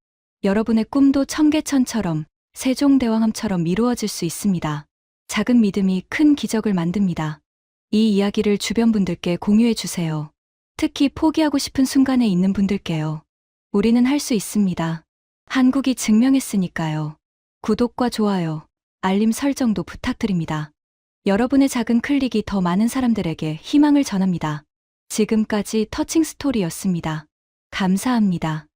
Speaker 1: 여러분의 꿈도 청계천처럼, 세종대왕암처럼 이루어질 수 있습니다. 작은 믿음이 큰 기적을 만듭니다. 이 이야기를 주변 분들께 공유해 주세요. 특히 포기하고 싶은 순간에 있는 분들께요. 우리는 할 수 있습니다. 한국이 증명했으니까요. 구독과 좋아요, 알림 설정도 부탁드립니다. 여러분의 작은 클릭이 더 많은 사람들에게 희망을 전합니다. 지금까지 터칭 스토리였습니다. 감사합니다.